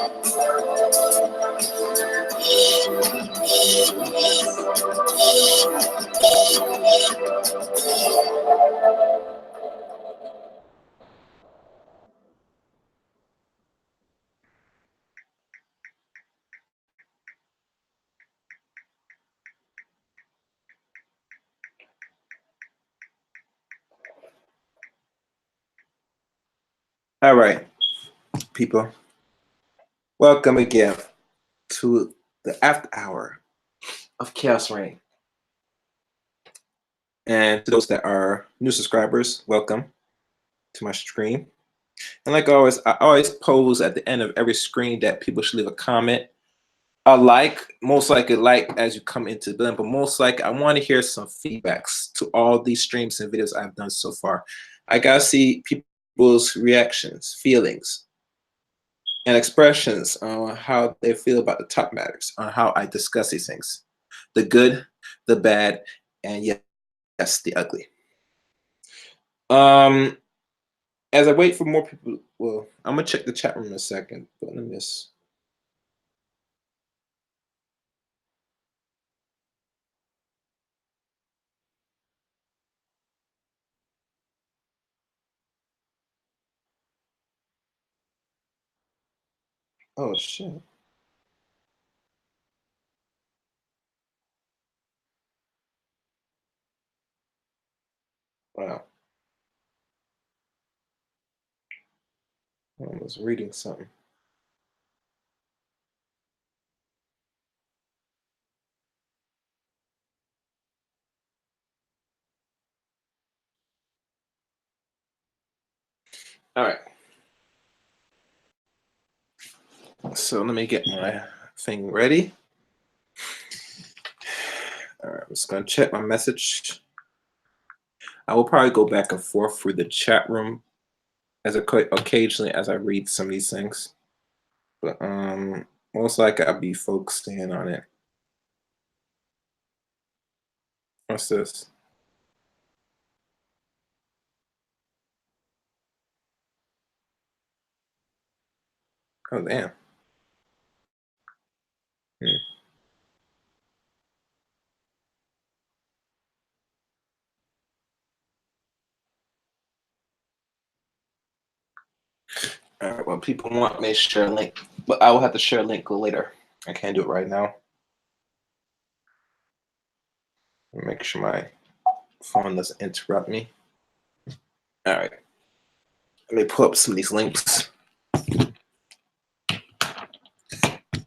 All right, people. Welcome again to the after hour of Chaos Reign. And to those that are new subscribers, welcome to my stream. And like always, I always pose at the end of every screen that people should leave a comment. A like, most likely like as you come into the building, but most likely I want to hear some feedbacks to all these streams and videos I've done so far. I gotta see people's reactions, feelings, and expressions on how they feel about the top matters, on how I discuss these things. The good, the bad, and yes, the ugly. As I wait for more people, well, I'm gonna check the chat room in a second, but let me just. Oh shit. Wow. I was reading something. All right. So let me get my thing ready. All right, I'm just gonna check my message. I will probably go back and forth through the chat room as occasionally as I read some of these things. But most likely I'll be focusing on it. What's this? Oh damn. All right, well, people want me to share a link, but I will have to share a link later. I can't do it right now. Make sure my phone doesn't interrupt me. All right. Let me pull up some of these links.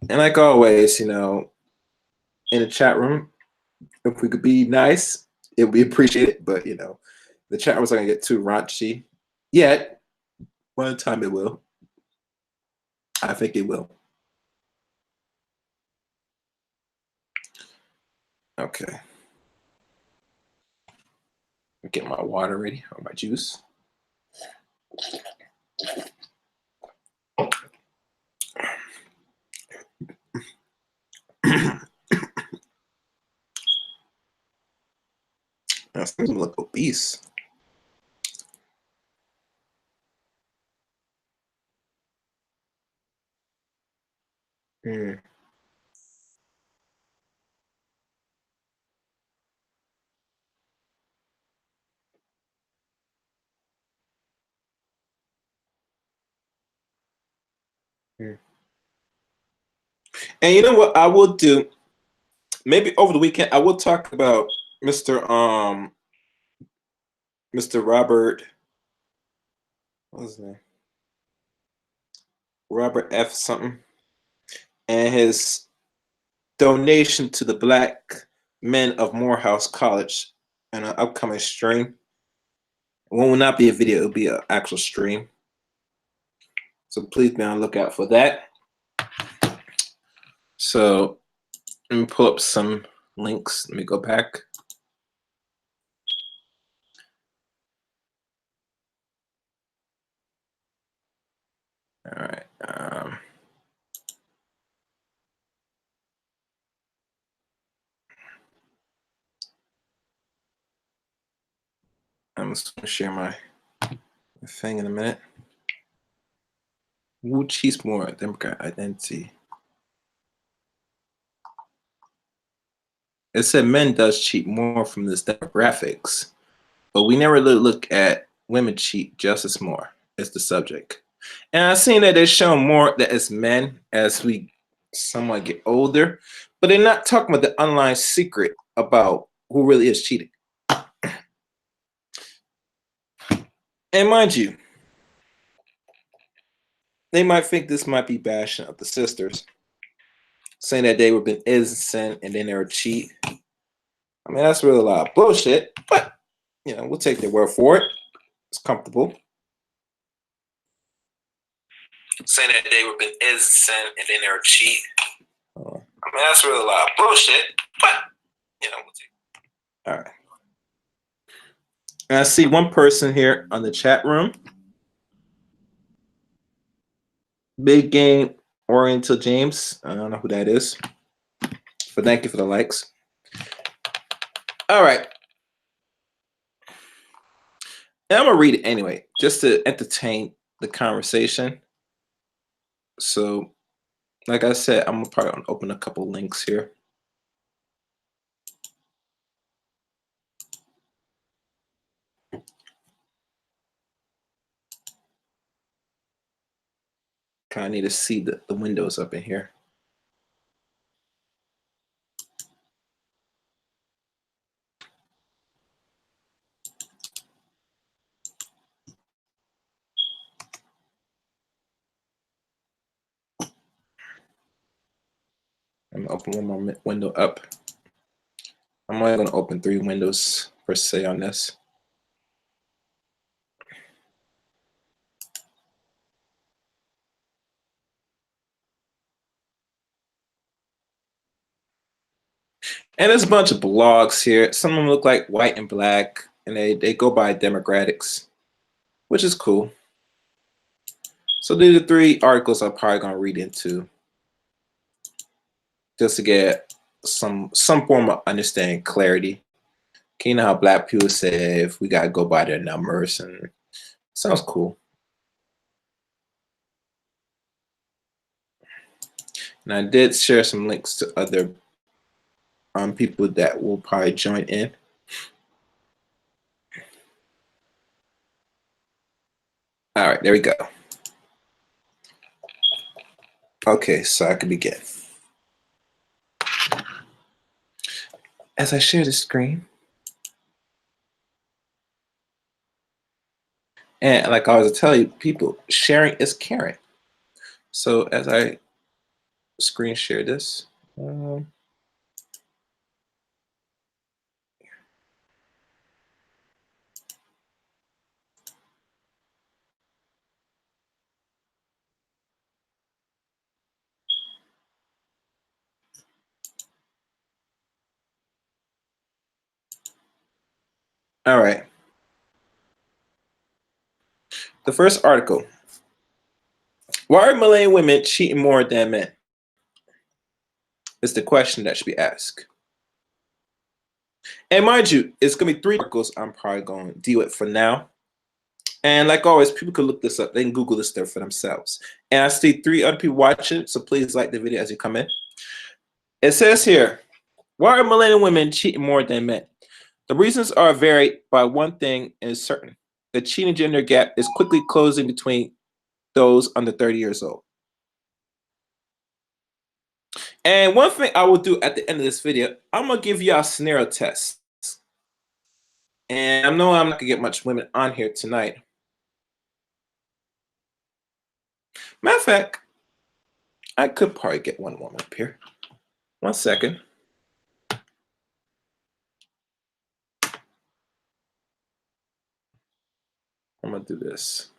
And like always, you know, in the chat room, if we could be nice, it would be appreciated. But, you know, the chat room's not going to get too raunchy yet. One time it will. I think it will. Okay. Get my water ready or my juice. That seems to look obese. Mm. Mm. And you know what I will do? Maybe over the weekend I will talk about Mr. Robert. What's his name? Robert F. something, and his donation to the Black Men of Morehouse College in an upcoming stream. It will not be a video; it'll be an actual stream. So please be on the lookout for that. So let me pull up some links. Let me go back. All right. I'm just going to share my thing in a minute. Who cheats more? Democrat identity. It said men does cheat more from this demographics, but we never really look at women cheat just as more as the subject. And I've seen that they show more that it's men as we somewhat get older, but they're not talking about the underlying secret about who really is cheating. And mind you, they might think this might be bashing of the sisters, saying that they were been innocent and then they were cheat. I mean, that's really a lot of bullshit, but you know, we'll take their word for it. It's comfortable. Saying that they were been innocent and then they were cheat. I mean, that's really a lot of bullshit, but you know, we'll take it. All right. And I see one person here on the chat room. Big Game Oriental James. I don't know who that is, but thank you for the likes. All right. And I'm going to read it anyway, just to entertain the conversation. So, like I said, I'm probably going to open a couple links here. Kind of need to see the windows up in here. I'm going to open one more window up. I'm only going to open 3 windows per se on this. And there's a bunch of blogs here. Some of them look like white and black, and they go by demographics, which is cool. So these are 3 articles I'm probably going to read into just to get some form of understanding, clarity. You know how black people say if we got to go by their numbers, and sounds cool. And I did share some links to other people that will probably join in. All right, there we go. Okay, so I can begin. As I share the screen, and like I always tell you, people, sharing is caring. So as I screen share this, all right. The first article. Why are Malayan women cheating more than men? Is the question that should be asked. And mind you, it's going to be 3 articles I'm probably going to deal with for now. And like always, people can look this up. They can Google this stuff for themselves. And I see 3 other people watching, so please like the video as you come in. It says here, why are Malayan women cheating more than men? The reasons are varied, but one thing is certain. The cheating gender gap is quickly closing between those under 30 years old. And one thing I will do at the end of this video, I'm going to give you a scenario test. And I know I'm not going to get much women on here tonight. Matter of fact, I could probably get one woman up here. 1 second. I'm going to do this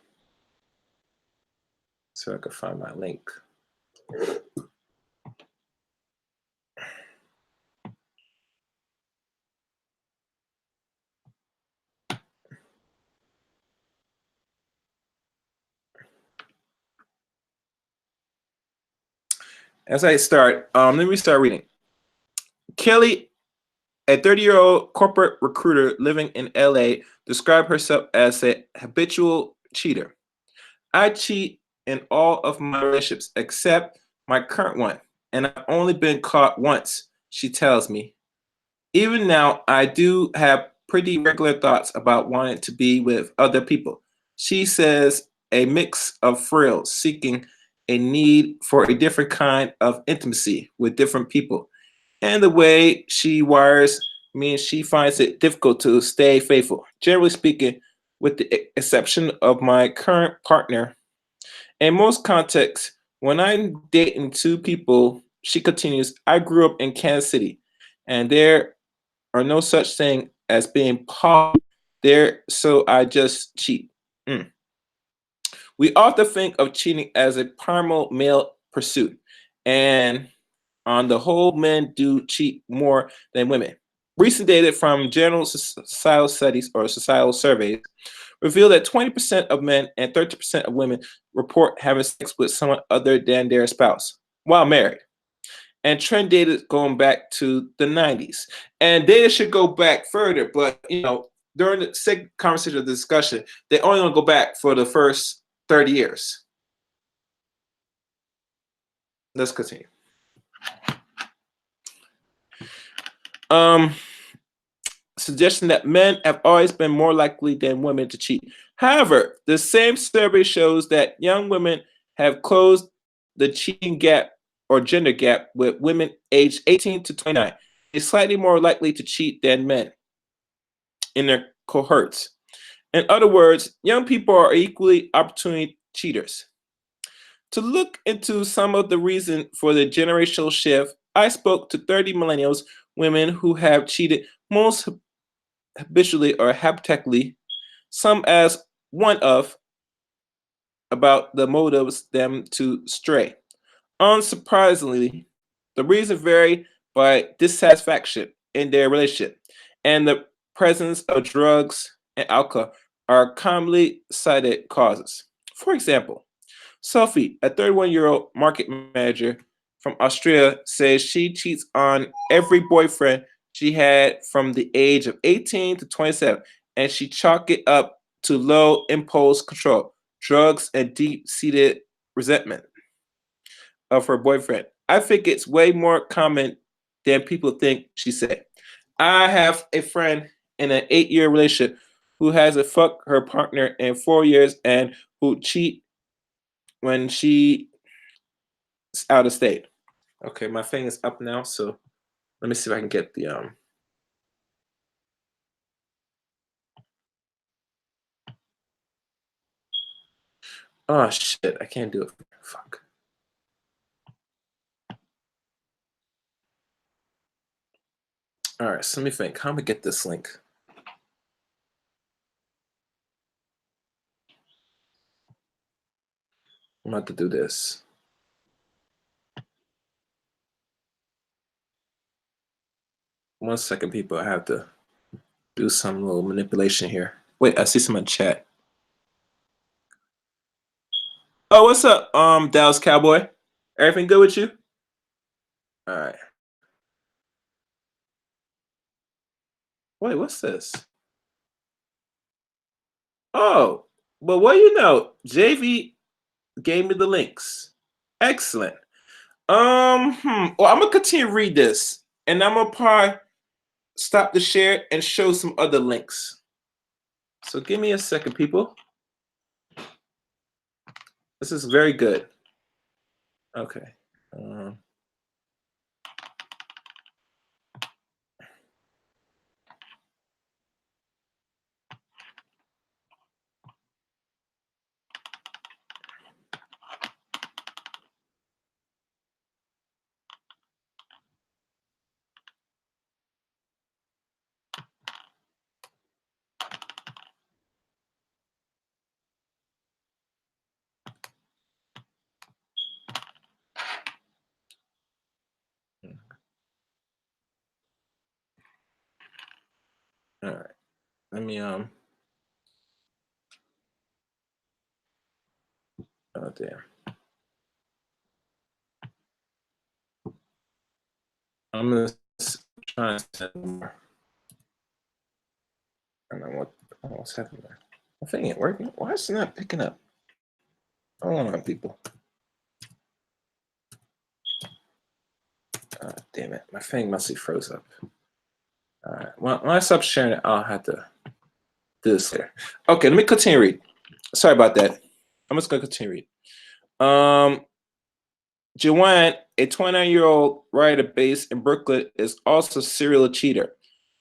so I can find my link. As I start, let me start reading. Kelly, a 30-year-old corporate recruiter living in LA, described herself as a habitual cheater. I cheat in all of my relationships except my current one, and I've only been caught once, she tells me. Even now, I do have pretty regular thoughts about wanting to be with other people. She says a mix of frills, seeking a need for a different kind of intimacy with different people. And the way she wires means she finds it difficult to stay faithful. Generally speaking, with the exception of my current partner, in most contexts, when I'm dating two people, she continues, I grew up in Kansas City, and there are no such thing as being poly there, so I just cheat. Mm. We often think of cheating as a primal male pursuit, and on the whole, men do cheat more than women. Recent data from General Societal Studies or Societal Surveys reveal that 20% of men and 30% of women report having sex with someone other than their spouse while married. And trend data going back to the 90s. And data should go back further, but during the second conversation of the discussion, they only want to go back for the first 30 years. Let's continue. Suggesting that men have always been more likely than women to cheat. However, the same survey shows that young women have closed the cheating gap or gender gap with women aged 18 to 29. They're slightly more likely to cheat than men in their cohorts. In other words, young people are equally opportunity cheaters. To look into some of the reason for the generational shift, I spoke to 30 millennials women who have cheated most habitually or habitately, some as one of, about the motives them to stray. Unsurprisingly, the reasons vary by dissatisfaction in their relationship, and the presence of drugs and alcohol are commonly cited causes. For example, Sophie, a 31-year-old market manager from Australia, says she cheats on every boyfriend she had from the age of 18 to 27, and she chalked it up to low impulse control, drugs, and deep-seated resentment of her boyfriend. I think it's way more common than people think, she said. I have a friend in an 8-year relationship who hasn't fucked her partner in 4 years and who cheat when she's out of state. Okay, my thing is up now, so let me see if I can get the Oh shit, I can't do it. Fuck. All right, so let me think. How am I get this link? I'm about to do this. One second, people. I have to do some little manipulation here. Wait, I see some in chat. Oh, what's up, Dallas Cowboy? Everything good with you? All right. Wait, what's this? Oh, but what do you know? JV gave me the links. Excellent. Well, I'm gonna continue to read this, and I'm gonna probably stop the share and show some other links. So give me a second, people. This is very good. Okay. All right. Let me oh damn. I'm gonna try to send more. I don't know what's happening there. My thing ain't working. Why is it not picking up? Hold on, people. Damn it. My thing must be froze up. All right. Well, when I stop sharing it, I'll have to do this later. Okay, let me continue read. Sorry about that. I'm just going to continue read. Joanne, a 29-year-old writer based in Brooklyn, is also a serial cheater.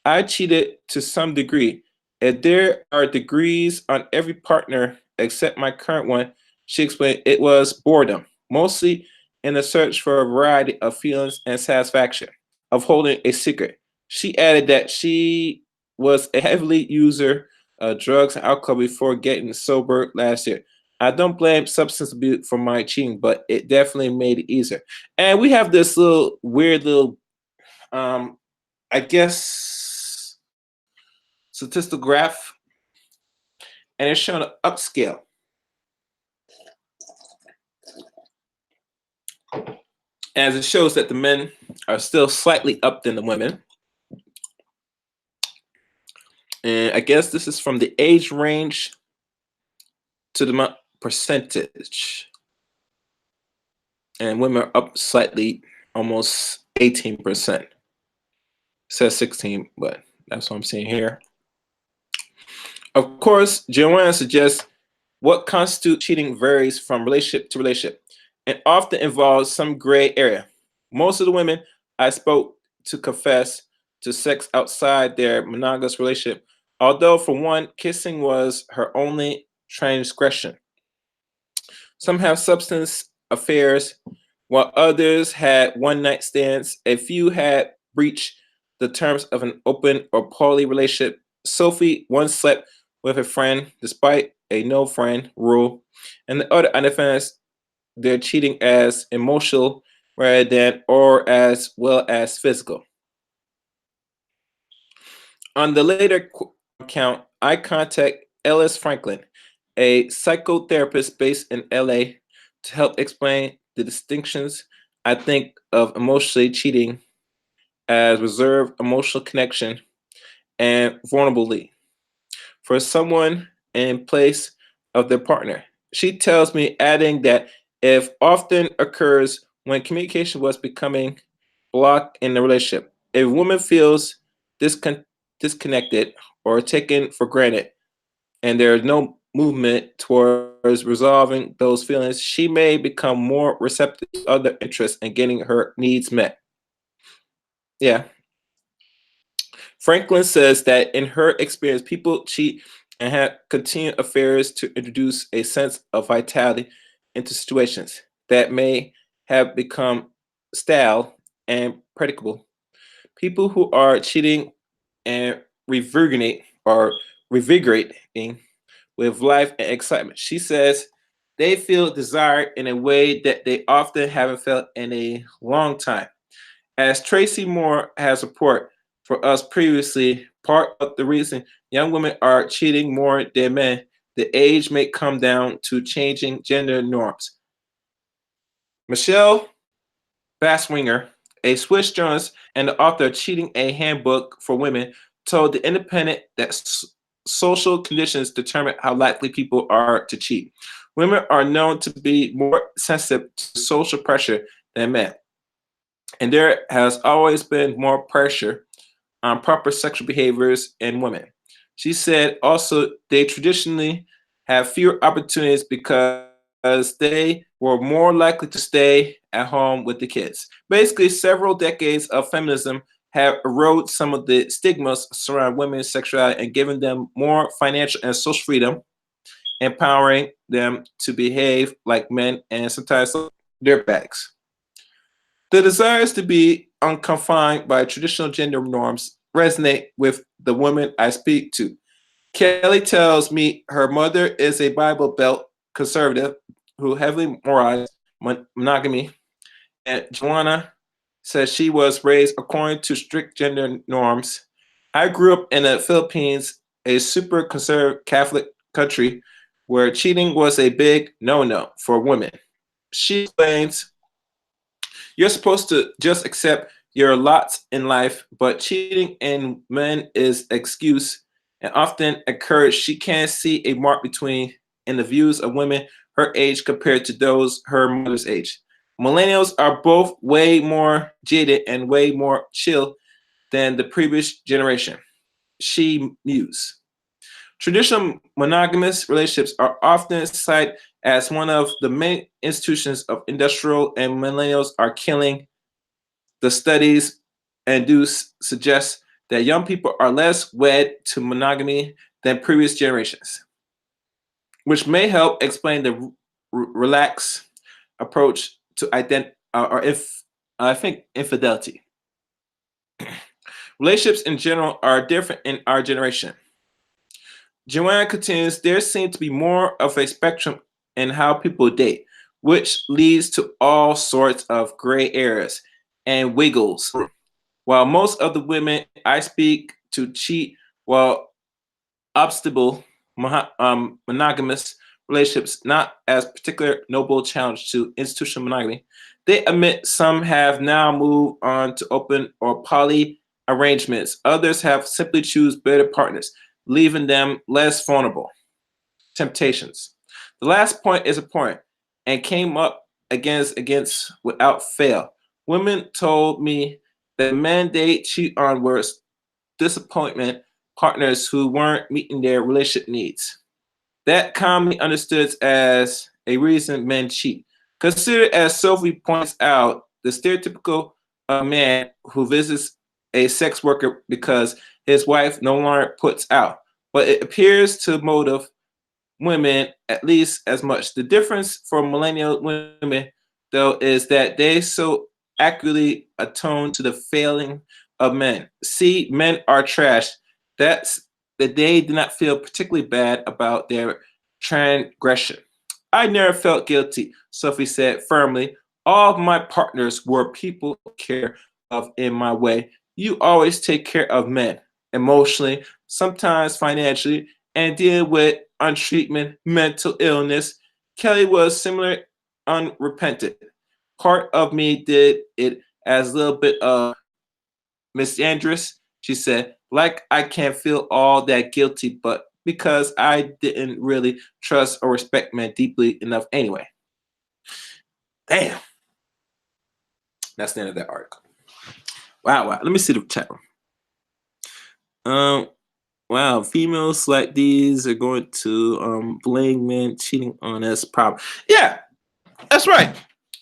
I cheated to some degree. If there are degrees on every partner except my current one, she explained, it was boredom, mostly in the search for a variety of feelings and satisfaction of holding a secret. She added that she was a heavily user of drugs and alcohol before getting sober last year. I don't blame substance abuse for my cheating, but it definitely made it easier. And we have this little weird little, I guess, statistical graph, and it's showing an upscale. As it shows that the men are still slightly up than the women. And I guess this is from the age range to the percentage. And women are up slightly, almost 18%. It says 16, but that's what I'm seeing here. Of course, Joanne suggests what constitutes cheating varies from relationship to relationship and often involves some gray area. Most of the women I spoke to confess to sex outside their monogamous relationship, although for one, kissing was her only transgression. Some have substance affairs, while others had one-night stands. A few had breached the terms of an open or poly relationship. Sophie once slept with a friend despite a no friend rule, and the other identifies their cheating as emotional rather than or as well as physical. On the later account, I contact Ellis Franklin, a psychotherapist based in LA, to help explain the distinctions I think of emotionally cheating as reserved emotional connection and vulnerability for someone in place of their partner. She tells me, adding that if often occurs when communication was becoming blocked in the relationship. If a woman feels disconnected or taken for granted, and there is no movement towards resolving those feelings, she may become more receptive to other interests and getting her needs met. Yeah. Franklin says that in her experience, people cheat and have continued affairs to introduce a sense of vitality into situations that may have become stale and predictable. People who are cheating and revigorating with life and excitement. She says they feel desired in a way that they often haven't felt in a long time. As Tracy Moore has reported for us previously, part of the reason young women are cheating more than men, the age may come down to changing gender norms. Michelle Basswinger, a Swiss journalist and the author of Cheating: A Handbook for Women, told The Independent that social conditions determine how likely people are to cheat. Women are known to be more sensitive to social pressure than men, and there has always been more pressure on proper sexual behaviors in women. She said also they traditionally have fewer opportunities because they were more likely to stay at home with the kids. Basically, several decades of feminism have eroded some of the stigmas surrounding women's sexuality and given them more financial and social freedom, empowering them to behave like men and sometimes dirtbags. The desires to be unconfined by traditional gender norms resonate with the women I speak to. Kelly tells me her mother is a Bible Belt conservative who heavily moralized monogamy, and Joanna says she was raised according to strict gender norms. I grew up in the Philippines, a super conservative Catholic country where cheating was a big no-no for women. She explains, you're supposed to just accept your lots in life, but cheating in men is excuse and often encouraged. She can't see a mark between in the views of women her age compared to those her mother's age. Millennials are both way more jaded and way more chill than the previous generation. She mused. Traditional monogamous relationships are often cited as one of the main institutions of industrial, and millennials are killing. The studies and do suggest that young people are less wed to monogamy than previous generations, which may help explain the relaxed approach to I think infidelity. Relationships in general are different in our generation. Joanne continues, there seems to be more of a spectrum in how people date, which leads to all sorts of gray areas and wiggles. While most of the women I speak to cheat while obstacle monogamous relationships not as particular noble challenge to institutional monogamy, they admit some have now moved on to open or poly arrangements. Others have simply choose better partners, leaving them less vulnerable. Temptations. The last point is important and came up against without fail. Women told me that men they cheat on were disappointment partners who weren't meeting their relationship needs. That commonly understood as a reason men cheat. Consider, as Sophie points out, the stereotypical man who visits a sex worker because his wife no longer puts out, but it appears to motive women at least as much. The difference for millennial women, though, is that they so accurately atone to the failing of men. See, men are trash. That's that they do not feel particularly bad about their transgression. I never felt guilty, Sophie said firmly. All of my partners were people I care of in my way. You always take care of men, emotionally, sometimes financially, and deal with untreatment, mental illness. Kelly was similar, unrepentant. Part of me did it as a little bit of misandrous, she said, like I can't feel all that guilty, but because I didn't really trust or respect men deeply enough anyway. Damn. That's the end of that article. Wow. Let me see the chat room. Wow, females like these are going to blame men cheating on us problem. Yeah, that's right.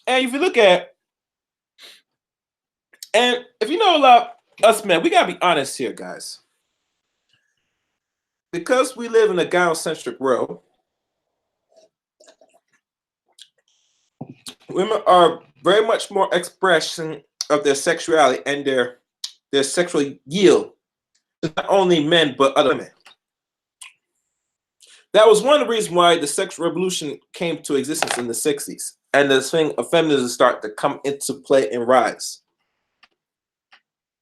And if you look at, and if you know a lot us men, we gotta be honest here, guys. Because we live in a gynocentric world, women are very much more expression of their sexuality and their sexual yield to not only men but other women. That was one of the reasons why the sexual revolution came to existence in the 60s, and this thing of feminism started to come into play and rise.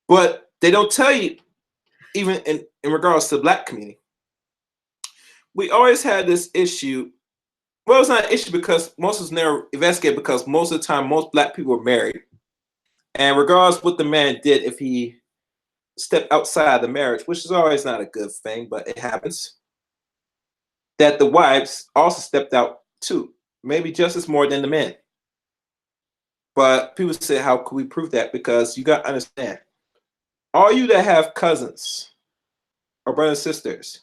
But they don't tell you, even in regards to the black community, we always had this issue. Well, it's not an issue because most of us never investigated, because most of the time, most black people were married. And regardless what the man did, if he stepped outside the marriage, which is always not a good thing, but it happens, that the wives also stepped out too, maybe just as more than the men. But people say, how could we prove that? Because you got to understand, all you that have cousins or brothers and sisters,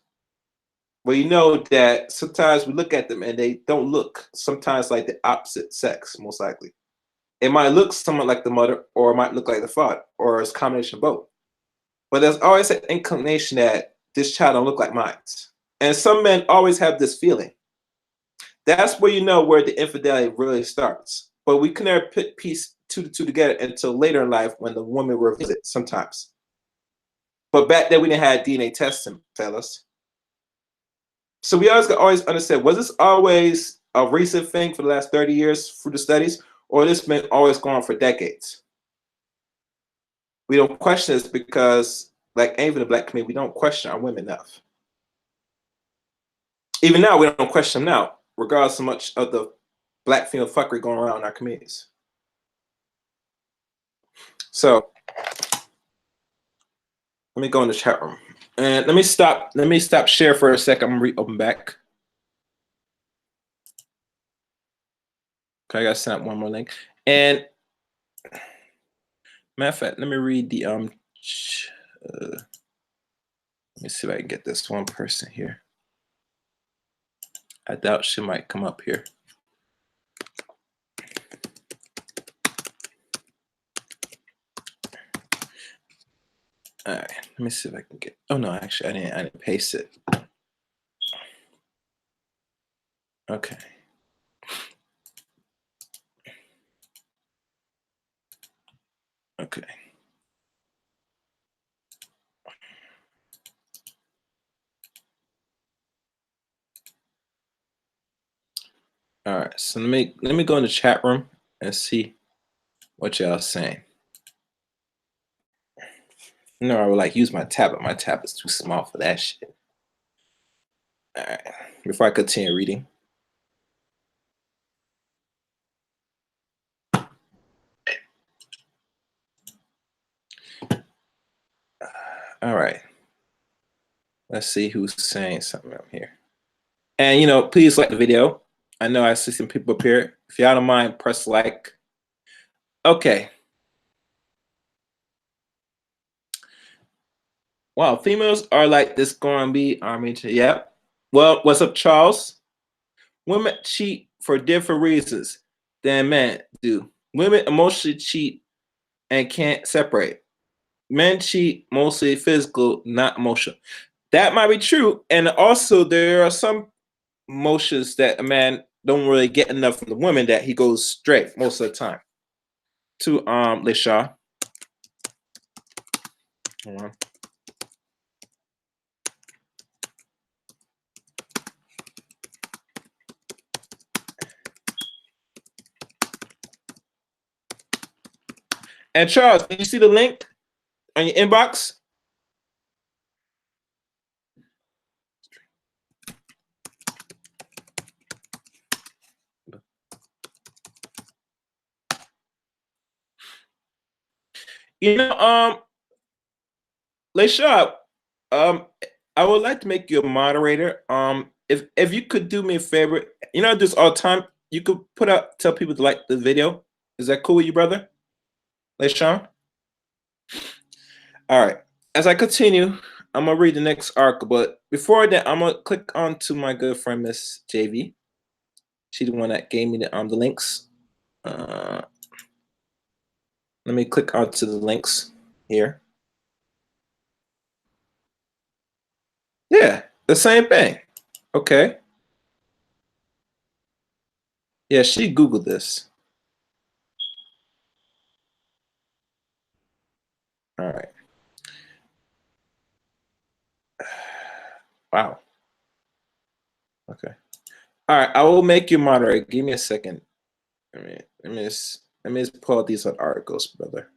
well, you know that sometimes we look at them and they don't look sometimes like the opposite sex, most likely. It might look somewhat like the mother, or it might look like the father, or it's a combination of both. But there's always an inclination that this child don't look like mine. And some men always have this feeling. That's where you know where the infidelity really starts. But we can never put piece two to two together until later in life when the woman reveals it sometimes. But back then we didn't have DNA testing, fellas. So we always understand, was this always a recent thing for the last 30 years through the studies, or this been always going on for decades? We don't question this because, like even the black community, we don't question our women enough. Even now, we don't question them now, regardless of much of the black female fuckery going around in our communities. So let me go in the chat room. And let me stop share for a second. I'm gonna reopen back. I gotta send out one more link. And matter of fact, let me read the let me see if I can get this one person here. I doubt she might come up here. All right, let me see if I can get. Oh no, actually, I didn't paste it. Okay. Okay. All right. So let me go in the chat room and see what y'all saying. No, I would like use my tablet. My tablet's too small for that shit. All right. Before I continue reading. All right. Let's see who's saying something up here. And, you know, please like the video. I know I see some people up here. If y'all don't mind, press like. Okay. Wow, females are like this gonna be army. Yep. Well, what's up, Charles? Women cheat for different reasons than men do. Women emotionally cheat and can't separate. Men cheat mostly physical, not emotional. That might be true. And also, there are some emotions that a man don't really get enough from the woman that he goes straight most of the time. To Lisha. Hold on. And Charles, can you see the link on your inbox? You know, Lisha, I would like to make you a moderator. If you could do me a favor, you know, this all the time, you could tell people to like the video. Is that cool with you, brother? Lisha? All right. As I continue, I'm gonna read the next article, but before that, I'm gonna click on to my good friend Miss JV. She's the one that gave me the links. Let me click onto the links here. Yeah, the same thing. Okay. Yeah, she Googled this. All right. Wow. Okay. All right. I will make you moderator. Give me a second. Let me just pull out these articles, brother.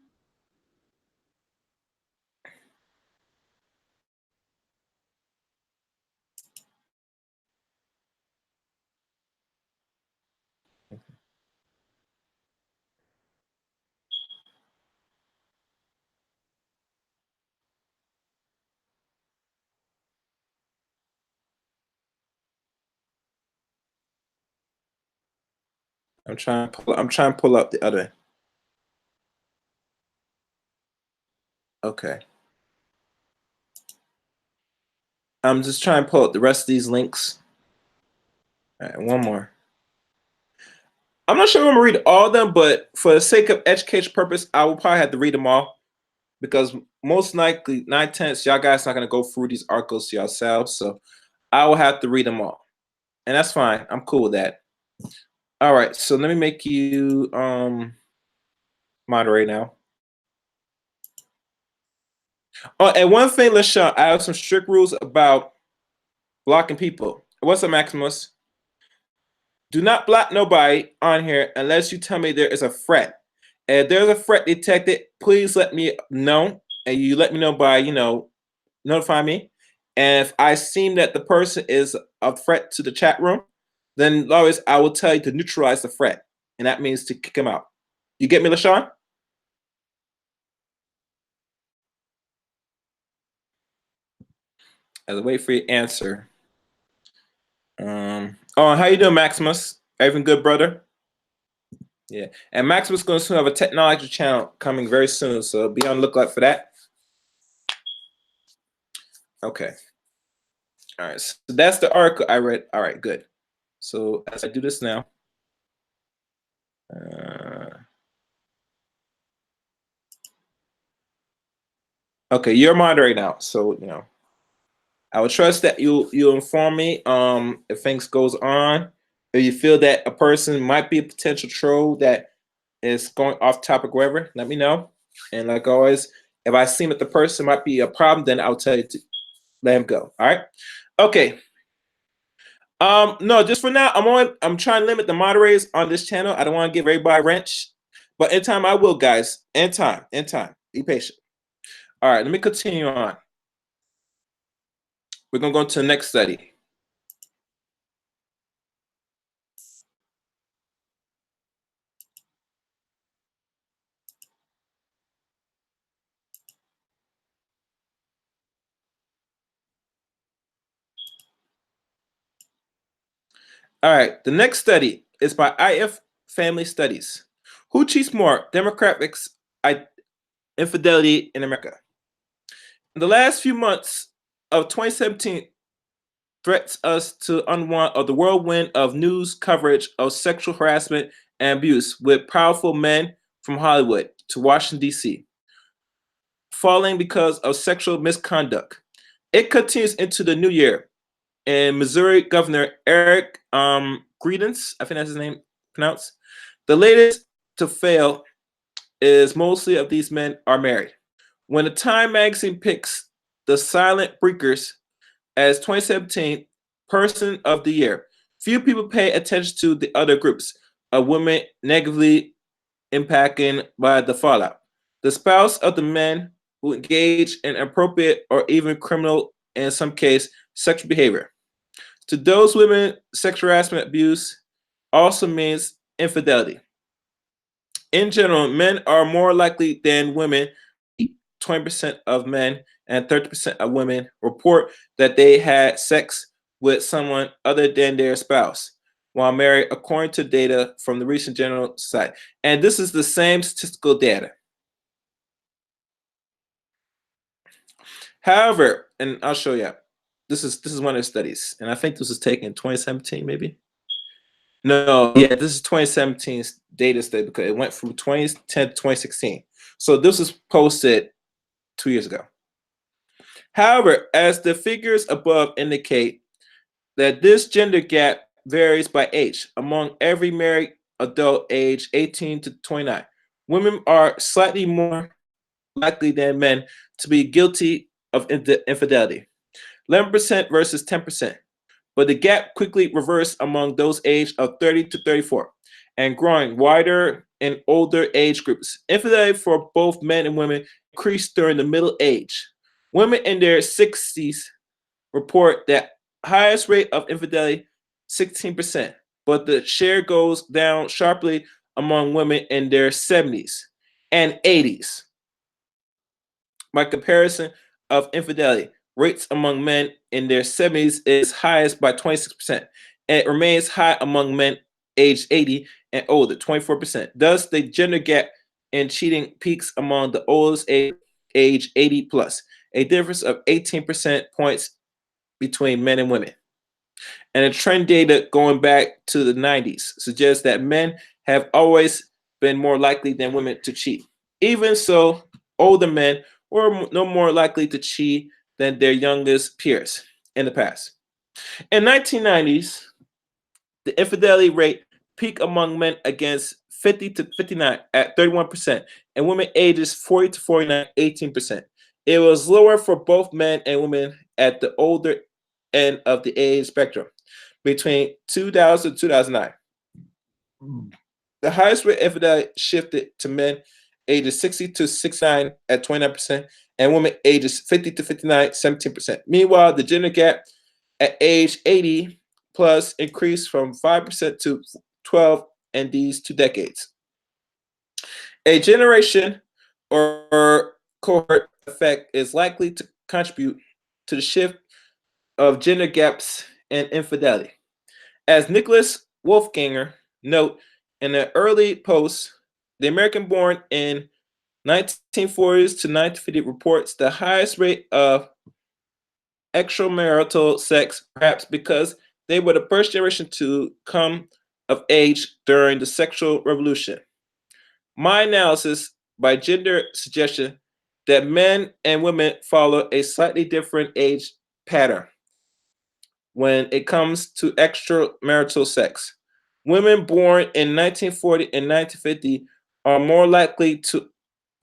I'm trying to pull up the other. Okay. I'm just trying to pull up the rest of these links. All right, one more. I'm not sure I'm gonna read all of them, but for the sake of education purpose, I will probably have to read them all because most likely 9/10 y'all guys not gonna go through these articles to yourselves, so I will have to read them all, and that's fine. I'm cool with that. All right, so let me make you moderate now. Oh, and one thing, LaShawn, I have some strict rules about blocking people. What's up, Maximus? Do not block nobody on here unless you tell me there is a threat. And if there's a threat detected, please let me know. And you let me know by, you know, notify me. And if I seem that the person is a threat to the chat room, then always I will tell you to neutralize the threat. And that means to kick him out. You get me, LaShawn? As I wait for your answer. Oh, how you doing, Maximus? Everything good, brother? Yeah, and Maximus going to have a technology channel coming very soon, so be on the lookout for that. Okay. All right, so that's the article I read. All right, good. So as I do this now, okay, you're moderating now, so I would trust that you'll inform me if things goes on, if you feel that a person might be a potential troll that is going off topic, wherever. Let me know, and like always, if I seem that the person might be a problem, then I'll tell you to let him go. All right. Okay. No, just for now, I'm trying to limit the moderators on this channel. I don't want to give everybody a wrench, but in time I will, guys. In time. Be patient. All right, let me continue on. We're gonna go to the next study. All right, the next study is by IF Family Studies. Who cheats more? Demographics, infidelity in America. In the last few months of 2017, threats us to unwind of the whirlwind of news coverage of sexual harassment and abuse with powerful men from Hollywood to Washington, D.C., falling because of sexual misconduct. It continues into the new year, and Missouri Governor Eric Greedence, I think that's his name pronounced, the latest to fail is mostly of these men are married. When the Time magazine picks the Silent Breakers as 2017 Person of the Year, few people pay attention to the other groups of women negatively impacted by the fallout. The spouse of the men who engage in inappropriate or even criminal, in some case, sexual behavior. To those women, sexual harassment abuse also means infidelity. In general, men are more likely than women. 20% of men and 30% of women report that they had sex with someone other than their spouse while married, according to data from the recent General Society. And this is the same statistical data. However, and I'll show you, this is one of the studies, and I think this was taken in 2017, maybe. No, yeah, this is 2017's data study because it went from 2010 to 2016. So this was posted 2 years ago. However, as the figures above indicate that this gender gap varies by age. Among every married adult age 18 to 29, women are slightly more likely than men to be guilty of infidelity, 11% versus 10%. But the gap quickly reversed among those aged of 30 to 34 and growing wider in older age groups. Infidelity for both men and women increased during the middle age. Women in their 60s report that highest rate of infidelity, 16%, but the share goes down sharply among women in their 70s and 80s. By comparison of infidelity, rates among men in their 70s is highest by 26%, and it remains high among men aged 80 and older, 24%. Thus, the gender gap in cheating peaks among the oldest age 80 plus, a difference of 18% points between men and women. And the trend data going back to the 90s suggests that men have always been more likely than women to cheat. Even so, older men were no more likely to cheat than their youngest peers in the past. In 1990s, the infidelity rate peaked among men against 50 to 59 at 31%, and women ages 40 to 49, 18%. It was lower for both men and women at the older end of the age spectrum between 2000 and 2009. The highest rate of infidelity shifted to men ages 60 to 69 at 29%, and women ages 50 to 59, 17%. Meanwhile, the gender gap at age 80 plus increased from 5% to 12 in these 2 decades. A generation or cohort effect is likely to contribute to the shift of gender gaps and infidelity. As Nicholas Wolfganger note in the early post, the American born in 1940s to 1950 reports the highest rate of extramarital sex, perhaps because they were the first generation to come of age during the sexual revolution. My analysis by gender suggestion that men and women follow a slightly different age pattern when it comes to extramarital sex. Women born in 1940 and 1950 are more likely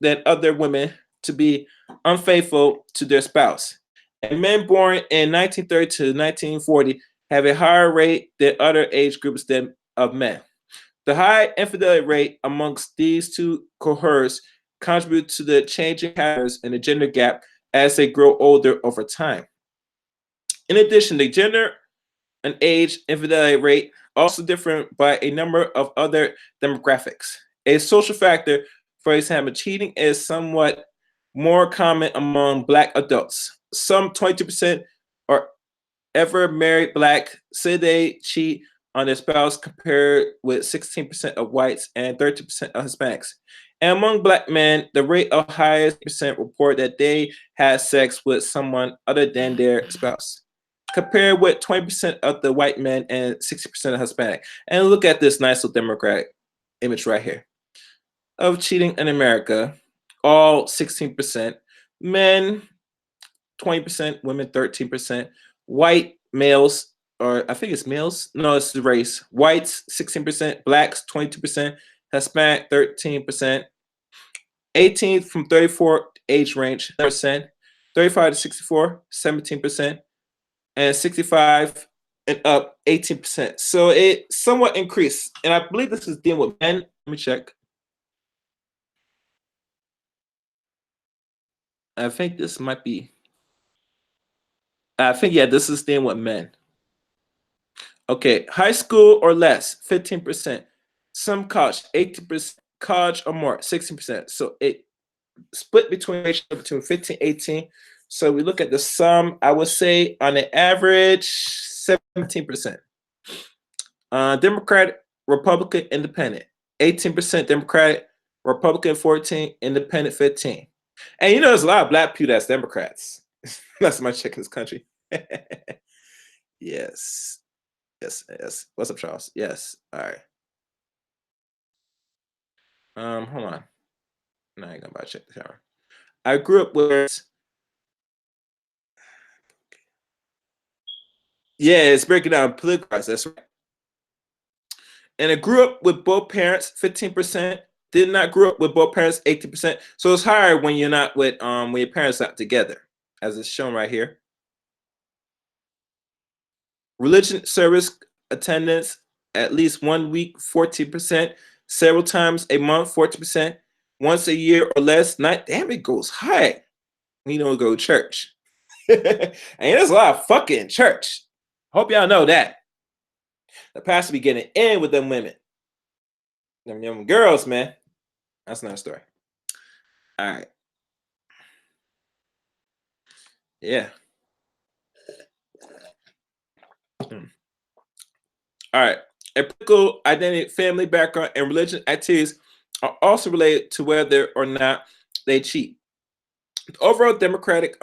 than other women to be unfaithful to their spouse. And men born in 1930 to 1940 have a higher rate than other age groups of men. The high infidelity rate amongst these two cohorts contribute to the changing patterns in the gender gap as they grow older over time. In addition, the gender and age infidelity rate also different by a number of other demographics. A social factor, for example, cheating is somewhat more common among Black adults. Some 22% are ever married Black say they cheat on their spouse, compared with 16% of whites and 30% of Hispanics. And among Black men, the rate of highest percent report that they had sex with someone other than their spouse, compared with 20% of the white men and 60% of Hispanic. And look at this nice little democratic image right here of cheating in America. All 16%, men 20%, women 13%, white males, or I think it's males. No, it's the race. Whites 16%, blacks 22%, Hispanic 13%, 18 from 34 age range 9%, 35 to 64 17%, and 65 and up 18%. So it somewhat increased, and I believe this is dealing with men. Let me check. I think this might be. I think yeah, this is dealing with men. Okay, high school or less, 15%. Some college, 18%. College or more, 16%. So it split between 15, 18. So we look at the sum, I would say on an average, 17%. Democratic, Republican, Independent, 18% Democratic, Republican 14, Independent 15. And you know, there's a lot of Black people that's Democrats. That's my check in this country. Yes. Yes. What's up, Charles? Yes. All right. Hold on. No, I ain't gonna check the shower. I grew up with. Yeah, it's breaking down politicized. That's right. And I grew up with both parents, 15%. Did not grow up with both parents, 18%. So it's higher when you're not with when your parents not together, as it's shown right here. Religion service attendance at least 1 week, 14%. Several times a month, 14%. Once a year or less, not damn, it goes high. You don't go to church. And there's a lot of fucking church. Hope y'all know that. The pastor be getting in with them women. Them young girls, man. That's another story. All right. Yeah. All right. A political identity, family background, and religion activities are also related to whether or not they cheat. Overall, Democratic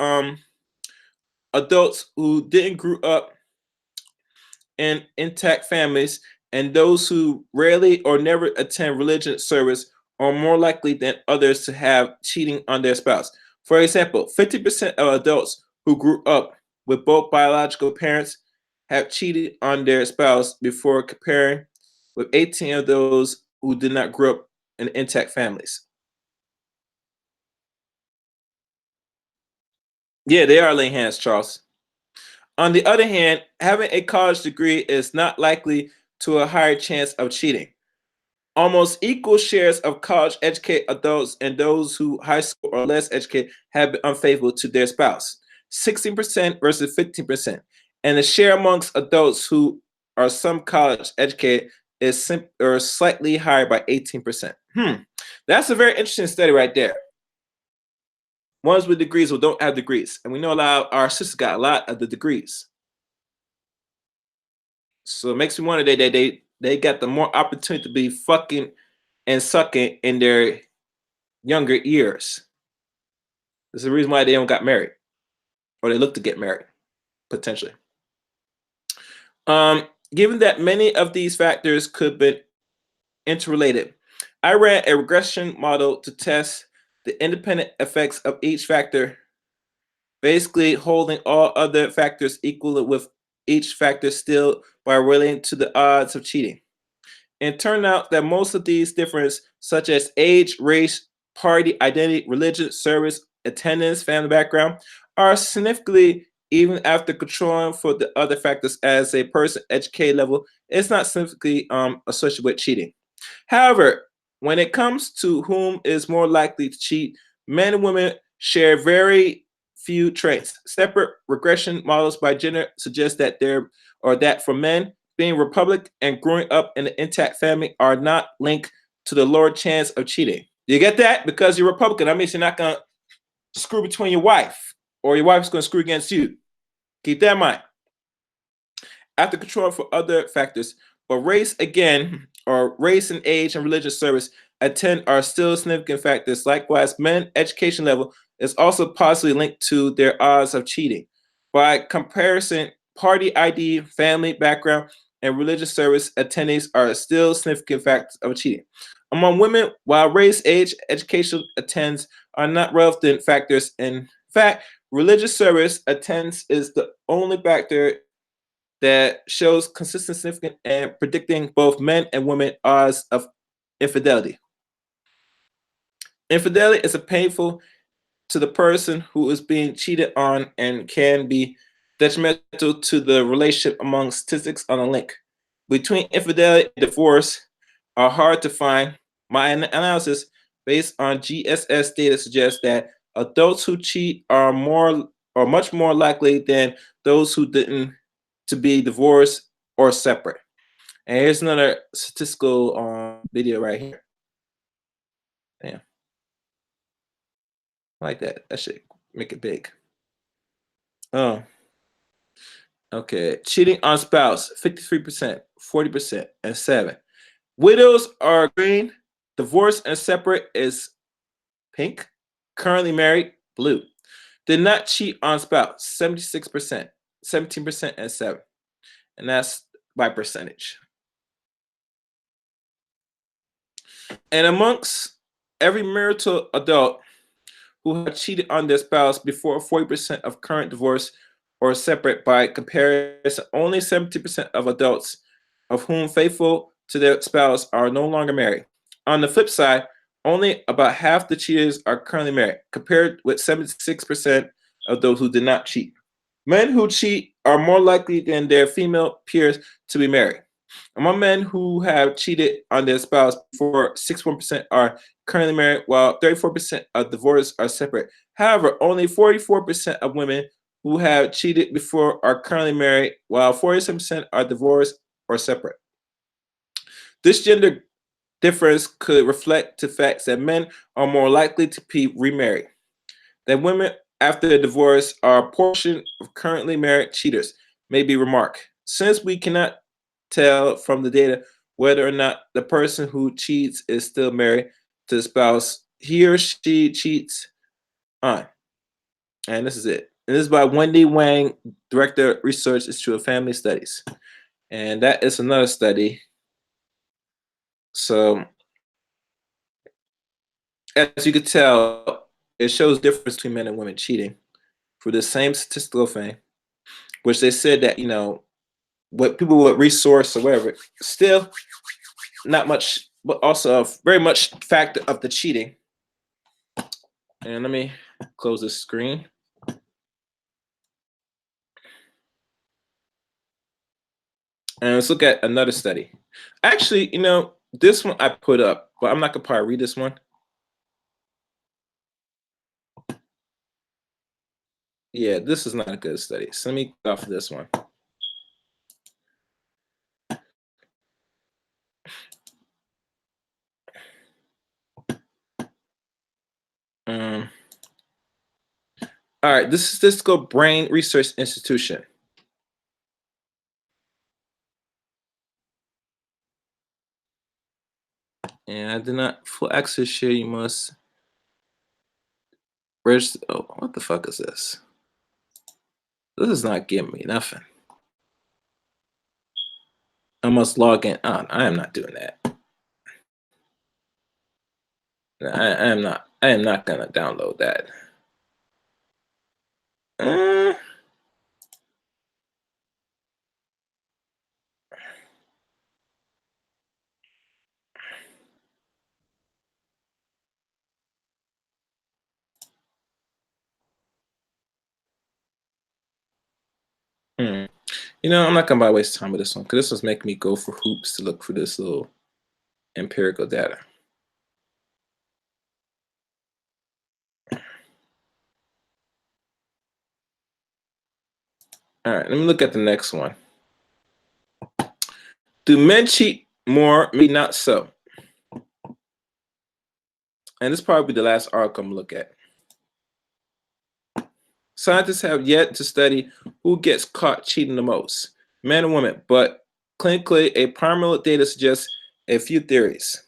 adults who didn't grow up in intact families and those who rarely or never attend religious service are more likely than others to have cheating on their spouse. For example, 50% of adults who grew up with both biological parents have cheated on their spouse before, comparing with 18 of those who did not grow up in intact families. Yeah, they are laying hands, Charles. On the other hand, having a college degree is not likely to a higher chance of cheating. Almost equal shares of college educated adults and those who high school or less educated have been unfaithful to their spouse, 16% versus 15%. And the share amongst adults who are some college educated is or slightly higher by 18%. That's a very interesting study right there. Ones with degrees or don't have degrees. And we know a lot of our sisters got a lot of the degrees. So it makes me wonder they they got the more opportunity to be fucking and sucking in their younger years. There's a reason why they don't got married, or they look to get married, potentially. Given that many of these factors could be interrelated, I ran a regression model to test the independent effects of each factor, basically holding all other factors equal with each factor still by relating to the odds of cheating. And it turned out that most of these differences, such as age, race, party, identity, religion, service, attendance, family background, are significantly even after controlling for the other factors as a person educated level. It's not significantly associated with cheating. However, when it comes to whom is more likely to cheat, men and women share very few traits. Separate regression models by gender suggest that for men, being Republican and growing up in an intact family are not linked to the lower chance of cheating. You get that? Because you're Republican, that means you're not gonna screw between your wife, or your wife's gonna screw against you. Keep that in mind. After control for other factors, but race again, or race and age and religious service attend are still significant factors. Likewise, men education level is also possibly linked to their odds of cheating. By comparison, party ID, family background, and religious service attendees are still significant factors of cheating. Among women, while race, age, education attends are not relevant factors, in fact, religious service attends is the only factor that shows consistent, significant, and predicting both men and women odds of infidelity. Infidelity is a painful to the person who is being cheated on and can be detrimental to the relationship. Among statistics on a link between infidelity and divorce are hard to find. My analysis based on GSS data suggests that adults who cheat are much more likely than those who didn't to be divorced or separate. And here's another statistical video right here. Damn. I like that. That should make it big. Oh. Okay. Cheating on spouse, 53%, 40%, and 7. Widows are green. Divorced and separate is pink. Currently married, blue. Did not cheat on spouse, 76%, 17%, and 7. And that's by percentage. And amongst every marital adult who have cheated on their spouse before, 40% of current divorce or separate. By comparison, only 70% of adults of whom faithful to their spouse are no longer married. On the flip side, only about half the cheaters are currently married, compared with 76% of those who did not cheat. Men who cheat are more likely than their female peers to be married. Among men who have cheated on their spouse before, 61% are currently married, while 34% of divorced are separate. However, only 44% of women who have cheated before are currently married, while 47% are divorced or separate. This gender difference could reflect the fact that men are more likely to be remarried than women after a divorce. Are a portion of currently married cheaters may be remarked. Since we cannot tell from the data whether or not the person who cheats is still married to the spouse he or she cheats on. And this is it. And this is by Wendy Wang, Director of Research Institute of Family Studies. And that is another study. So as you could tell, it shows difference between men and women cheating for the same statistical thing, which they said that, what people with resource or whatever, still not much, but also a very much factor of the cheating. And let me close this screen. And let's look at another study. Actually, this one I put up, but I'm not gonna probably read this one. Yeah, this is not a good study. So let me go off of this one. All right, this is Statistical Brain Research Institution. And I did not full access share. You must register. Oh, what the fuck is this? This is not giving me nothing. I must log in. Oh, I am not doing that. I am not. I am not gonna download that. Uh, You know, I'm not gonna waste time with this one because this was making me go for hoops to look for this little empirical data. All right, let me look at the next one. Do men cheat more? Maybe not so. And this is probably the last article I'm gonna look at. Scientists have yet to study who gets caught cheating the most, men or women, but clinically, a primary data suggests a few theories.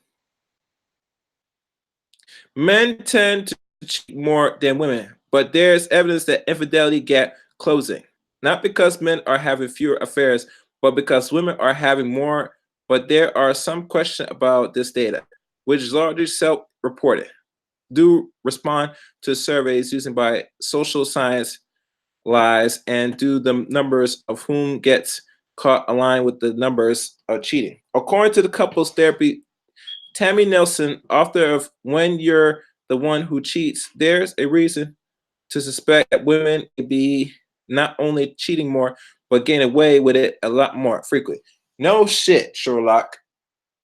Men tend to cheat more than women, but there's evidence that infidelity gap closing. Not because men are having fewer affairs, but because women are having more. But there are some questions about this data, which is largely self-reported. Do respond to surveys used by social science lies, and do the numbers of whom gets caught align with the numbers of cheating. According to the couples therapy, Tammy Nelson, author of When You're the One Who Cheats, there's a reason to suspect that women may be not only cheating more, but getting away with it a lot more frequently. No shit, Sherlock.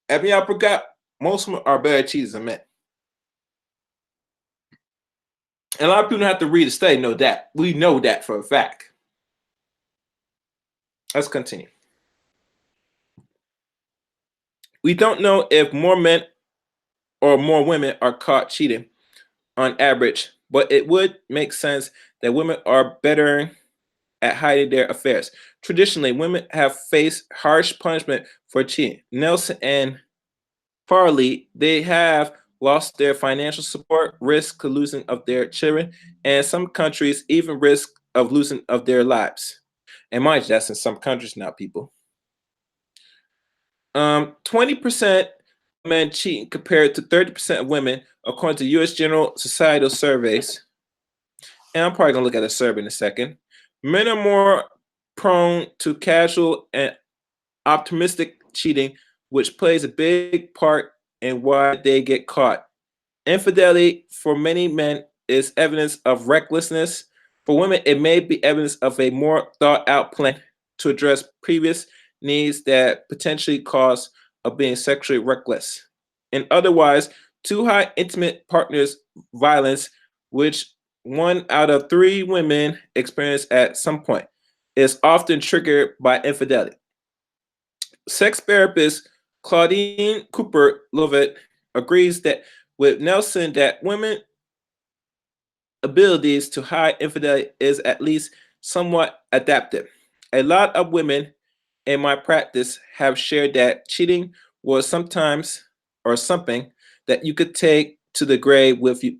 Have y'all forgot? Most of them are better cheaters than men. And a lot of people don't have to read the study, know that. We know that for a fact. Let's continue. We don't know if more men or more women are caught cheating on average, but it would make sense that women are better at hiding their affairs. Traditionally, women have faced harsh punishment for cheating. Nelson and Farley, they have lost their financial support, risk of losing of their children, and some countries even risk of losing of their lives. And mind you, that's in some countries now, people. 20% men cheating compared to 30% of women, according to U.S. General Societal surveys. And I'm probably gonna look at a survey in a second. Men are more prone to casual and optimistic cheating, which plays a big part in why they get caught. Infidelity for many men is evidence of recklessness. For women, it may be evidence of a more thought out plan to address previous needs that potentially cause of being sexually reckless. And otherwise, too high intimate partners violence, which 1 out of 3 women experience at some point, is often triggered by infidelity. Sex therapist Claudine Cooper Lovett agrees that with Nelson that women abilities to hide infidelity is at least somewhat adaptive. A lot of women in my practice have shared that cheating was sometimes or something that you could take to the grave with you.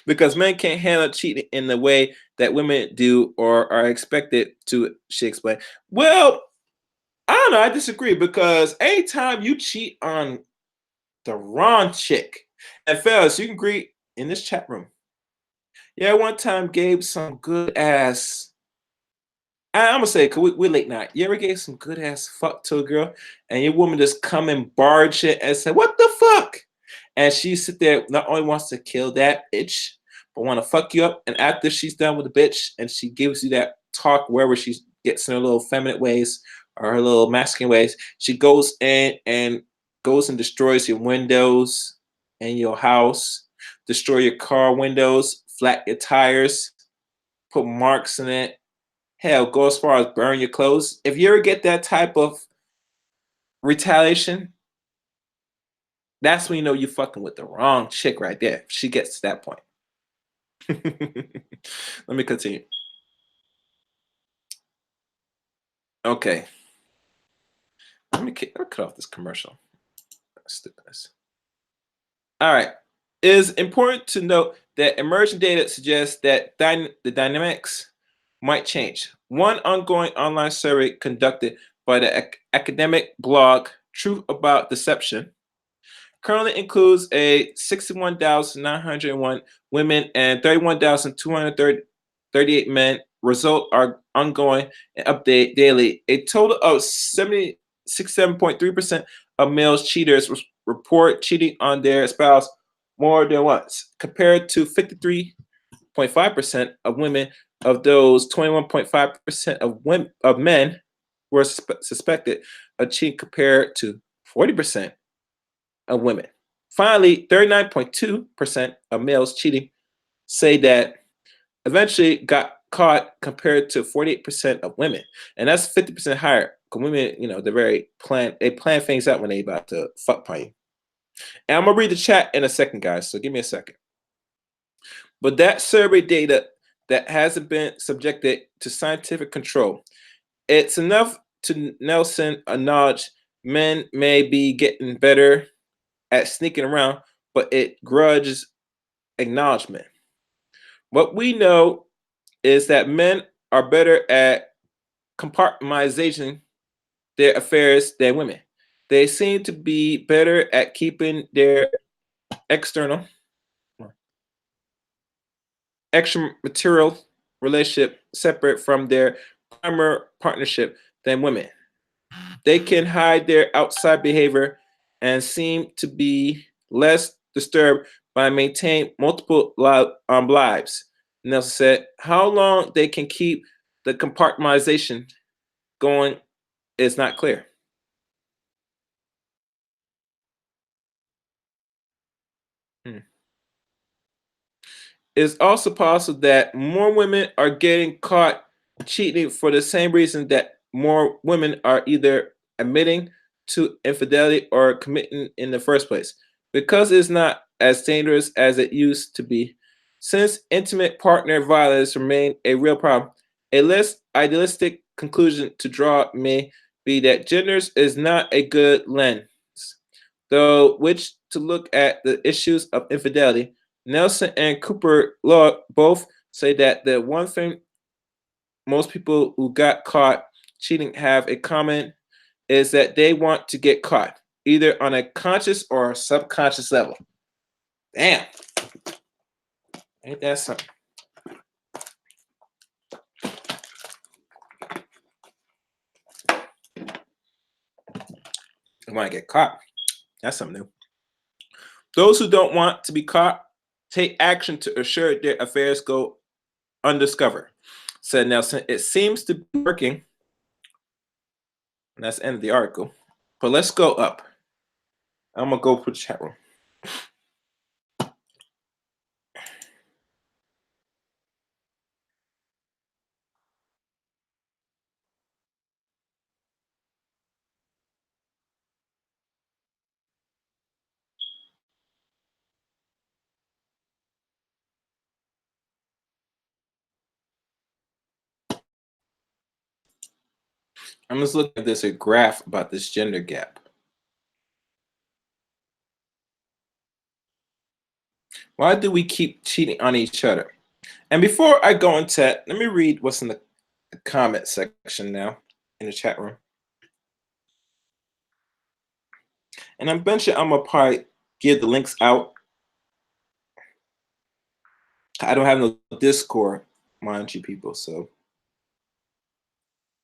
Because men can't handle cheating in the way that women do or are expected to, she explained. Well, I don't know. I disagree because anytime you cheat on the wrong chick, and fellas, you can agree in this chat room. Yeah, one time gave some good ass. I'm gonna say, cause we're late night. You ever gave some good ass fuck to a girl, and your woman just come and barge it and say, "What the fuck?" And she sit there, not only wants to kill that bitch, but want to fuck you up. And after she's done with the bitch, and she gives you that talk wherever she gets in her little feminine ways or her little masculine ways, she goes in and goes and destroys your windows and your house, destroy your car windows, flat your tires, put marks in it. Hell, go as far as burn your clothes. If you ever get that type of retaliation, that's when you know you're fucking with the wrong chick right there. If she gets to that point. Let me continue. Okay. Let me cut off this commercial. Stupidness. All right. It is important to note that emerging data suggests that the dynamics might change. One ongoing online survey conducted by the academic blog Truth About Deception currently includes a 61,901 women and 31,238 men. Results are ongoing and update daily. A total of 67.3% of males cheaters report cheating on their spouse more than once, compared to 53.5% of women. Of those, 21.5% of men were suspected of cheating, compared to 40% of women. Finally, 39.2% of males cheating say that eventually got caught, compared to 48% of women. And that's 50% higher. Because women, they plan things out when they about to fuck on you. And I'm gonna read the chat in a second, guys. So give me a second. But that survey data that hasn't been subjected to scientific control, it's enough to Nelson acknowledge men may be getting better at sneaking around, but it grudges acknowledgement. What we know is that men are better at compartmentalizing their affairs than women. They seem to be better at keeping their external, extra-material relationship separate from their primary partnership than women. They can hide their outside behavior and seem to be less disturbed by maintaining multiple lives. Nelson said, how long they can keep the compartmentalization going is not clear. It's also possible that more women are getting caught cheating for the same reason that more women are either admitting to infidelity or committing in the first place, because it's not as dangerous as it used to be. Since intimate partner violence remains a real problem, a less idealistic conclusion to draw may be that genders is not a good lens, though which to look at the issues of infidelity. Nelson and Cooper Law both say that the one thing most people who got caught cheating have in common is that they want to get caught, either on a conscious or subconscious level. Damn. Ain't that something? You want to get caught. That's something new. Those who don't want to be caught take action to assure their affairs go undiscovered, said Nelson. It seems to be working. And that's the end of the article. But let's go up. I'm going to go put the chat room. I'm just looking at this a graph about this gender gap. Why do we keep cheating on each other? And before I go into that, let me read what's in the comment section now in the chat room. And eventually I'm gonna probably give the links out. I don't have no Discord, mind you, people, so.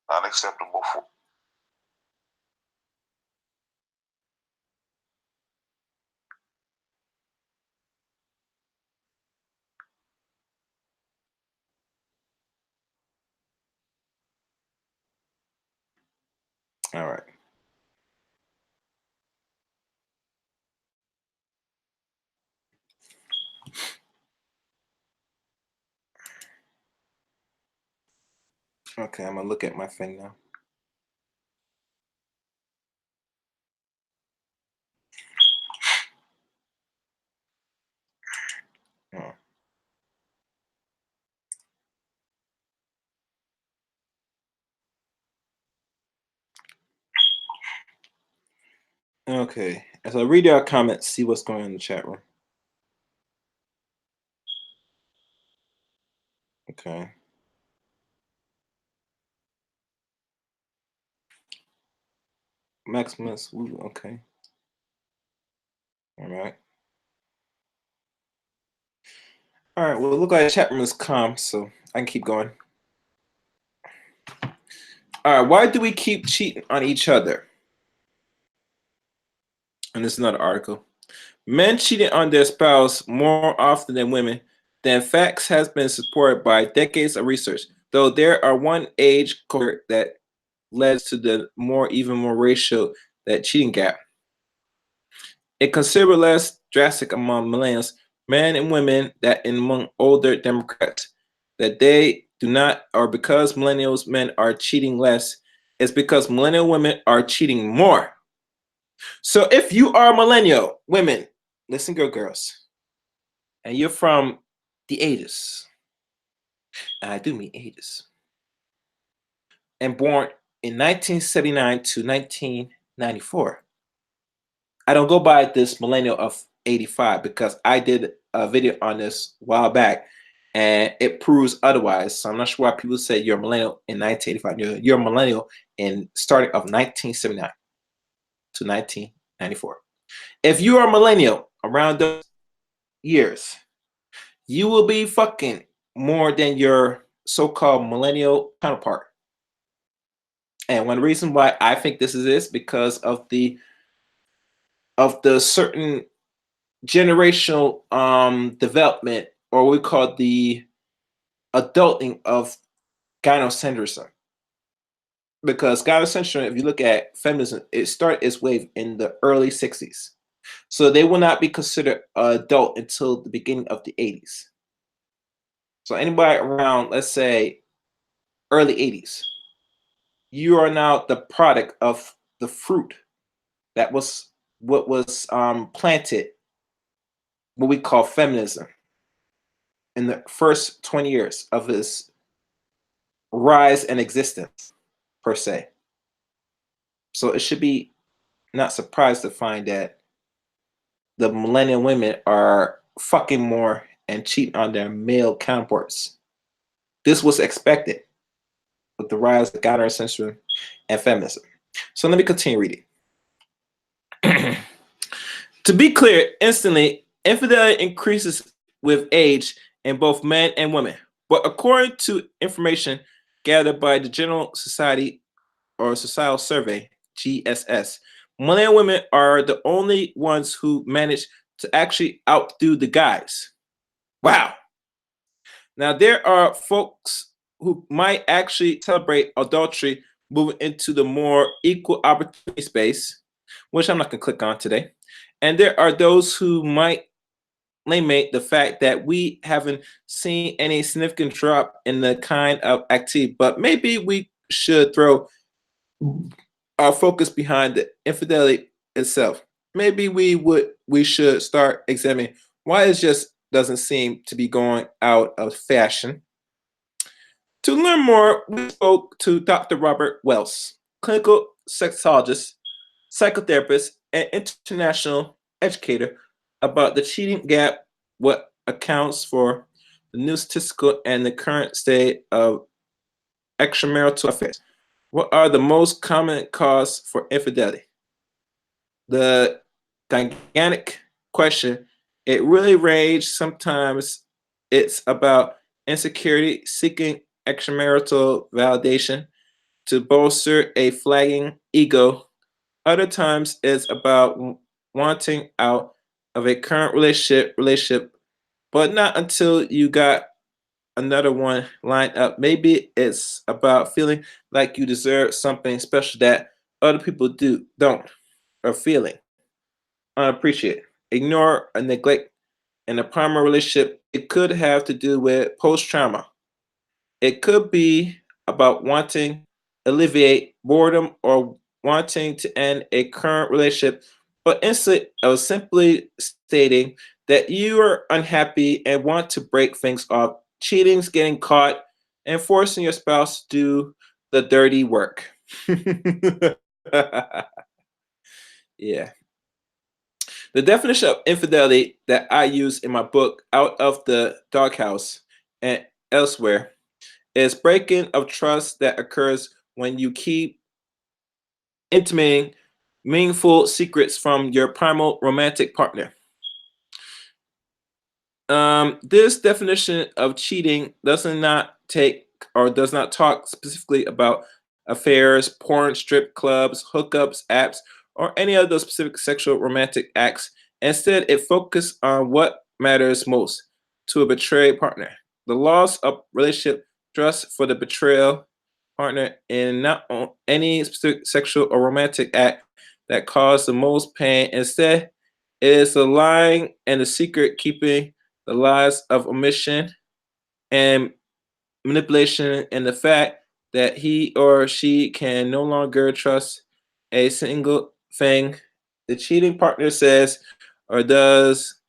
Unacceptable for. All right. Okay, I'm gonna look at my thing now. Oh. Okay, So read our comments, see what's going on in the chat room. Okay. Maximus, ooh, okay. All right. All right, well, it looks like the chat room is calm, so I can keep going. All right, why do we keep cheating on each other? And this is another article. Men cheating on their spouse more often than women. The facts has been supported by decades of research, though there are one age cohort that led to the even more ratio that cheating gap. It considerably less drastic among millennials, men and women, that among older Democrats. That they do not, or because millennials men are cheating less, it's because millennial women are cheating more. So if you are millennial women, listen, girls, and you're from the 80s, and I do mean 80s, and born in 1979 to 1994. I don't go by this millennial of 85 because I did a video on this a while back and it proves otherwise. So I'm not sure why people say you're a millennial in 1985. You're a millennial in starting of 1979 to 1994. If you are a millennial around those years, you will be fucking more than your so-called millennial counterpart. And one reason why I think this is because of the certain generational development, or what we call the adulting of gynocentrism. Because gynocentrism, if you look at feminism, it started its wave in the early 60s. So they will not be considered adult until the beginning of the 80s. So anybody around, let's say, early 80s, you are now the product of the fruit that was what was planted, what we call feminism, in the first 20 years of its rise and existence, per se. So it should be not surprised to find that the millennial women are fucking more and cheating on their male counterparts. This was expected with the rise of gynocentrism and feminism. So let me continue reading. To be clear, instantly, infidelity increases with age in both men and women. But according to information gathered by the General Society or Societal Survey, GSS, millennial women are the only ones who manage to actually outdo the guys. Wow. Now, there are folks who might actually celebrate adultery moving into the more equal opportunity space, which I'm not going to click on today. And there are those who might lament the fact that we haven't seen any significant drop in the kind of activity, but maybe we should throw our focus behind the infidelity itself. Maybe we should start examining why it just doesn't seem to be going out of fashion. To learn more, we spoke to Dr. Robert Wells, clinical sexologist, psychotherapist, and international educator, about the cheating gap, what accounts for the new statistical and the current state of extramarital affairs. What are the most common causes for infidelity? The gigantic question, it really ranges. Sometimes it's about insecurity, seeking extramarital validation to bolster a flagging ego. Other times it's about wanting out of a current relationship, but not until you got another one lined up. Maybe it's about feeling like you deserve something special that other people don't, or feeling unappreciated, ignore, or neglect in a primary relationship. It could have to do with post-trauma. It could be about wanting alleviate boredom or wanting to end a current relationship, but instead of simply stating that you are unhappy and want to break things off, cheating's getting caught and forcing your spouse to do the dirty work. Yeah. The definition of infidelity that I use in my book, Out of the Doghouse and elsewhere, is breaking of trust that occurs when you keep intimating meaningful secrets from your primal romantic partner. This definition of cheating does not talk specifically about affairs, porn, strip clubs, hookups, apps, or any of those specific sexual romantic acts. Instead, it focuses on what matters most to a betrayed partner: the loss of relationship trust for the betrayal partner in not any specific sexual or romantic act that caused the most pain. Instead, it is the lying and the secret keeping, the lies of omission and manipulation, and the fact that he or she can no longer trust a single thing the cheating partner says or does.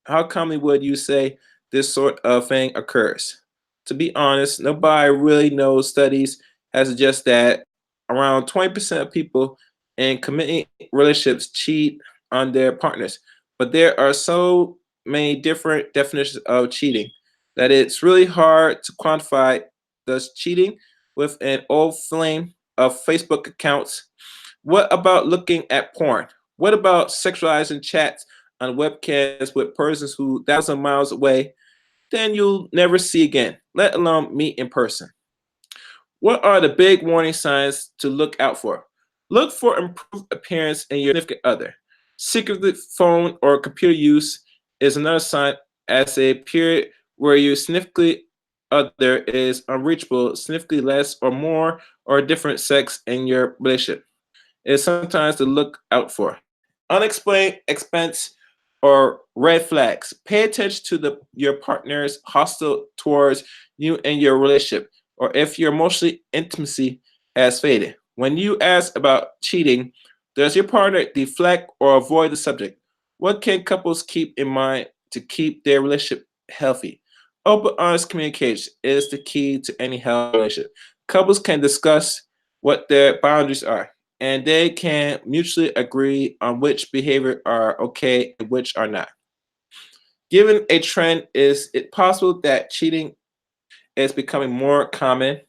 How commonly would you say this sort of thing occurs? To be honest, nobody really knows. Studies have suggested that around 20% of people in committing relationships cheat on their partners. But there are so many different definitions of cheating that it's really hard to quantify. Does cheating with an old flame of Facebook accounts? What about looking at porn? What about sexualizing chats on webcams with persons who 1,000 miles away, then you'll never see again, let alone meet in person? What are the big warning signs to look out for? Look for improved appearance in your significant other. Secret phone or computer use is another sign, as a period where your significant other is unreachable, significantly less or more or different sex in your relationship is sometimes to look out for. Unexplained expense or red flags. Pay attention to your partner's hostile towards you and your relationship, or if your emotional intimacy has faded. When you ask about cheating, does your partner deflect or avoid the subject? What can couples keep in mind to keep their relationship healthy? Open, honest communication is the key to any healthy relationship. Couples can discuss what their boundaries are, and they can mutually agree on which behavior are okay and which are not. Given a trend, is it possible that cheating is becoming more common?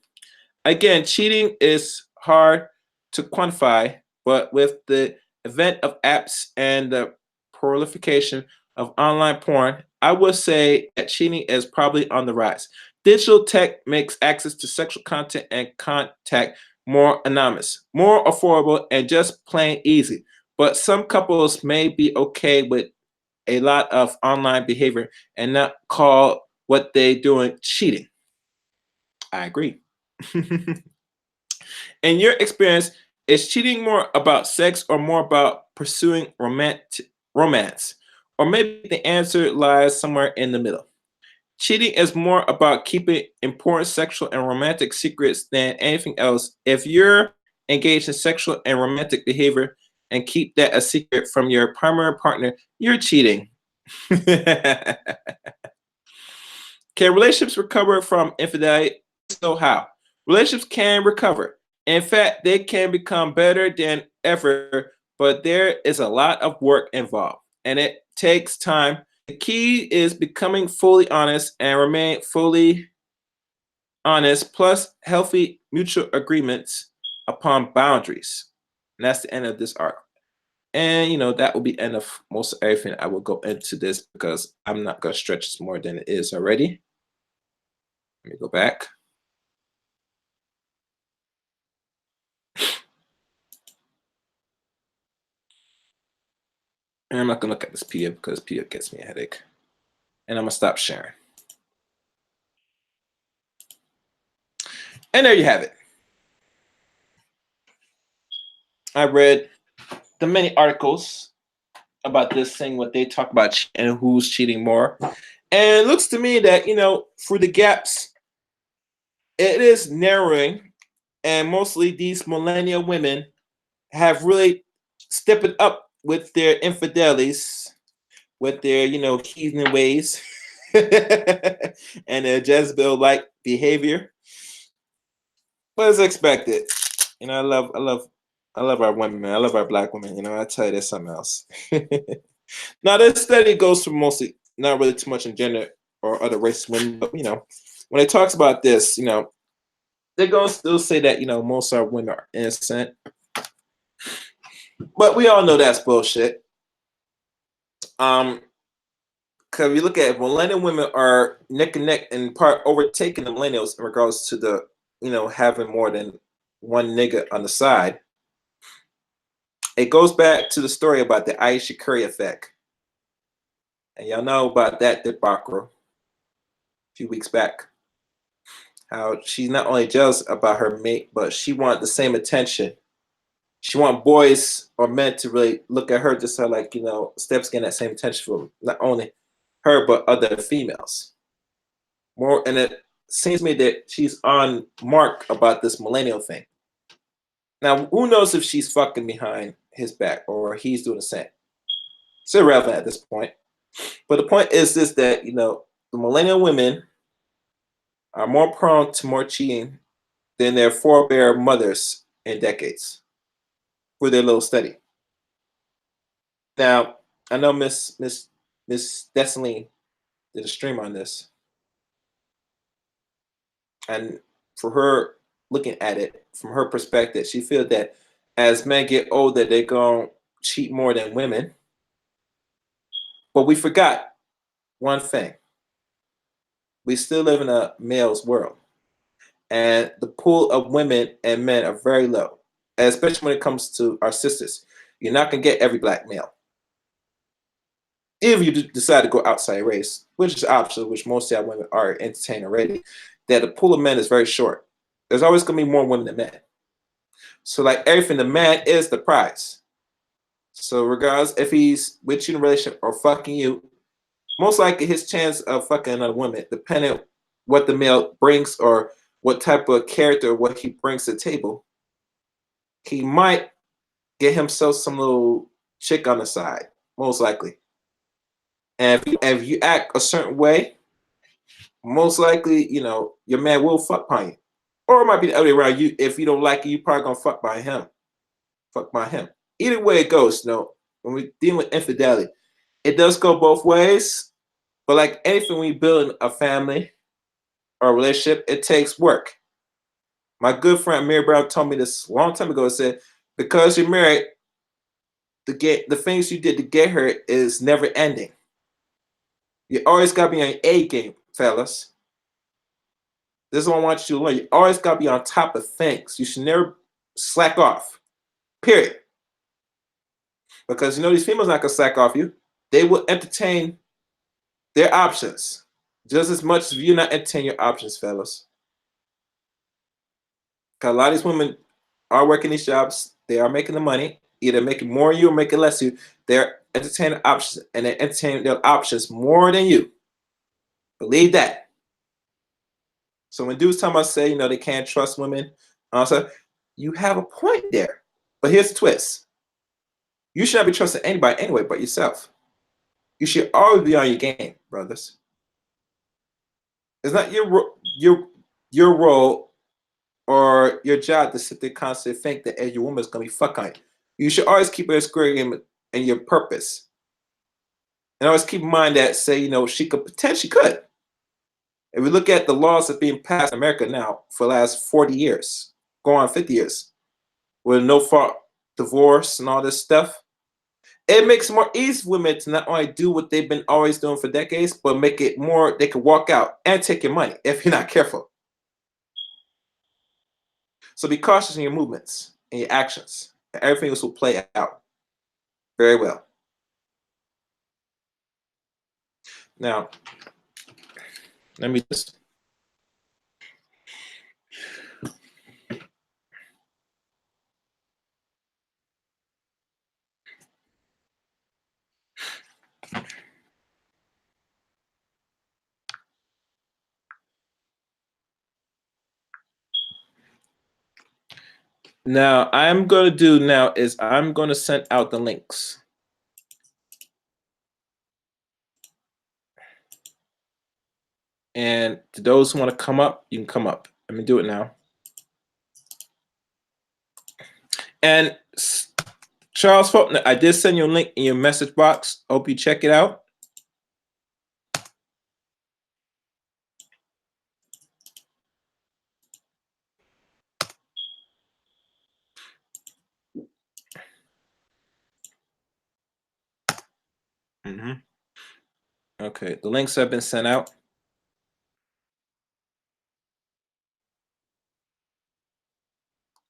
Again, cheating is hard to quantify, but with the advent of apps and the proliferation of online porn, I would say that cheating is probably on the rise. Digital tech makes access to sexual content and contact more anonymous, more affordable, and just plain easy. But some couples may be okay with a lot of online behavior and not call what they doing cheating. I agree. In your experience, is cheating more about sex or more about pursuing romance? Or maybe the answer lies somewhere in the middle. Cheating is more about keeping important sexual and romantic secrets than anything else. If you're engaged in sexual and romantic behavior and keep that a secret from your primary partner, you're cheating. Can relationships recover from infidelity? So how? Relationships can recover. In fact, they can become better than ever, but there is a lot of work involved and it takes time. The key is becoming fully honest and remain fully honest, plus healthy mutual agreements upon boundaries. And that's the end of this article. And that will be end of most of everything. I will go into this because I'm not going to stretch this more than it is already. Let me go back. And I'm not going to look at this PDF because PDF gets me a headache. And I'm going to stop sharing. And there you have it. I read the many articles about this thing, what they talk about and who's cheating more. And it looks to me that, through the gaps, it is narrowing. And mostly these millennial women have really stepped it up with their infidelities, with their, heathen ways and their Jezebel-like behavior. But as expected, I love our women, man. I love our black women. I tell you, there's something else. Now, this study goes for mostly not really too much in gender or other races. When when it talks about this, they go still say that most of our women are innocent, but we all know that's bullshit. Because if you look at it, millennial women are neck and neck and part overtaking the millennials in regards to the having more than one nigga on the side. It goes back to the story about the Aisha Curry effect, and y'all know about that debacle a few weeks back. How she's not only jealous about her mate, but she wanted the same attention. She want boys or men to really look at her just so like Steph's getting that same attention from not only her but other females. More, and it seems to me that she's on mark about this millennial thing. Now, who knows if she's fucking behind his back or he's doing the same? It's irrelevant at this point. But the point is this: that the millennial women are more prone to more cheating than their forebear mothers in decades for their little study. Now, I know Miss Destiny did a stream on this, and for her looking at it from her perspective, she feels that as men get older, they're gonna cheat more than women. But we forgot one thing: we still live in a male's world, and the pool of women and men are very low, especially when it comes to our sisters. You're not gonna get every black male. If you decide to go outside race, which is optional, which most of our women are entertained already, that the pool of men is very short. There's always going to be more women than men. So, like everything, the man is the prize. So, regardless if he's with you in a relationship or fucking you, most likely his chance of fucking another woman, depending on what the male brings or what type of character, what he brings to the table, he might get himself some little chick on the side, most likely. And if you act a certain way, most likely, your man will fuck by you. Or it might be the other way around. If you don't like it, you probably gonna fuck by him. Fuck by him. Either way it goes, when we deal with infidelity, it does go both ways. But like anything, when you build a family or a relationship, it takes work. My good friend Mary Brown told me this a long time ago. It said, because you're married, the things you did to get her is never ending. You always gotta be on A game, fellas. This is what I want you to learn. You always got to be on top of things. You should never slack off. Period. Because these females not gonna slack off you. They will entertain their options just as much as you not entertain your options, fellas. Because a lot of these women are working these jobs. They are making the money, either making more than you or making less than you. They're entertaining options, and they're entertaining their options more than you. Believe that. So when dudes talking about say, they can't trust women, also, you have a point there. But here's the twist. You should not be trusting anybody anyway but yourself. You should always be on your game, brothers. It's not your role or your job to sit there constantly think that your woman is gonna be fuck on you. You should always keep a square game and your purpose. And always keep in mind that she could potentially could. If we look at the laws that are being passed in America now for the last 40 years, going on 50 years, with no fault divorce and all this stuff, it makes it more easy for women to not only do what they've been always doing for decades, but make it more, they can walk out and take your money if you're not careful. So be cautious in your movements and your actions. And everything else will play out very well. Now, let me just. Now, I'm going to do now is I'm going to send out the links. And to those who want to come up, you can come up. Let me do it now. And Charles Faulkner, I did send you a link in your message box. Hope you check it out. Okay, the links have been sent out.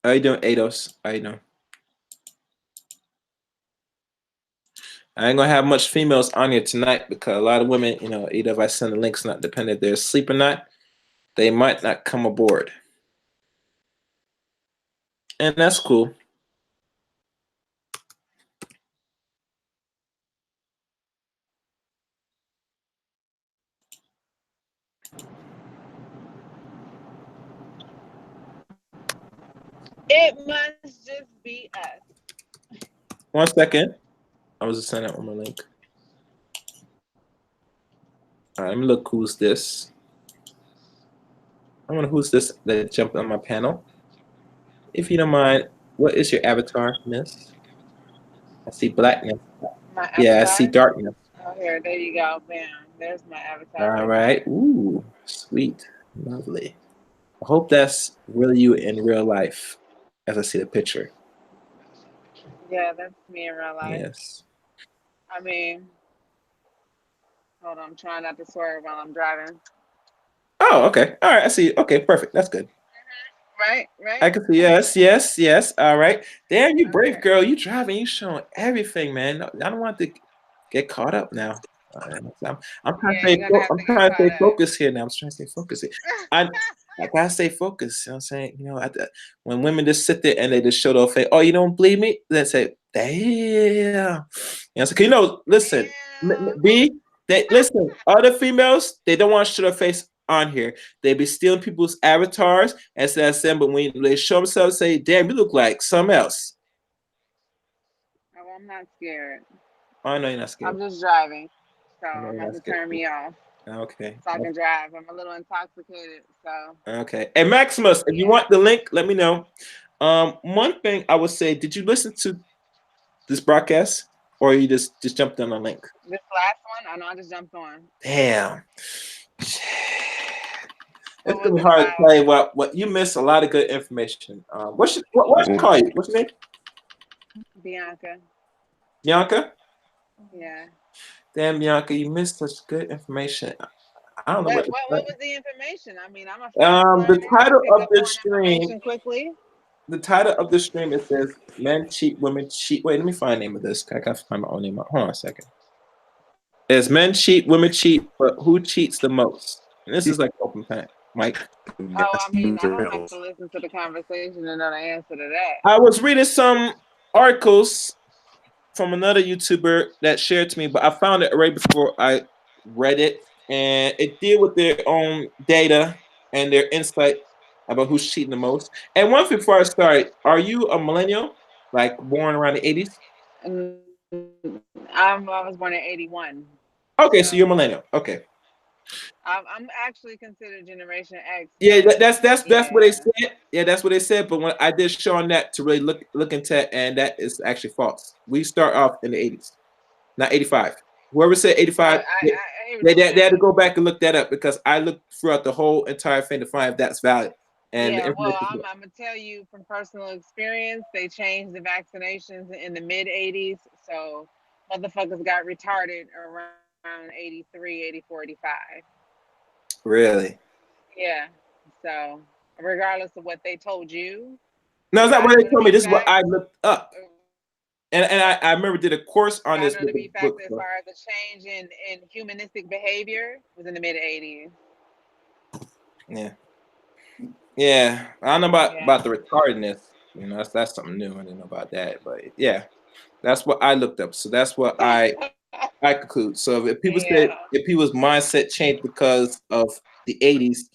How you doing, Ados? How you doing? I ain't gonna have much females on here tonight because a lot of women, you know, either if I send the links, not depending if they're asleep or not, they might not come aboard. And that's cool. It must just be us. 1 second. I was just sending out one more link. All right, let me look who's this. I wonder who's this that jumped on my panel. If you don't mind, what is your avatar, miss? I see blackness. My Yeah, avatar? I see darkness. Oh, here, there you go. Bam. There's my avatar. All right. Ooh, sweet. Lovely. I hope that's really you in real life as I see the picture. Yeah, that's me in real life. Yes. I mean, hold on. I'm trying not to swear while I'm driving. Oh, okay. All right. I see. Okay, perfect. That's good. Right? I can see. Yes. All right. Damn, you brave Okay. girl. You driving. You showing everything, man. I don't want to get caught up now. I'm trying Yeah, to you're stay. gonna have I'm to get trying to caught stay up. focused here now. I'm trying to stay focused here. I gotta stay focused. You know what I'm saying? You know, when women just sit there and they just show their face, oh, you don't believe me? They say, damn. You know, so you know, listen, Damn. B, they listen, other females, they don't want to show their face on here. They be stealing people's avatars and saying, but when they show themselves, say, damn, you look like something else. Oh, I'm not scared. Oh, I know you're not scared. I'm just driving. So I know I'm you're going not to scared. turn me off. Okay. So I can drive. I'm a little intoxicated. So Okay. And Maximus, if you want the link, let me know. One thing I would say, did you listen to this broadcast, or you just jumped on the link? This last one, I know I just jumped on. Damn. It's gonna be it hard to about? play. What you missed a lot of good information. What should call you? What's your name? Bianca. Bianca? Yeah. Damn, Bianca, you missed such good information. I don't know What, what to what say. what was the information? I mean, I'm a fast learner. The title I pick of up this on stream, information quickly. it says men cheat, women cheat. Wait, let me find the name of this. I gotta find my own name. Hold on a second. It's men cheat, women cheat, but who cheats the most? And this is like open pen, Mike. Oh, I mean, I don't have to listen to the conversation to know the answer to that. I was reading some articles from another YouTuber that shared to me, but I found it right before I read it, and it deal with their own data and their insight about who's cheating the most. And one thing before I start, are you a millennial, like born around the 80s? I was born in '81. Okay, so you're a So millennial. Okay. I'm actually considered Generation X. Yeah, But that's what they yeah. said. Yeah, that's what they said. But when I did show on that to really look into, and that is actually false. We start off in the 80s, not 85. Whoever said I 85, hear what they you're had to saying. go back and look that up because I looked throughout the whole entire thing to find if that's valid. And the Yeah, well, information I'm gonna tell you from personal experience, they changed the vaccinations in the mid '80s, so motherfuckers got retarded around 83, 84, 85. really. Yeah, so regardless of what they told you, No, it's if not I what they know to told me. be This is what fact, I looked up, and I remember did a course on if I this know with to the be fact, book. as So. far as the change in humanistic behavior was in the mid '80s. Yeah, yeah. I don't know Yeah. about the retardedness. You know, that's something new. I didn't know about that, but yeah, that's what I looked up. So that's what I conclude. So if people said Yeah. if people's mindset changed because of the 80s,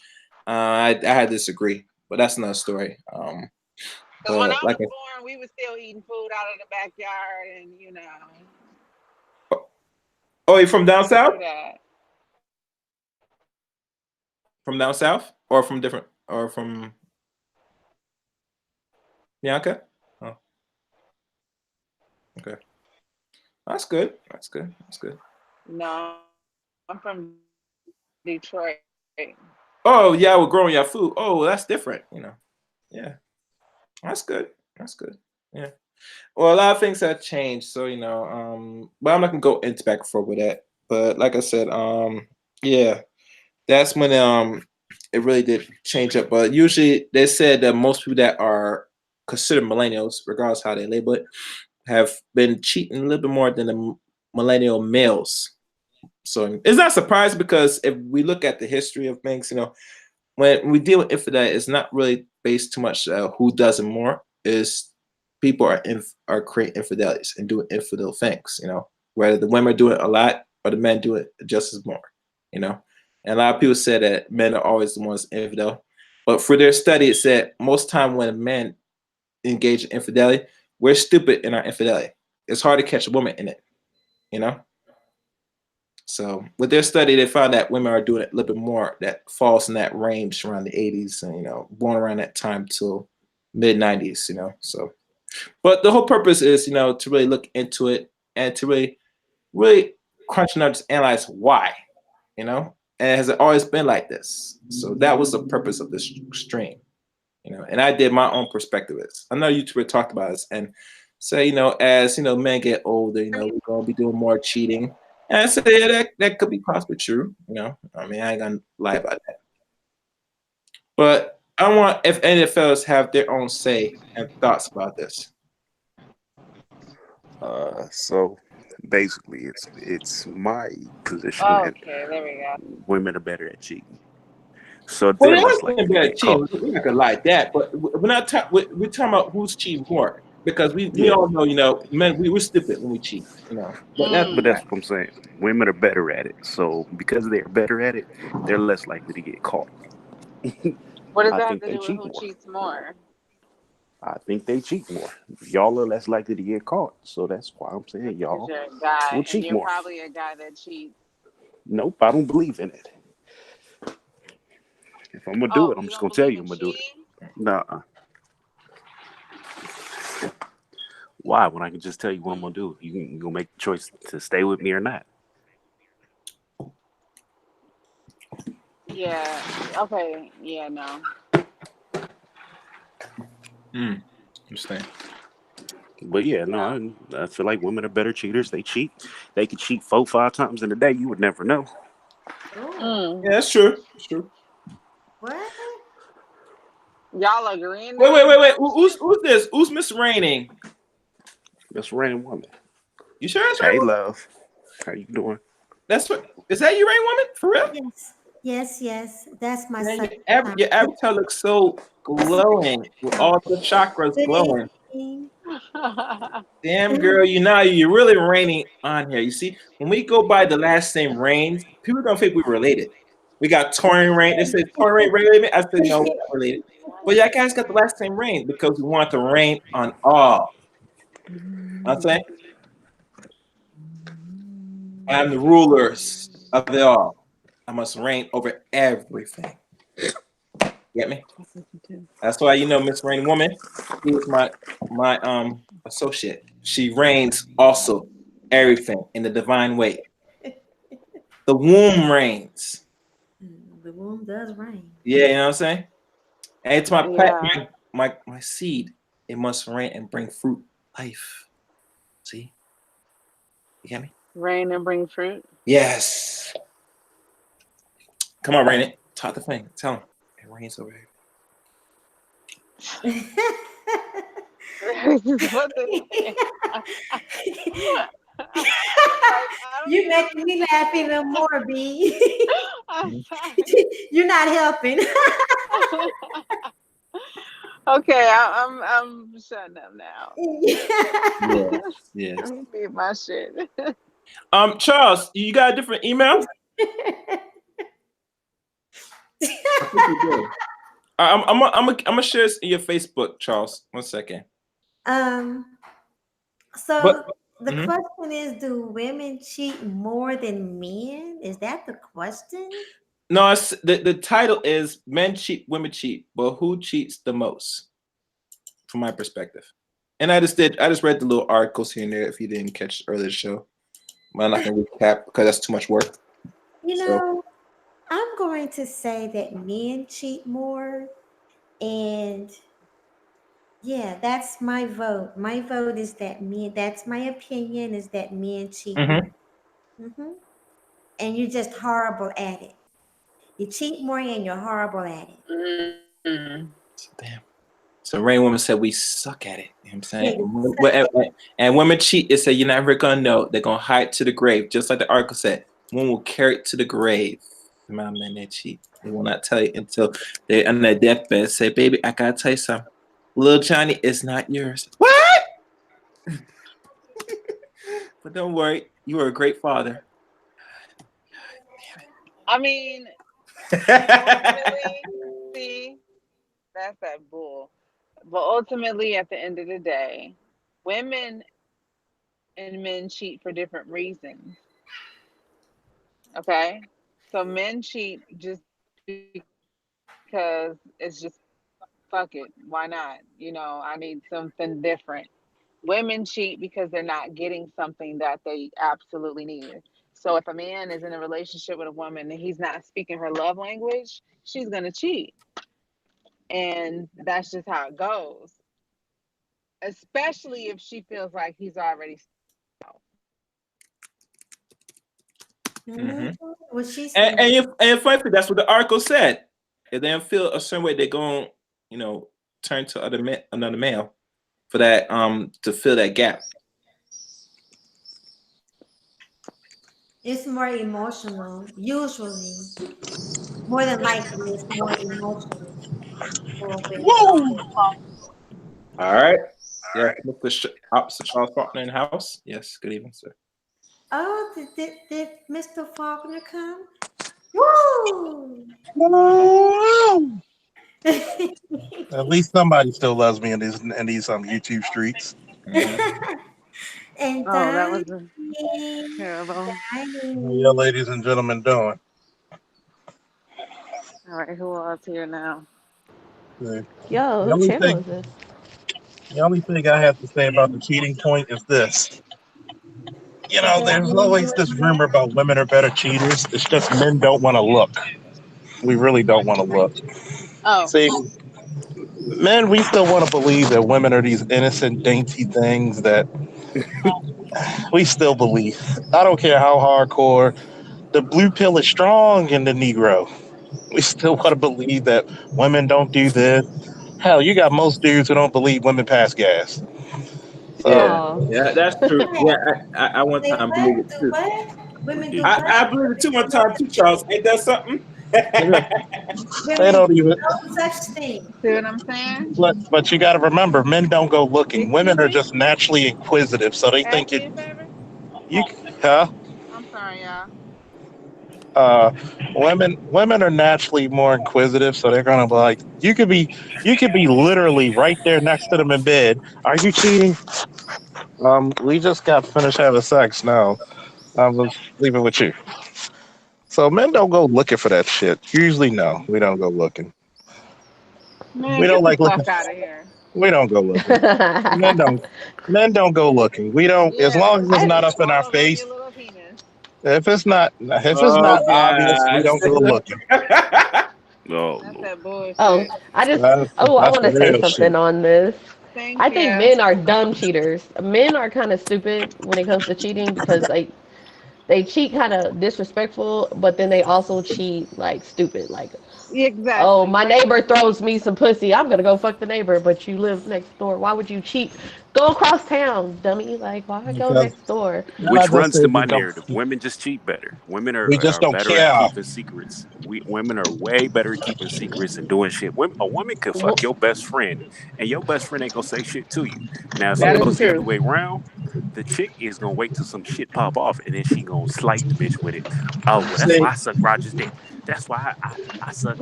I had to disagree. But that's another story. Because when But I like, was born, we were still eating food out of the backyard, and oh, you from we down went south? through that. From down south, or from different, or from Bianca? Oh. Okay. That's good. That's good. That's good. No, I'm from Detroit. Oh, yeah, we're growing your food. Oh, that's different. Yeah, that's good. That's good. Yeah. Well, a lot of things have changed, so but I'm not gonna go into back and forth with that. But like I said, yeah, that's when it really did change up. But usually they said that most people that are considered millennials, regardless how they label it, have been cheating a little bit more than the millennial males. So it's not surprising because if we look at the history of things, when we deal with infidelity, it's not really based too much who does it more. Is people are creating infidelities and doing infidel things. Whether the women are doing it a lot or the men do it just as more. And a lot of people say that men are always the ones infidel, but for their study, it said most time when men engage in infidelity, we're stupid in our infidelity. It's hard to catch a woman in it. You know. So with their study, they found that women are doing it a little bit more. That falls in that range around the 80s, and born around that time till mid 90s. So, but the whole purpose is to really look into it and to really crunch numbers, analyze why. And has it always been like this? So that was the purpose of this stream. And I did my own perspective. I know you two talked about this and say as men get older, we're gonna be doing more cheating. And I say, yeah, that could be possibly true. I mean, I ain't gonna lie about that. But I want if any of the fellas have their own say and thoughts about this. So basically, it's my position that Okay, there we go. women are better at cheating, so Well, they're they less always been likely to better at get cheating. caught. We're not gonna lie at that, but we're not we're talking about who's cheating more because we Yeah, all know, men we're stupid when we cheat. But that's but Mm. that's what I'm saying. Women are better at it, so because they're better at it, they're less likely to get caught. What does I that have think to they do with cheat who more. cheats more? I think they cheat more. Y'all are less likely to get caught, so that's why I'm saying That's because y'all you're a guy, will and cheat you're more. probably a guy that cheats. Nope, I don't believe in it. If I'm gonna do Oh, it, I'm you just don't gonna tell believe you in I'm gonna do it. cheating? Nah, why? When I can just tell you what I'm Hmm. gonna do, you gonna make the choice to stay with me or not. Yeah. Okay. Yeah. No. interesting. But yeah, no, No. I feel like women are better cheaters. They cheat. They could cheat 4, 5 times in a day. You would never know. Oh, Mm. Yeah, that's true. That's true. what? Y'all agreeing Wait, that wait, men wait, wait. don't Who's cheat? this? Who's Miss Raining? That's a random woman. You sure it's Hey, Rain? love, how you doing? That's what is that you, Rain Woman? For real? Yes, yes, yes. That's my Man, second time. your avatar looks so glowing with Um, all the chakras good glowing. evening. Damn, girl, you're really raining on here. You see, when we go by the last name Rain, people don't think we're related. We got Torian Rain. They say Torian Rain related. I said no, we're not related. But yeah, guys got the last name Rain because we want to rain on all. I'm saying I'm the rulers of it all. I must reign over everything. Get me? That's why Miss Rain Woman. She is my associate. She reigns also everything in the divine way. The womb reigns. The womb does rain. Yeah, you know what I'm saying? And it's my pet, Yeah. my seed. It must reign and bring fruit, life. See? You get me? Rain and bring fruit. Yes. Come on, Rain it. Talk the thing. Tell him. It rains over here. This is what they say. Like, I don't You even making me laugh even more, B. I'm Mhm. sorry. You're not helping. Okay, I'm shutting up now. Yes. Yes. Let me beat my shit. Charles, you got a different email? I think you do. I'm gonna share this in your Facebook, Charles. 1 second. um, But so the mhm. question is, do women cheat more than men? Is that the question? No, the title is "Men Cheat, Women Cheat," but who cheats the most? From my perspective. And I just read the little articles here and there if you didn't catch earlier show. I'm not gonna recap because that's too much work. You So- know, I'm going to say that men cheat more, and yeah, that's my vote. My vote is that men. That's my opinion. Is that men cheat Mhm. more. And you're just horrible at it. You cheat more, and you're horrible at it. Mm. Damn. So Rain Woman said we suck at it. You know what I'm Yeah, saying? you suck at And women cheat, it said you're never gonna know. They're gonna hide to the grave. Just like the article said, one will carry it to the grave. My men, they cheat. They will not tell you until they're on their deathbed. Say, baby, I gotta tell you something. Little Johnny is not yours. What? But don't worry, you are a great father. I mean, ultimately, see, that's that bull. But ultimately, at the end of the day, women and men cheat for different reasons. Okay? So men cheat just because it's just fuck it. Why not? I need something different. Women cheat because they're not getting something that they absolutely need. So if a man is in a relationship with a woman and he's not speaking her love language, she's going to cheat. And that's just how it goes. Especially if she feels like he's already. Mhm. What she said. And frankly, that's what the article said. If they don't feel a certain way, they're going, turn to another male for that, to fill that gap. It's more emotional, usually. More than likely, it's more emotional. Woo! All right. Yeah, Mr. Officer Charles Faulkner in the house. Yes. Good evening, sir. Oh, did Mr. Faulkner come? Woo! Woo! At least somebody still loves me in these YouTube streets. And Oh, that was Diane, terrible. How you ladies and gentlemen doing? All right, who else here now? The Yo, the who only channel thing is this? the only thing I have to say about the cheating point is this. There's always this rumor about women are better cheaters. It's just men don't want to look. We really don't want to look. Oh, See, men, we still want to believe that women are these innocent, dainty things that we still believe. I don't care how hardcore. The blue pill is strong in the Negro. We still want to believe that women don't do this. Hell, you got most dudes who don't believe women pass gas. So Yeah, Oh, yeah, that's true. Yeah, I one Say time what? believe it Do too. what? Women do Ridiculous. what? I believe it too one time too, Charles. Ain't that something? they Women don't do even. no such thing. see what I'm saying? But you got to remember, men don't go looking. Excuse Women are me? just naturally inquisitive, so they Ask think me it. a favor? You, huh? I'm sorry, y'all. Uh, women are naturally more inquisitive, so they're gonna be like, you could be literally right there next to them in bed. Are you cheating? We just got finished having sex. No, I was leaving with you. So men don't go looking for that shit. Usually, no, we don't go looking. We Man, don't get the like looking. fuck out of here. We don't go looking. Men don't. Men don't go looking. We don't. As Yeah, long as it's I not up in all our over your face. little penis. Oh If it's not obvious, we gosh. don't go looking. Oh That's Lord. that bullshit. oh, I just That's, I that's want the to say real shit. something on this. Thank I think you. men are dumb cheaters. Men are kind of stupid when it comes to cheating because they cheat kind of disrespectful, but then they also cheat like stupid. Like, oh, Exactly. my Like, neighbor throws me some pussy. I'm gonna go fuck the neighbor, but you live next door. Why would you cheat? Go across town, dummy. Like, why go Because next door? can I Which just runs say to we my don't? narrative. Women just cheat better. Women We just are don't better at care. keeping secrets. Women are way better at keeping secrets and doing shit. A woman could fuck Wh- your best friend, and your best friend ain't gonna say shit to you. Now, if that it is goes the other true. way around, the chick is gonna wait till some shit pop off, and then she gonna slight the bitch with it. Oh, well, that's See, why I suck Roger's dick. That's why I suck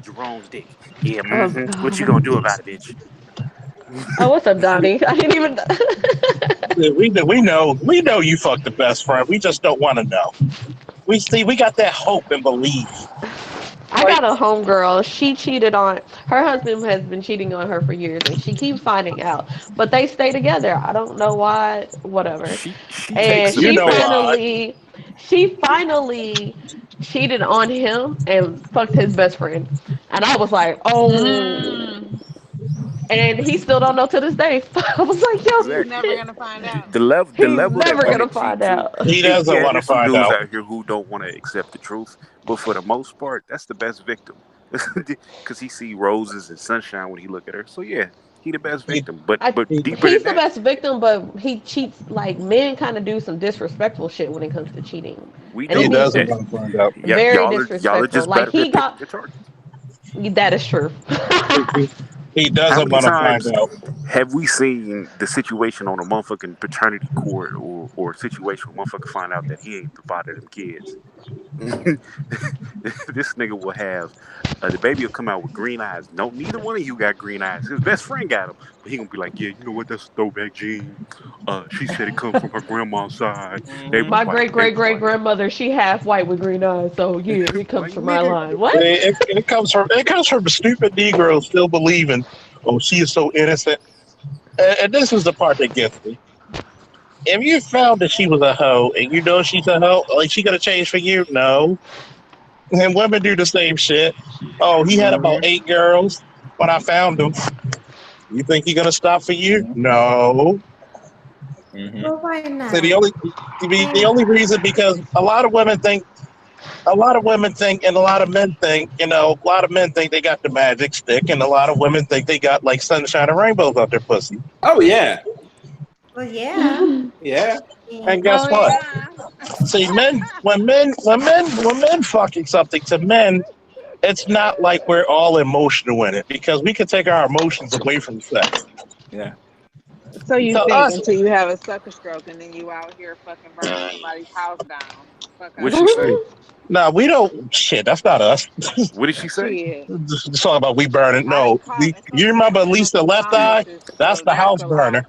Jerome's dick. Yeah, Oh what you gonna God. do about it, bitch? Oh, what's up, Donnie? I didn't even. we know you fucked the best friend. We just don't want to know. We got that hope and belief. I I got a homegirl. She cheated on her husband has been cheating on her for years, and she keeps finding out. But they stay together. I don't know why. Whatever. She takes And the You know best. why? she finally cheated on him and fucked his best friend. And I was like, oh. And he still don't know to this day. I was like, yo, He's Exactly. never gonna find out. The level he's that never gonna women find cheat to. out. He doesn't want to There's some find dudes out. out here who don't want to accept the truth, but for the most part, that's the best victim, because he see roses and sunshine when he look at her. So yeah, he the best He, victim. But he, deeper He's than the that, best victim, but he cheats. Like men kind of do some disrespectful shit when it comes to cheating, we and it he do. be doesn't some Yeah, want to find out. yeah, very y'all are disrespectful. just Like better he at picking got your target. that is true. He, he How doesn't many want to find times out. have we seen the situation on a motherfucking paternity court or a situation where motherfucker find out that he ain't the father of them kids? This nigga will have the baby will come out with green eyes. No, neither one of you got green eyes. His best friend got them, but he gonna be like, yeah, you know what? That's a throwback gene. She said it comes from her grandma's side. They was My white. great They great was great white. grandmother, she half white with green eyes, so yeah, it comes Like from my nigga, line. What? It comes from stupid Negroes still believing, oh, she is so innocent. And this is the part that gets me. If you found that she was a hoe and you know she's a hoe, like she gonna change for you? No. And women do the same shit. Oh, he had about 8 girls when I found him. You think he gonna stop for you? No. Well, why So not? the only reason, because a lot of women think, and a lot of men think, a lot of men think they got the magic stick, and a lot of women think they got like sunshine and rainbows out their pussy. Oh yeah, Well, yeah. yeah. And And guess Oh what? yeah. See, when men fucking something to men, it's not like we're all emotional in it, because we can take our emotions away from sex. Yeah. So you To think us, until you have a sucker stroke and then you out here fucking burning somebody's house down. Fuck out what'd of she here. say? no, we don't. Shit, that's not us. What did she say? Shit. Just talking about we burning. I No, done caught a you couple remember accidental Lisa Left Eye? spouses, That's so the that's house a lot. burner.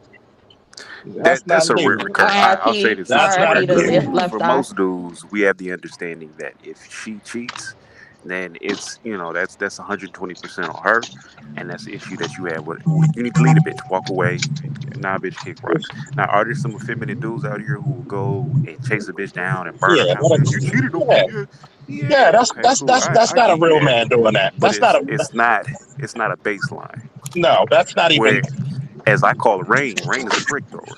That's not That's a me. recurrent. I'll say R.I.P. this. This is what I R.I.P. to do. the Yeah. left For eye. most dudes, we have the understanding that if she cheats, then it's that's 120% on her, and that's the issue that you have with. You need to lead a bitch, walk away. Nah, bitch, kick rocks. Now, are there some effeminate dudes out here who will go and chase a bitch down and burn her Yeah, house? You cheated on me. Yeah, yeah. yeah. That's Okay, that's cool. that's I that's not a give you real that, man doing that. but That's not a it's not a baseline no. That's not even. where, as I call it, rain. Rain is a brick thrower.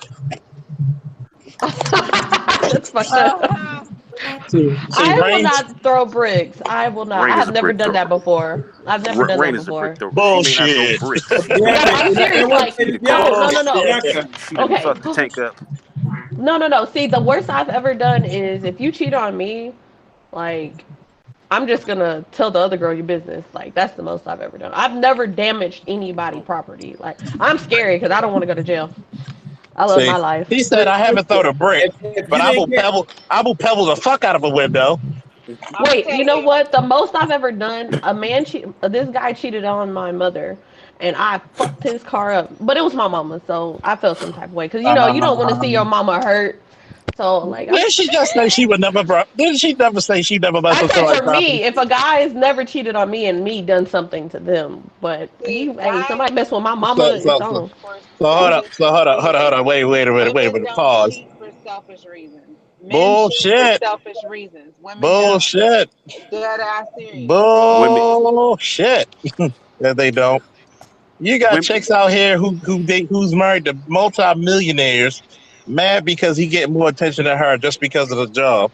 That's fucked up. See, I will Rain. not throw bricks. I will not. I Rain is have a never brick done that thrower. before. I've never done that Rain is a brick before. thrower. She may not throw Bullshit. bricks. She No, may I'm serious. Like, she the no, car. no, no, no. Bullshit. She done Okay. fucked the tank up. No, no, no. See, the worst I've ever done is if you cheat on me, like, I'm just gonna tell the other girl your business. Like, that's the most I've ever done. I've never damaged anybody property. Like, I'm scary because I don't want to go to jail. I love See, my life. he said I haven't thrown a brick, If but you didn't get I will pebble the fuck out of a window. I'ma Wait, tell you know you. what? The most I've ever done, this guy cheated on my mother, and I fucked his car up. But it was my mama, so I felt some type of way. Cause you don't want to see your mama hurt. So like, Didn't she just say she would never? Didn't she never say she never messed I with said somebody's for property? me, if a guy has never cheated on me and me done something to them, but See, hey, somebody mess with my mama, So, it's so, so, on. for so hold up, selfish hold up. Wait a women minute. don't Pause. cheat for selfish reasons. Men cheat for Bullshit. selfish reasons. Women don't. Bullshit. Dead ass serious. Women, Bullshit. Yeah, they don't. You got women. chicks out here who's married to multi-millionaires, mad because he get more attention than her just because of the job.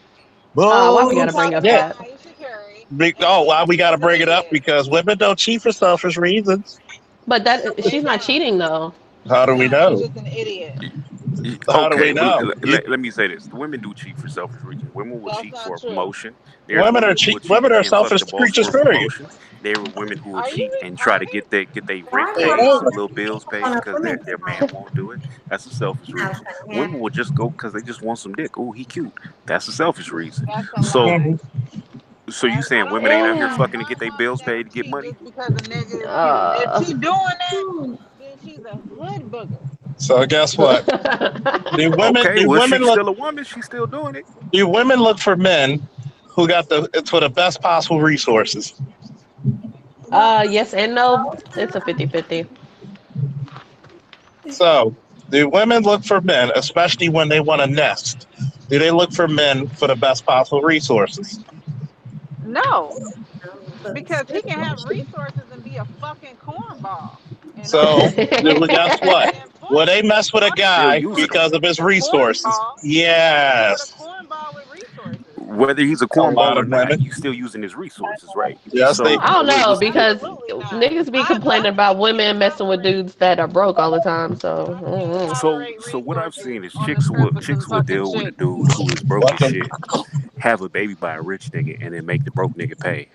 Why we We gotta bring talking up Bullshit. about that? Aisha Curry Oh, why and we gotta bring it up? Fred. Because women don't cheat for selfish reasons. But that They she's not don't. cheating though. How do we No, she's know? just an idiot. How do we Okay, know? let me say this: the women do cheat for selfish reasons. Women will That's cheat not for a true. promotion. There's women who will cheat Women are and fuck selfish the boss creatures, for a period. promotion. There are women who will Are you cheat and try to retarded? get their rent why They y'all paid, are. some put little bills paid on a because women their man tonight? won't do it. That's a selfish How's reason. that Women happen? will just go because they just want some dick. Oh, he cute. That's a selfish reason. That's a So, lie. you saying I women don't ain't know out here no fucking to get no their woman bills that paid to would get cheat money? just because a nigga is cute. If she doing that, then she's a hood booger. So guess what? Do women Okay, do well, women she's look still a woman. She's still doing it. do women look for men who got the best possible resources? Yes and no. It's a 50-50. So, do women look for men, especially when they want to nest? Do they look for men for the best possible resources? No, But because he can have resources and be a fucking cornball. And all So, he is guess is what? Will they important. mess with a All he They'll guy is use him. because of his a resources? cornball. Mess with a Yes. cornball with resources. Whether he's a A lot cornball or of not, women. you still using his resources, right? Yes, they So I don't do. know what's because Absolutely not. niggas be complaining about women messing with dudes that are broke all the time. So I can't tolerate so what I've resources seen is on the strength of some chicks will fucking deal with a shit. dude who is broke as What the? shit, have a baby by a rich nigga, and then make the broke nigga pay.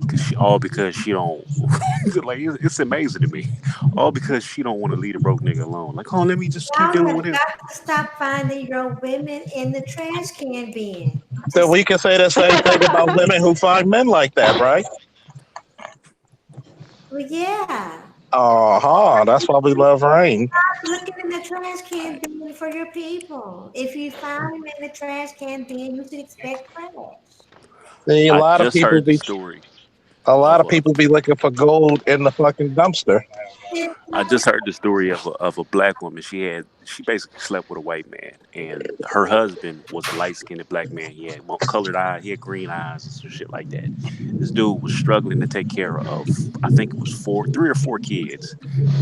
Because she don't like it's amazing to me. All because she don't want to leave the broke nigga alone. Like, oh, let me just keep y'all dealing have with him. got to stop finding your women in the trash can bin. So Just we can say the same thing about women who find men like that, right? well, yeah. That's why we love rain. Looking in the trash can bin for your people. If you find them in the trash can bin, you should expect trash. See, I just heard the story a lot of of people be looking for gold in the fucking dumpster. It's I not just heard the story of a black woman. She basically slept with a white man, and her husband was a light skinned black man. He had colored eyes, he had green eyes, and some shit like that. This dude was struggling to take care of, I think it was 3 or 4 kids,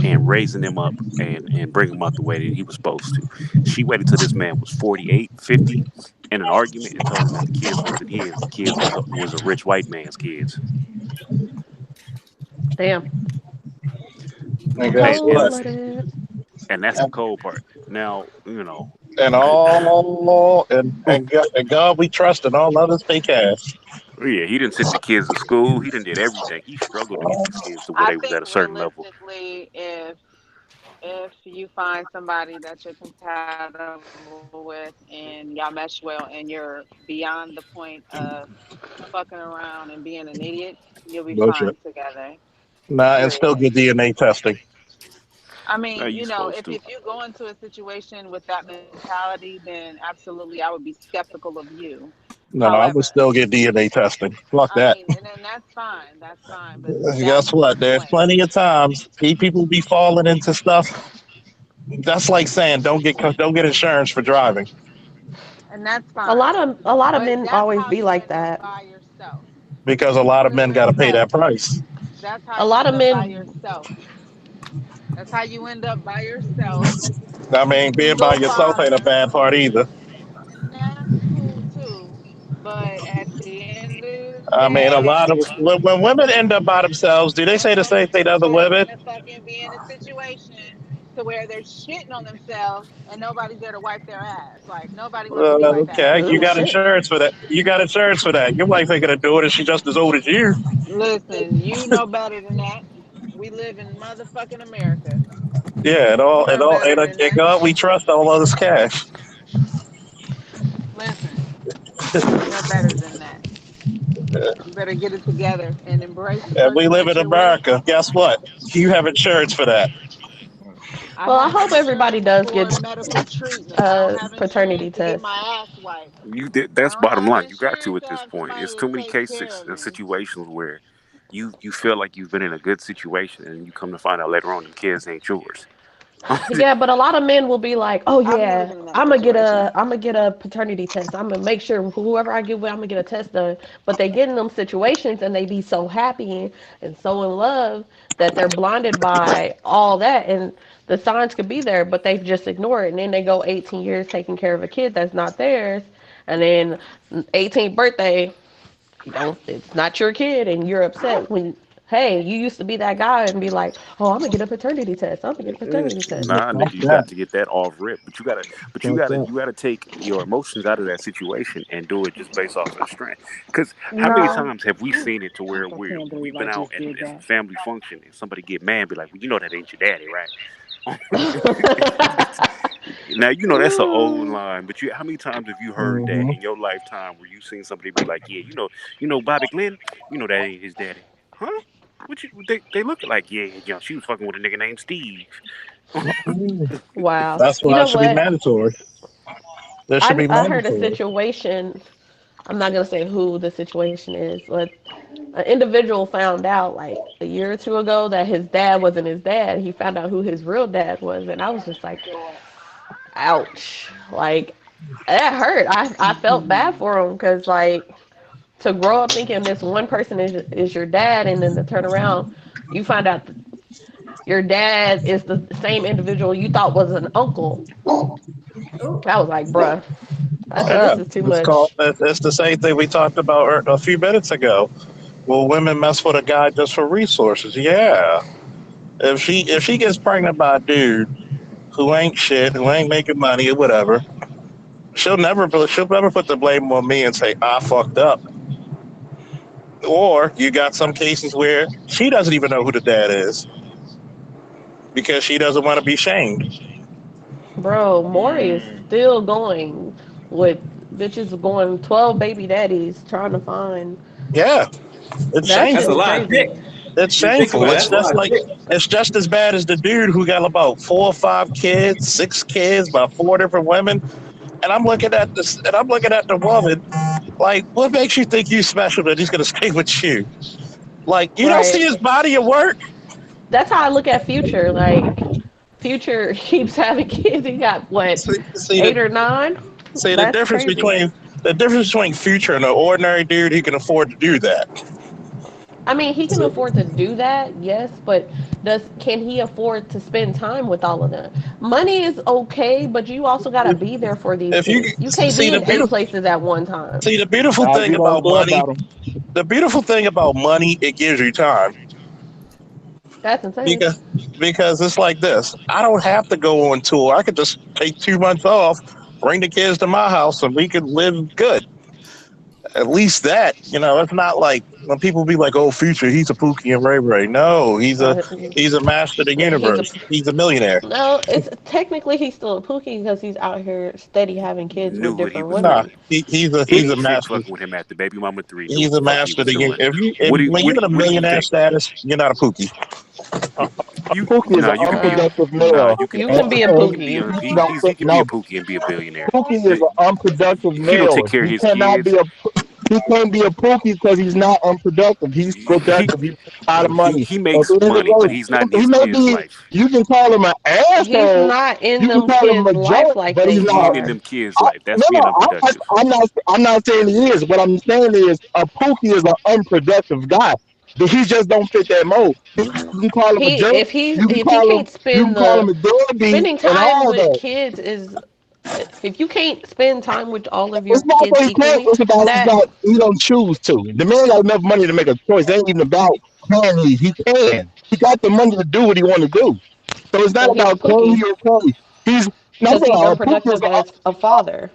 and raising them up and bring them up the way that he was supposed to. She waited till this man was 48, 50, in an argument, and told him that the kids wasn't his. The kids was a rich white man's kids. damn. And guess And what? Cold-blooded. and that's the cold part. Now, And God we trust and all others fake ass. yeah, he didn't send the kids to school. He didn't did everything. He struggled to get these kids to where I they was at think a certain level. realistically, if you find somebody that you're compatible with and y'all mesh well and you're beyond the point of fucking around and being an idiot, you'll be fine Bullshit. together. Nah, and still Period. get DNA testing. I Now mean, you supposed to. if you go into a situation with that mentality, then absolutely I would be skeptical of you. No, I would However, still get DNA testing. Fuck I that. mean, and then that's fine. That's fine. But Guess that's what? one There's way. plenty of times people be falling into stuff. That's like saying don't get insurance for driving And that's A lot fine. of a lot of But men that's always how be you like end up that. by yourself. because a lot of Clear men got to as pay that day. price. That's how A you lot end of up by men. yourself. That's how you end up by yourself, I mean, being by single yourself ain't a father. bad part either. That's cool too. But at the end of the I mean, a day, lot of when women end up by themselves, do they say the same thing to other they're women? gonna fucking be in a situation to where they're shitting on themselves and nobody's there to wipe their ass. Like nobody wants to be wiped ass Okay, you Oh got anyway. shit. insurance for that. You got insurance for that. Your wife ain't gonna do it, and she's just as old as you. Listen, you know better than that. We live in motherfucking America. Yeah, You know better than and that. God, we trust all of this cash. Listen, you know better than that. You better get it together and embrace the And we person live that in you're with. America. Guess what? You have insurance for that. I Well, I have hope everybody insurance does for get medical treatment. I don't have paternity insurance to get tests. my ass wiped. You did. I That's don't bottom have line. You got to insurance at to this have point. somebody It's to too many take cases care of and me. situations where you feel like you've been in a good situation and you come to find out later on the kids ain't yours. Yeah, but a lot of men will be like, "Oh I've never yeah, been in that situation. I'm gonna get a paternity test. I'm gonna make sure whoever I get with, I'm gonna get a test done." But they get in them situations and they be so happy and so in love that they're blinded by all that, and the signs could be there, but they just ignore it, and then they go 18 years taking care of a kid that's not theirs, and then 18th birthday, you don't, it's not your kid, and you're upset when. Hey, you used to be that guy and be like, "Oh, I'm gonna get a paternity test. I'm gonna get a paternity test." Nah, Fuck nigga, you that. got to get that off rip. Fuck that. You gotta take your emotions out of that situation and do it just based off of strength. Because how many No. times have we seen it to where I can't believe we've I been out just did in a that. family function and somebody get mad, and be like, well, you know that ain't your daddy, right? Now you know that's an old line, but how many times have you heard that hmm in your lifetime where you seen somebody be like, yeah, you know Bobby Glenn, you know that ain't his daddy, huh? What they look like? Yeah, she was fucking with a nigga named Steve. Wow. That's You why it know should be what? mandatory. There should be I heard a mandatory. situation. I'm not gonna say who the situation is, but an individual found out like a year or two ago that his dad wasn't his dad. He found out who his real dad was, and I was just like, ouch. Like that hurt. I felt bad for him because like to grow up thinking this one person is your dad, and then to turn around, you find out your dad is the same individual you thought was an uncle. I was like, bruh. I said, Yeah, this is too much. it's the same thing we talked about a few minutes ago. Will women mess with a guy just for resources? Yeah. If she gets pregnant by a dude who ain't shit, who ain't making money or whatever, she'll never put the blame on me and say I fucked up. Or you got some cases where she doesn't even know who the dad is because she doesn't want to be shamed. Bro, Maury is Mm. still going with bitches going 12 baby daddies trying to find. Yeah, it's That That's shit a shameful. is lot of dick. crazy. It's You think shameful. about it, that's a lot of dick. It's just as bad as the dude who got about 4 or 5 kids, 6 kids by 4 different women. And I'm looking at this, and I'm looking at the woman. Like, what makes you think you special that he's gonna stay with you? Like, you don't see Right. his body of work. That's how I look at Future. Like, Future keeps having kids. He got, what, See the 8 or 9? see the That's difference crazy. between Future and an ordinary dude who can afford to do that. I mean, he can afford to do that, yes, but can he afford to spend time with all of them? Money is okay, but you also gotta be there for these If you kids. You can't see be the in 8 beautiful places at one time. see the beautiful Nah, thing you don't about know money, about him. the beautiful thing about money, it gives you time. That's insane. because because it's like this. I don't have to go on tour. I could just take 2 months off, bring the kids to my house, and we could live good. At least that, it's not like when people be like, "Oh, Future, he's a Pookie and Ray Ray." No, Uh, he's a master of the he's a universe. He's a millionaire. no. It's technically he's still a pookie because he's out here steady having kids with Knew what he different was Nah, women. doing. He he's a ain't shit master. fucking with him after baby mama 3. Knew He's what the a fuck he master of was the doing. when you're in a What do you millionaire think? status, you're not a Pookie. You Pookie is nah, an you could be a unproductive nah. male. You can You And, can be a he and can be pookie. a no, he can be no, a pookie and be a billionaire. Pookie is an unproductive He don't take male. care of He his cannot kids. be a he can't be a Pookie because he's not unproductive. He's He productive. He makes a lot of he money. he So at makes the end of money, but the he's not in day, he his may kids' be. life. You can call him an He's asshole. not in You can them call him kids' a life jerk, like but they he's He not. ain't in are. them kids' life. That's No, being no, unproductive. I'm not saying he is. What I'm saying is a Pookie is an unproductive guy. But he just don't fit that mold. You can call him a He jerk. if he You can if he call him. can't You can spend call him the a deadbeat spending and time all with that. kids is if you can't spend time with all of It's your not kids that he can't. equally, It's about he's that not. He don't choose to. The man got enough money to make a choice. It ain't even about can he. He can. He got the money to do what he want to do. So it's not so he's a about can pookie he or can he. He's not because he's a Pookie is unproductive as a father.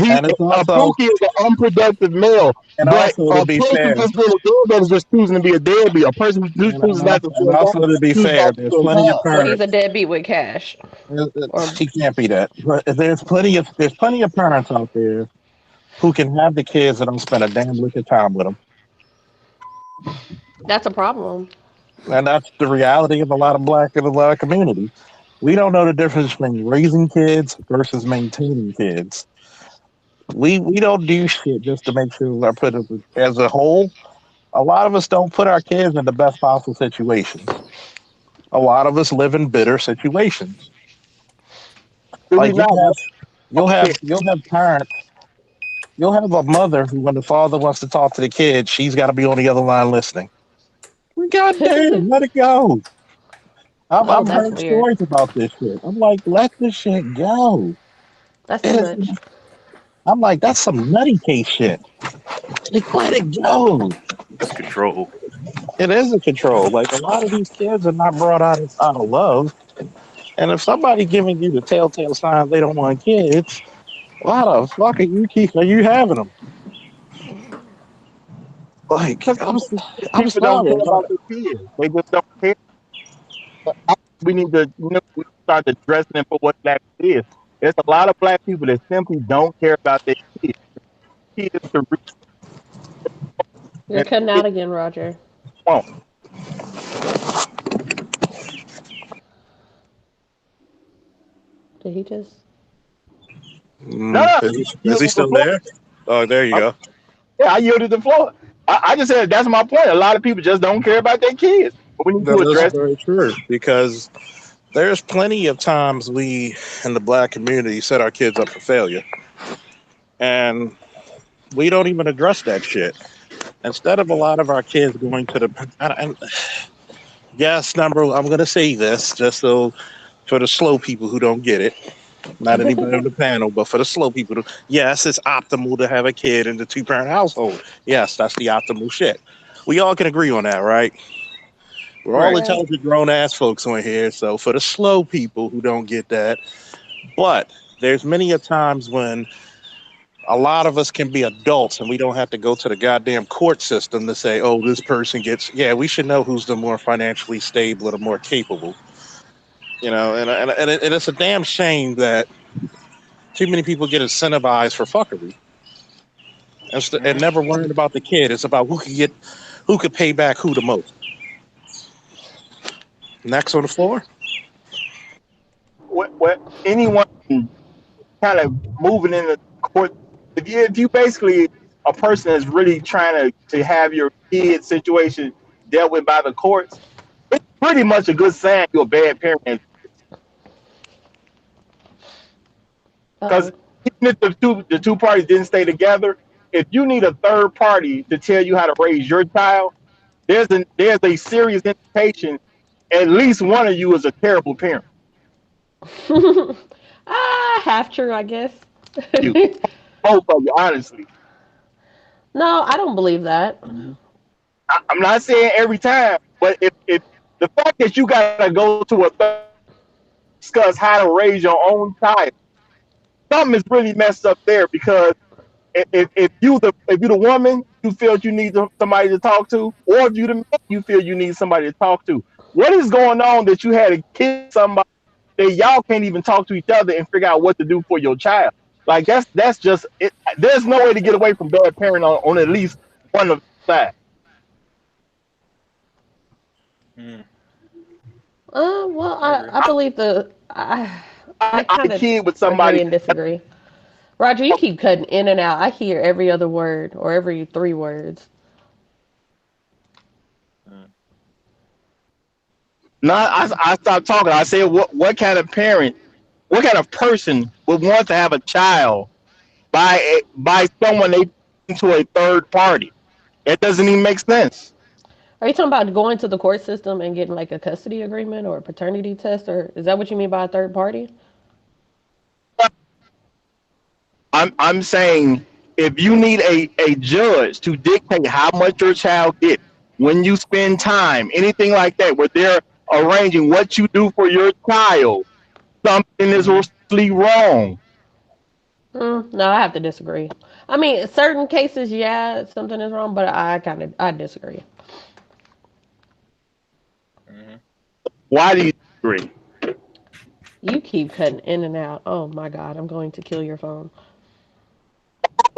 And it's a also Pookie is an unproductive male, and but also to a be person fair, just being a deadbeat is just choosing to be a deadbeat. A person who chooses not to and spend time also to be chooses fair, not to there's spend plenty of time. So he's a parents. deadbeat with cash. Or She can't be that. But there's plenty of parents out there who can have the kids and don't spend a damn lick of time with them, that's a problem. and that's the reality of a lot of black and a lot of communities. We don't know the difference between raising kids versus maintaining kids. We don't do shit just to make sure our put as a whole. A lot of us don't put our kids in the best possible situations. A lot of us live in bitter situations. Do we Like not? you'll have parents. You'll have a mother who, when the father wants to talk to the kid, she's got to be on the other line listening. God damn, let it go. No, I've that's heard weird. stories about this shit. I'm like, let this shit go. That's It too is. much. I'm like, that's some nutty case shit. Like, let it go. It's control. It is a control. Like a lot of these kids are not brought out of love. And if somebody giving you the telltale signs they don't want kids, why the fuck are you having them? Like, Because I'm people don't sorry. care about their kids. They just don't care. We need to, we start addressing it for what black is. There's a lot of black people that simply don't care about their kids. Kids to reach You're and cutting they out again, Roger. won't. Did he just? No, no, Is he he was still before. there? Oh, there you I'm go. Yeah, I yielded the floor. I just said that's my point. A lot of people just don't care about their kids. But we need That to is address. very true because there's plenty of times we in the black community set our kids up for failure, and we don't even address that shit. Instead of a lot of our kids going to the, and yes, number, I'm going to say this just so for the slow people who don't get it, not anybody on the panel, but for the slow people, yes, it's optimal to have a kid in the two-parent household. Yes, that's the optimal shit. We all can agree on that, right? We're all Right. Right. intelligent grown ass folks on here. So for the slow people who don't get that, but there's many a times when a lot of us can be adults and we don't have to go to the goddamn court system to say, oh, this person gets, yeah, we should know who's the more financially stable or the more capable. You know, and it's a damn shame that too many people get incentivized for fuckery and never worrying about the kid. It's about who could pay back who the most. Next on the floor. What anyone kind of moving in the court. If you basically a person is really trying to have your kid situation dealt with by the courts, it's pretty much a good sign you're a bad parent. Because Uh-oh. even if the two parties didn't stay together, if you need a third party to tell you how to raise your child, there's a serious indication at least one of you is a terrible parent. Half true, I guess. You both of you, honestly. No, I don't believe that. I'm not saying every time, but if the fact that you gotta go to a third discuss how to raise your own child, something is really messed up there because if you the woman you feel you need somebody to talk to, or if you the man you feel you need somebody to talk to, what is going on that you had to kiss somebody that y'all can't even talk to each other and figure out what to do for your child? Like that's just it. There's no way to get away from bad parenting on at least one of the sides. Mm, Well, I agree. I believe I I kind of kid with agree somebody. and disagree. Roger, you keep cutting in and out. I hear every other word or every three words. Mm. No, I stopped talking. I said, what kind of parent, what kind of person would want to have a child by someone they into a third party? It doesn't even make sense. Are you talking about going to the court system and getting like a custody agreement or a paternity test, or is that what you mean by a third party? I'm saying if you need a judge to dictate how much your child gets when you spend time, anything like that, where they're arranging what you do for your child, something is Hmm. grossly wrong. No, I have to disagree. I mean, certain cases, yeah, something is wrong, but I disagree. Hmm. Why do you agree? You keep cutting in and out. Oh my God, I'm going to kill your phone.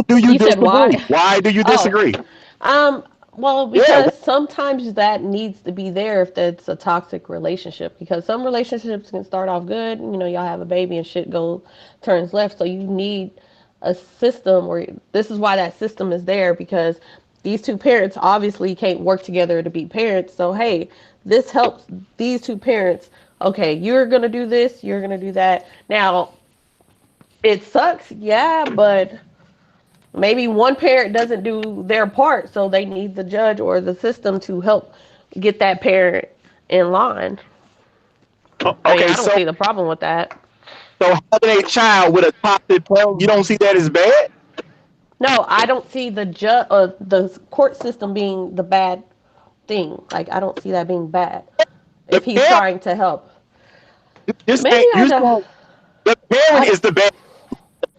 Do you You said disagree? why? Why do you Oh, disagree? um, well, Yeah, because sometimes that needs to be there if that's a toxic relationship. Because some relationships can start off good, y'all have a baby and shit turns left. So you need a system, or this is why that system is there because these two parents obviously can't work together to be parents. So hey, this helps these two parents. Okay, you're gonna do this, you're gonna do that. Now it sucks, yeah, but maybe one parent doesn't do their part, so they need the judge or the system to help get that parent in line. I mean, okay, I don't so see the problem with that. having a child with a toxic parent, you don't see that as bad? No, I don't see the court system being the bad thing. Like, I don't see that being bad The if he's parent, trying to help. you're Maybe saying, I you're don't. saying the parent I is the bad.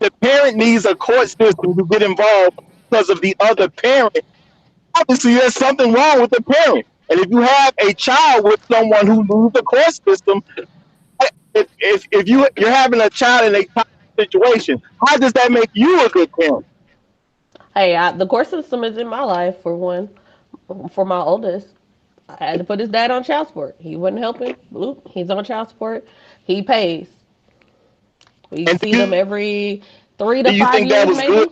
The parent needs a court system to get involved because of the other parent. Obviously, there's something wrong with the parent. And if you have a child with someone who needs the court system, if you're having a child in a toxic situation, how does that make you a good parent? Hey, the court system is in my life for one. For my oldest, I had to put his dad on child support. He wasn't helping. Bloop, he's on child support. He pays. We And see them every three to do you five think that years, was good? maybe.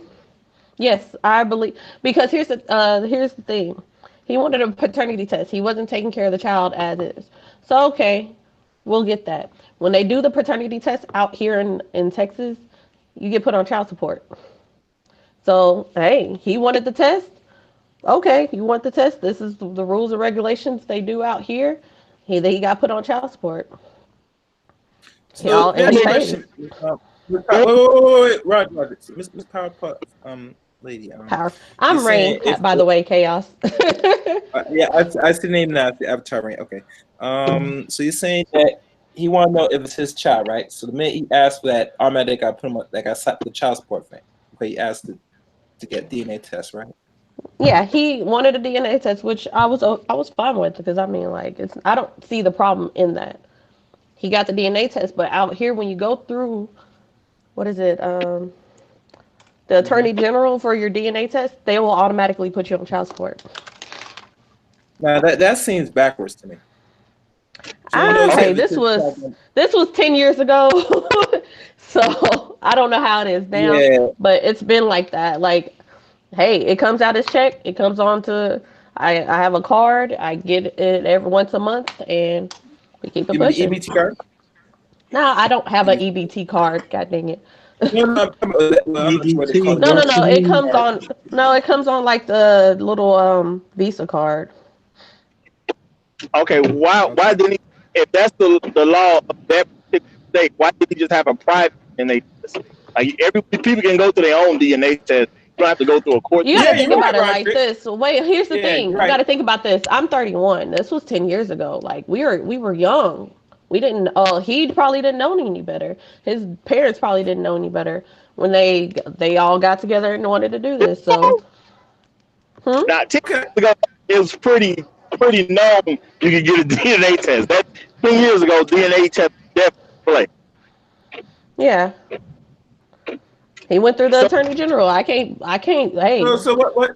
Yes, I believe, because here's the thing. He wanted a paternity test. He wasn't taking care of the child as is. So okay, we'll get that. When they do the paternity test out here in Texas, you get put on child support. So hey, he wanted the test. Okay, you want the test? This is the rules and regulations they do out here. He got put on child support. So And next he question. paid. Wait, Roger. Miss Powerpuff, lady. Power. You're I'm saying Rain, if by the way, Chaos. yeah, I see the name now. The Avatar, right? Okay. So you're saying that he want to know if it's his child, right? So the minute he asked for that, automatically got put him on, like I said, the child support thing. Okay, he asked to get DNA test, right? Yeah, he wanted a DNA test, which I was fine with because I mean, like, I don't see the problem in that. He got the DNA test, but out here when you go through, what is it, the attorney general for your DNA test, they will automatically put you on child support. Now that seems backwards to me. So he knows Hey, if it's this his was child. this was 10 years ago, so I don't know how it is now, Yeah, but it's been like that. Like, hey, it comes out as check. It comes on to I have a card. I get it every once a month, and we keep it give me the pushing. EBT card. No, I don't have an EBT. EBT card. God dang it. No, no, I'm not sure what they call EBT, it. No, no, what you no. It mean? comes Card. on. No, it comes on like the little Visa card. Okay, why Okay. didn't he? If that's the law of that particular state, why did he just have a private DNA test? Like every people can go through their own DNA test. You don't have to go through a court You got system. to Yeah, think you're right, about it like Roderick. this. Wait, here's the Yeah, thing. you're You got right. to think about this. I'm 31. This was 10 years ago. Like we were young. We didn't. He probably didn't know any better. His parents probably didn't know any better when they all got together and wanted to do this. So, hmm? Now, 10 Okay. years ago, it was pretty known you could get a DNA test. That 10 years ago, DNA test definitely play. Yeah. He went through the So attorney general. I can't. Hey. So what?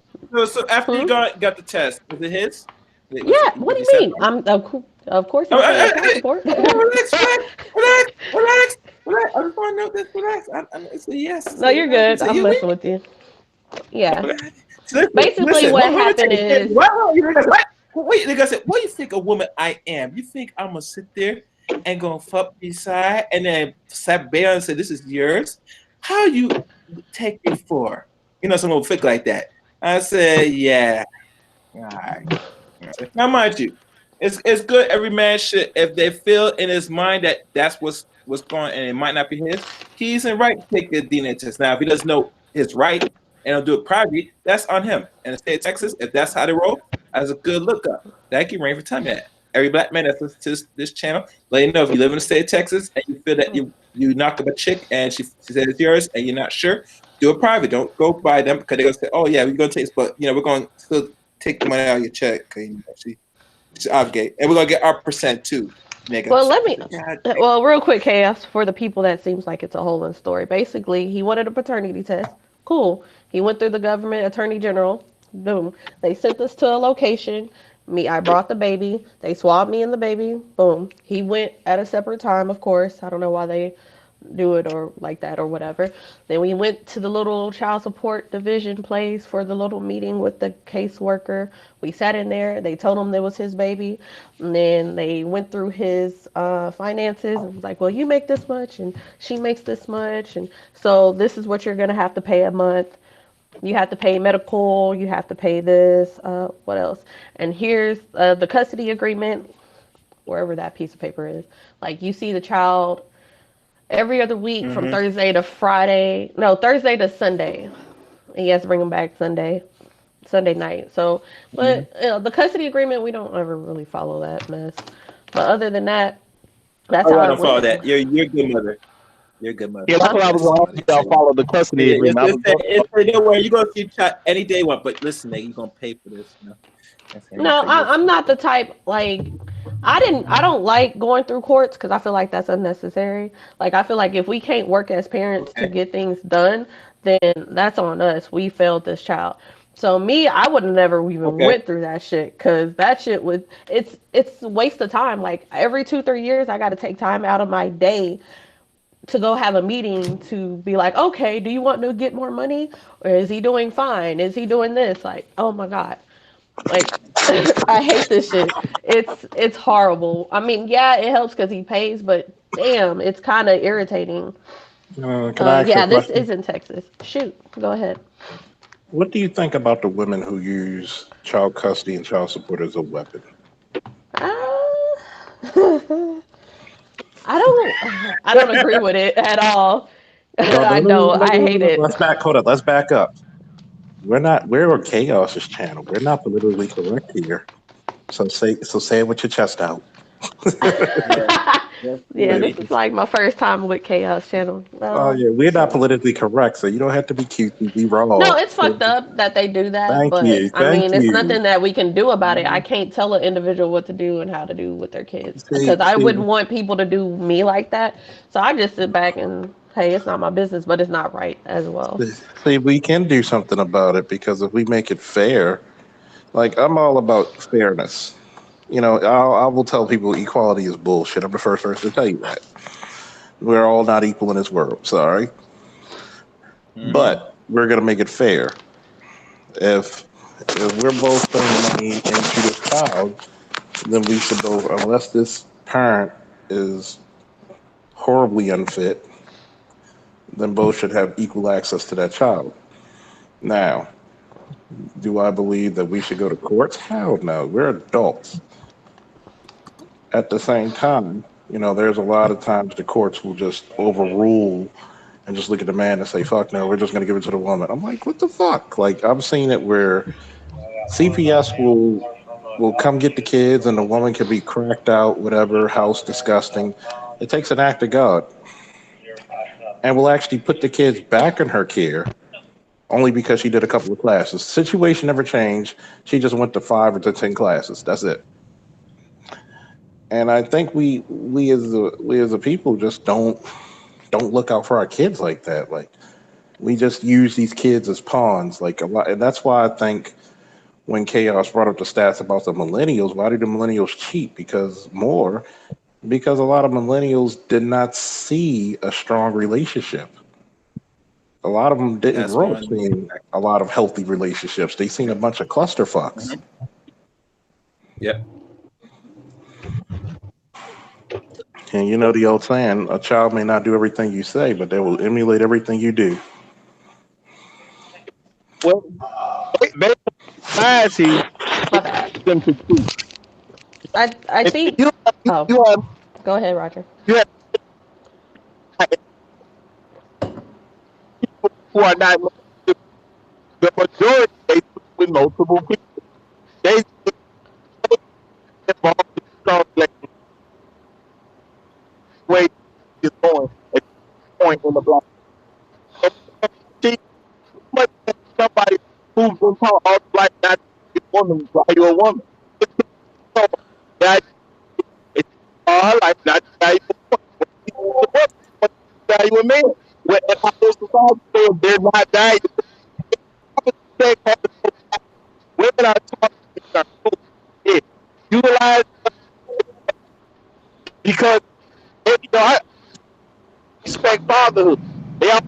So after you Hmm? got the test, was it his? Yeah. What Was do he you mean? satisfied? Of course Oh, he's put on child support. relax. I just want to know this. Relax. It's a yes. No, you're You good. say I'm you messing win. with you. Yeah. Basically, Listen. what Let me tell happened you. is, What? You niggas, what? Wait, nigga said, what do you think a woman I am? You think I'm gonna sit there and gonna fuck beside and then sat bare and say this is yours? How you take me for? You know, someone fake like that. I said, yeah. All right. Now, mind you, it's good. Every man should, if they feel in his mind that that's what's going, and it might not be his, he's in right to take the DNA test. Now, if he doesn't know his right and he'll do it privately, that's on him. And the state of Texas, if that's how they roll, that's a good lookup. Thank you, Rain, for telling me that. Every black man that's listening to this channel, let you know if you live in the state of Texas and you feel that you knock up a chick and she said it's yours and you're not sure, do it private. Don't go by them because they're gonna say, "Oh yeah, we're gonna take this," but we're going to still take the money out of your check. She's obligated, and we're gonna get our percent too, nigga. well, let me, God. well, real quick, chaos for the people that seems like it's a whole other story. Basically, he wanted a paternity test. Cool. He went through the government attorney general. Boom. They sent us to a location. I brought the baby. They swabbed me and the baby. Boom. He went at a separate time, of course. I don't know why they do it or like that or whatever. Then we went to the little child support division place for the little meeting with the caseworker. We sat in there. They told him that was his baby. And then they went through his finances and was like, well, you make this much and she makes this much. And so this is what you're going to have to pay a month. You have to pay medical. You have to pay this. What else? And here's the custody agreement, wherever that piece of paper is. Like you see the child every other week from Thursday to Friday. No, Thursday to Sunday. And he has to bring them back Sunday night. So, but the custody agreement, we don't ever really follow that mess. But other than that, that's Oh, how I it don't follow went. that. You're a good mother. You're a good mother. yeah, that's what I was going to y'all follow the custody Yeah, agreement. I was don't worry. You're gonna see child any day one, but listen, nigga, you're gonna pay for this. You know? No, I'm not the type like I don't like going through courts because I feel like that's unnecessary. Like I feel like if we can't work as parents to get things done, then that's on us. We failed this child. So me, I would have never even Okay. went through that shit because that shit would it's a waste of time. Like every 2-3 years, I got to take time out of my day to go have a meeting to be like, okay, do you want to get more money, or is he doing fine? Is he doing this? Like, oh my god, like I hate this shit. It's horrible. I mean, yeah, it helps because he pays, but damn, it's kind of irritating. Can I ask you a Yeah, this question? is in Texas. Shoot, go ahead. What do you think about the women who use child custody and child support as a weapon? Uh, I don't agree with it at all. Well, I don't. I hate it. let's back. Hold up. Let's back up. We're a chaos's channel. We're not politically correct here. So say it with your chest out. Yeah, this is like my first time with Chaos Channel. Oh yeah, we're not politically correct, so you don't have to be cute. Be raw. No, it's fucked up that they do that, Thank but you. I mean, Thank it's you. nothing that we can do about it. I can't tell an individual what to do and how to do with their kids See- because I see- wouldn't want people to do me like that. So I just sit back and, hey, it's not my business, but it's not right as well. See, we can do something about it because if we make it fair, like I'm all about fairness. You know, I will tell people equality is bullshit. I'm the first person to tell you that. We're all not equal in this world. Sorry. But we're gonna make it fair. If we're both putting money into this child, then we should both, unless this parent is horribly unfit, then both should have equal access to that child. Now, do I believe that we should go to courts? Hell no. We're adults. At the same time, you know, there's a lot of times the courts will just overrule and just look at the man and say, fuck no, we're just going to give it to the woman. I'm like, what the fuck? Like, I've seen it where CPS will come get the kids and the woman can be cracked out, whatever, house disgusting. It takes an act of God. And will actually put the kids back in her care only because she did a couple of classes. Situation never changed. She just went to 5 or to 10 classes. That's it. And I think we as a people just don't look out for our kids like that. Like we just use these kids as pawns, like a lot, and that's why I think when Chaos brought up the stats about the millennials, why do the millennials cheat? Because a lot of millennials did not see a strong relationship. A lot of them didn't That's grow up one. seeing a lot of healthy relationships. They seen a bunch of clusterfucks. Yep. And you know the old saying, a child may not do everything you say, but they will emulate everything you do. Well, they society My bad. them to choose. I If think. you Oh, you have go ahead, Roger. who are not the majority they with multiple people. They involved in strong way is going at this point in the block. See, much as somebody who's been taught all life not to be a woman, value a woman. So that it's all her life not to value a woman. But value a man. When in our society says they're not valued, women are taught to utilize because you know, I respect fatherhood. They are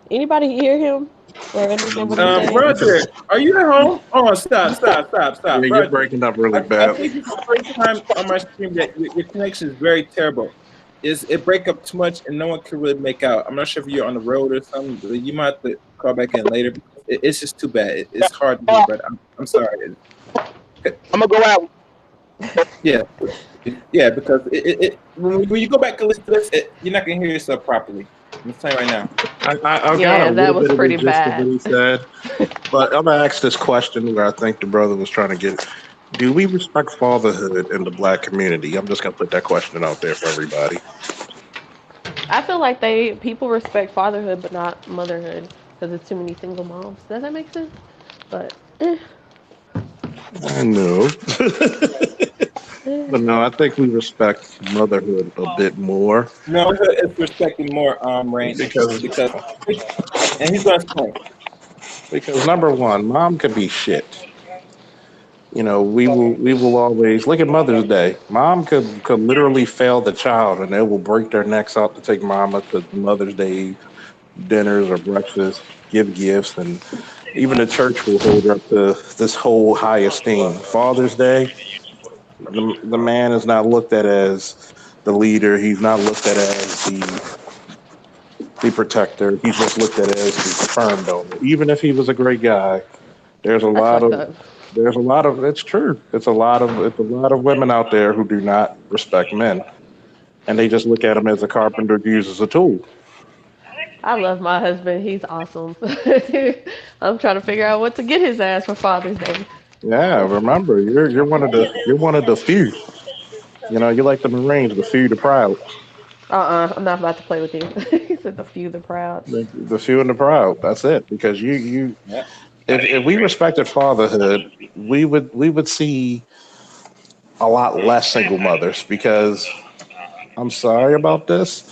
Anybody hear him or understand what he's saying? Roger, are you at home? Oh, stop. Yeah, you're Roger, breaking up really I bad. think it's the first time on my stream that your connection is very terrible. It break up too much and no one can really make out. I'm not sure if you're on the road or something. But you might have to call back in later. It's just too bad. It's hard to hear, but I'm sorry. I'm gonna go out. Yeah, because when you go back and listen to this, you're not gonna hear yourself properly. I'm telling you right now. I Yeah, got a that little was bit of pretty the gist of bad. what he said, but I'm gonna ask this question where I think the brother was trying to get. Do we respect fatherhood in the black community? I'm just gonna put that question out there for everybody. I feel like people respect fatherhood but not motherhood because there's too many single moms. Does that make sense? But I know. But no, I think we respect motherhood a bit more. No, it's respecting more range because and he's gonna explain. Because number one, mom could be shit. we will always look at Mother's Day. Mom could literally fail the child, and they will break their necks out to take Mama to Mother's Day dinners or breakfast, give gifts, and even the church will hold her up to this whole high esteem. Father's Day, the man is not looked at as the leader. He's not looked at as the protector. He's just looked at as the sperm donor. Even if he was a great guy, there's a That's lot fucked of up. it's true. It's a lot of women out there who do not respect men, and they just look at him as a carpenter used as a tool. I love my husband. He's awesome. I'm trying to figure out what to get his ass for Father's Day. Yeah, remember, you're one of the few. You like the Marines, the few, the proud, I'm not about to play with you. He said the few, the proud. the few and the proud. That's it. Because Yeah. if we respected fatherhood, we would see a lot less single mothers. Because I'm sorry about this,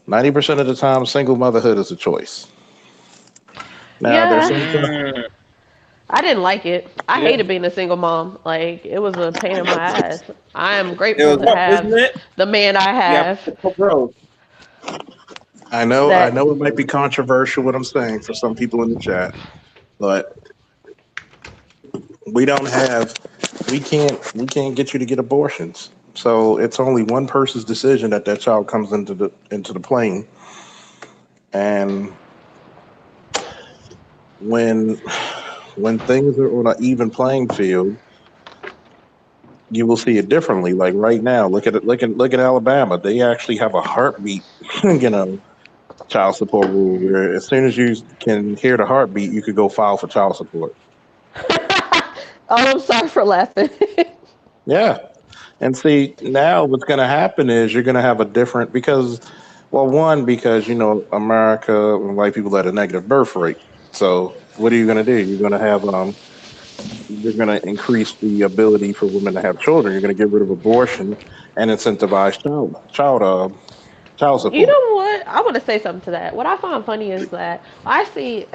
90% of the time, single motherhood is a choice. Now, there's Yeah, some. Mm, I didn't like it. I yeah. hated being a single mom. Like it was a pain in my ass. I am It grateful was to rough, isn't have it? the man I You got have. bro. I That know it might be controversial what I'm saying for some people in the chat, but we don't have we can't get you to get abortions. So it's only one person's decision that child comes into the plane. And when when things are on an even playing field, you will see it differently. Like right now, look at Alabama. They actually have a heartbeat, child support rule where as soon as you can hear the heartbeat, you could go file for child support. oh, I'm sorry for laughing. Yeah. And see, now what's going to happen is you're going to have a different because, well, one, because, America and white people had a negative birth rate. So what are you going to do? You're going to increase the ability for women to have children. You're going to get rid of abortion and incentivize child You support. know what? I want to say something to that. What I find funny is that I see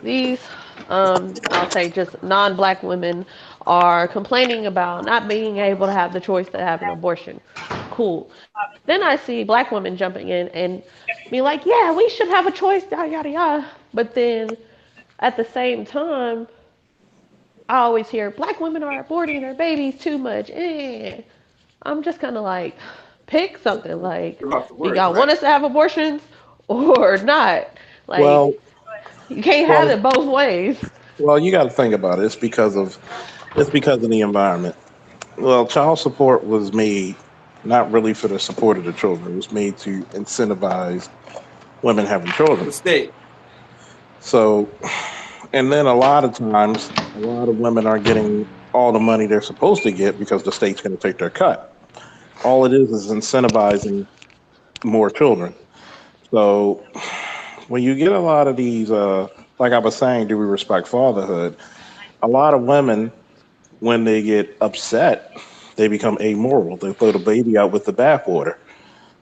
these, I'll say just non-black women are complaining about not being able to have the choice to have an abortion. Cool. Then I see black women jumping in and be like, yeah, we should have a choice, yada, yada, yada. But then at the same time, I always hear black women are aborting their babies too much. I'm just kind of like, pick something. Like, About the do words, y'all want right? us to have abortions or not? Like, Well, you can't have well, it both ways. well, you got to think about it. It's because of the environment. Well, child support was made not really for the support of the children. It was made to incentivize women having For children. the state. So, and then a lot of times, a lot of women are getting all the money they're supposed to get because the state's going to take their cut. All it is incentivizing more children. So, when you get a lot of these, like I was saying, do we respect fatherhood? A lot of women, when they get upset, they become amoral. They throw the baby out with the bathwater.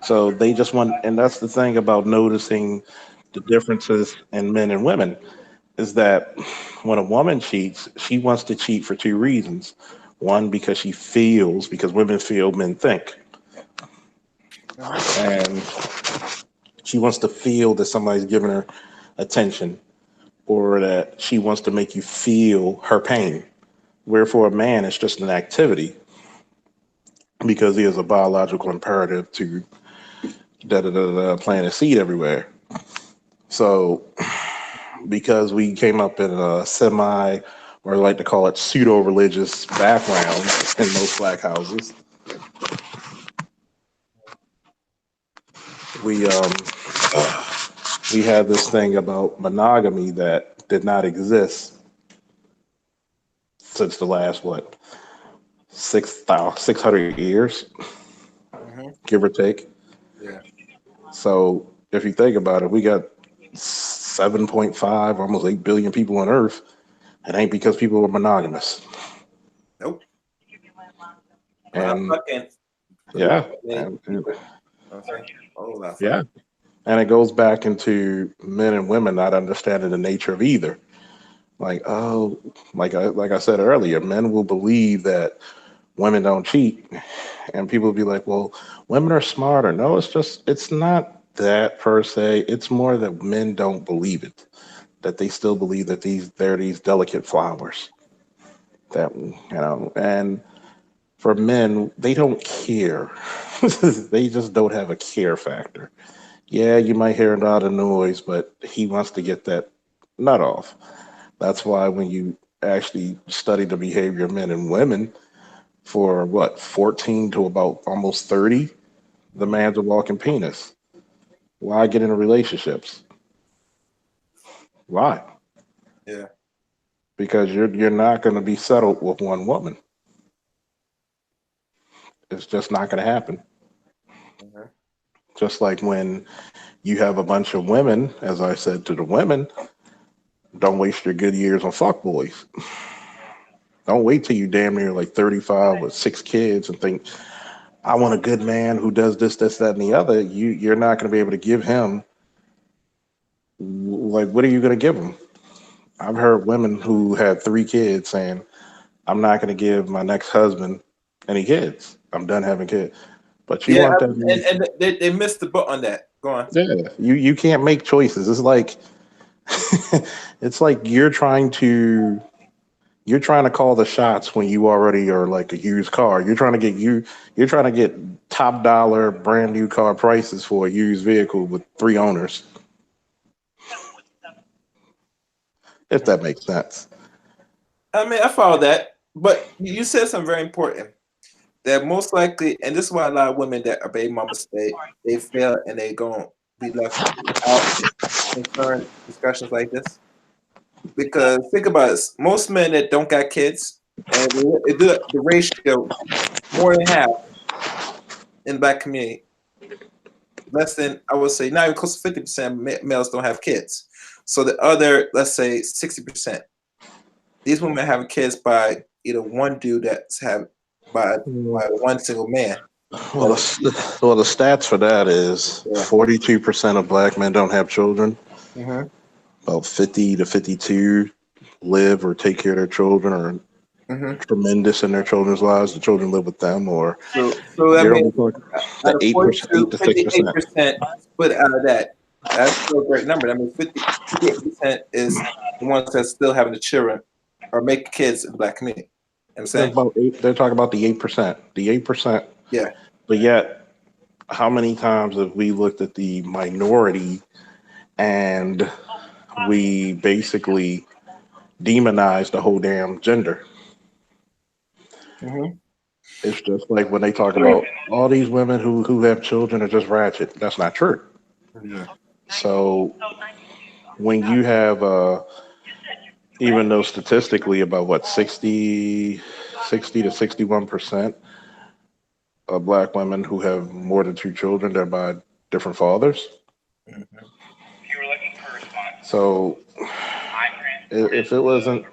So they just want, and that's the thing about noticing the differences in men and women is that when a woman cheats, she wants to cheat for two reasons. One, because women feel, men think. Mhm. And she wants to feel that somebody's giving her attention or that she wants to make you feel her pain. Where for a man, it's just an activity because he has a biological imperative to plant a seed everywhere. So because we came up in a semi, or I like to call it pseudo religious background in most black houses, we we had this thing about monogamy that did not exist since the last what 600 years, Mhm. give or take. Yeah. So if you think about it, we got 7.5, almost 8 billion people on Earth. It ain't because people are monogamous. Nope. And Fucking. yeah, They, okay. Oh, not fucking. yeah. And it goes back into men and women not understanding the nature of either. Like, oh, like I said earlier, men will believe that women don't cheat, and people will be like, well, women are smarter. No, it's not that per se. It's more that men don't believe it, that they still believe that they're these delicate flowers that and for men, they don't care. They just don't have a care factor. Yeah, you might hear a lot of noise, but he wants to get that nut off. That's why when you actually study the behavior of men and women for what, 14 to about almost 30, the man's a walking penis. Why get into relationships? Why? Yeah. Because you're not going to be settled with one woman. It's just not going to happen. Mhm. Just like when you have a bunch of women, as I said to the women, don't waste your good years on fuckboys. Don't wait till you damn near like 35 with 6 kids and think, I want a good man who does this, this, that, and the other. You're not going to be able to give him, like, what are you going to give him? I've heard women who had 3 kids saying, I'm not going to give my next husband any kids. I'm done having kids. But you Yeah, want that and they missed the boat on that. Go on. yeah, you can't make choices. It's like it's like you're trying to call the shots when you already are like a used car. You're trying to get top dollar brand new car prices for a used vehicle with 3 owners, if that makes sense. I mean, I follow that, but you said something very important. That most likely, and this is why a lot of women that are baby mamas they fail and they gonna be left out in current discussions like this. Because think about this, most men that don't got kids, and the ratio more than half in the black community, less than I would say not even close to 50% males don't have kids. So the other, let's say 60%, these women having kids by either one dude that's have by one single man. Well, the stats for that is Yeah. 42% of black men don't have children. Mm-hmm. About 50 to 52 live or take care of their children or Mm-hmm. tremendous in their children's lives. The children live with them, or So that you're means only talking out the of 8%, 42, 8 to 6%. 58% split out of that. That's still a great number. That means 58% is the ones that still having the children or make kids in the black community. You know what I'm They're saying? about eight. They're talking about the 8%. The 8%. Yeah. But yet, how many times have we looked at the minority and we basically demonize the whole damn gender? Mm-hmm. It's just like when they talk about all these women who have children are just ratchet. That's not true. Yeah. So when you have even though statistically about what 60 to 61% of black women who have more than 2 children, they're by different fathers. Mm-hmm. So if it wasn't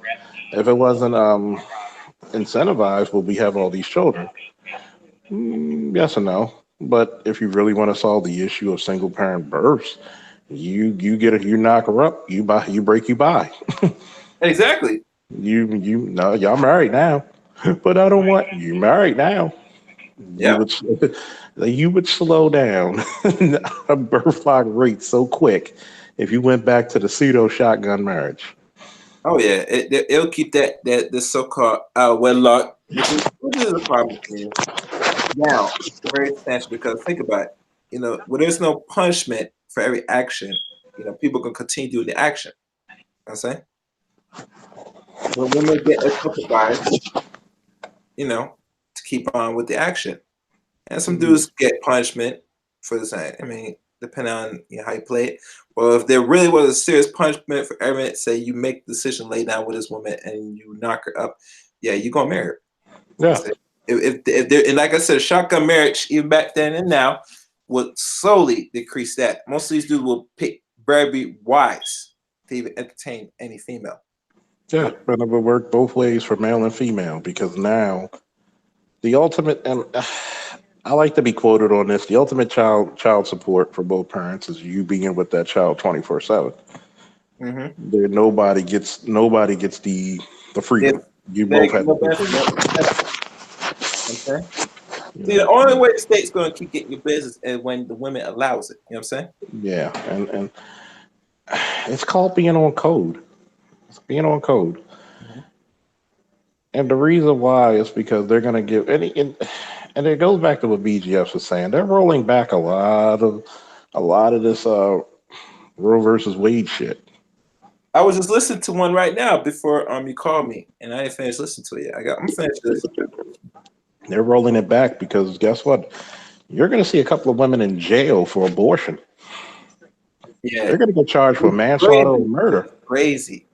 incentivized, will we have all these children? Yes and no. But if you really want to solve the issue of single parent births, you get it, you knock her up, you buy, you break, you buy. Exactly. You no, y'all married now, but I don't want you married now. You Yeah. would you would slow down a birth lock rate so quick if you went back to the pseudo shotgun marriage. Oh yeah. It'll keep that the so-called wedlock, which is a problem for me, down very substantial. Because think about it. When there's no punishment for every action, people can continue doing the action. You know what I'm saying? When women get incentivized, to keep on with the action. And some dudes get punishment for the same. I mean, depending on how you play it. Well, if there really was a serious punishment for every, say you make the decision, lay down with this woman, and you knock her up, yeah, you're gonna marry her. Yeah. So if there, and like I said, shotgun marriage, even back then and now, would slowly decrease that. Most of these dudes will pick very wise to even entertain any female. Yeah, but it would work both ways for male and female because now the ultimate, and I like to be quoted on this, the ultimate child support for both parents is you being with that child 24/7. Mm-hmm. There nobody gets the freedom. You They both have no the benefit, freedom. okay. You See, the know? only way the state's going to keep getting your business is when the women allows it. You know what I'm saying? Yeah, and it's called being on code. It's being on code. Mhm. And the reason why is because they're going to give and it goes back to what BGF was saying. They're rolling back a lot of this Roe versus Wade shit. I was just listening to one right now before you called me, and I didn't finish listening to it yet. I'm finished listening. They're rolling it back because guess what? You're going to see a couple of women in jail for abortion. Yeah, They're going to get charged for it's manslaughter or crazy. murder. It's crazy.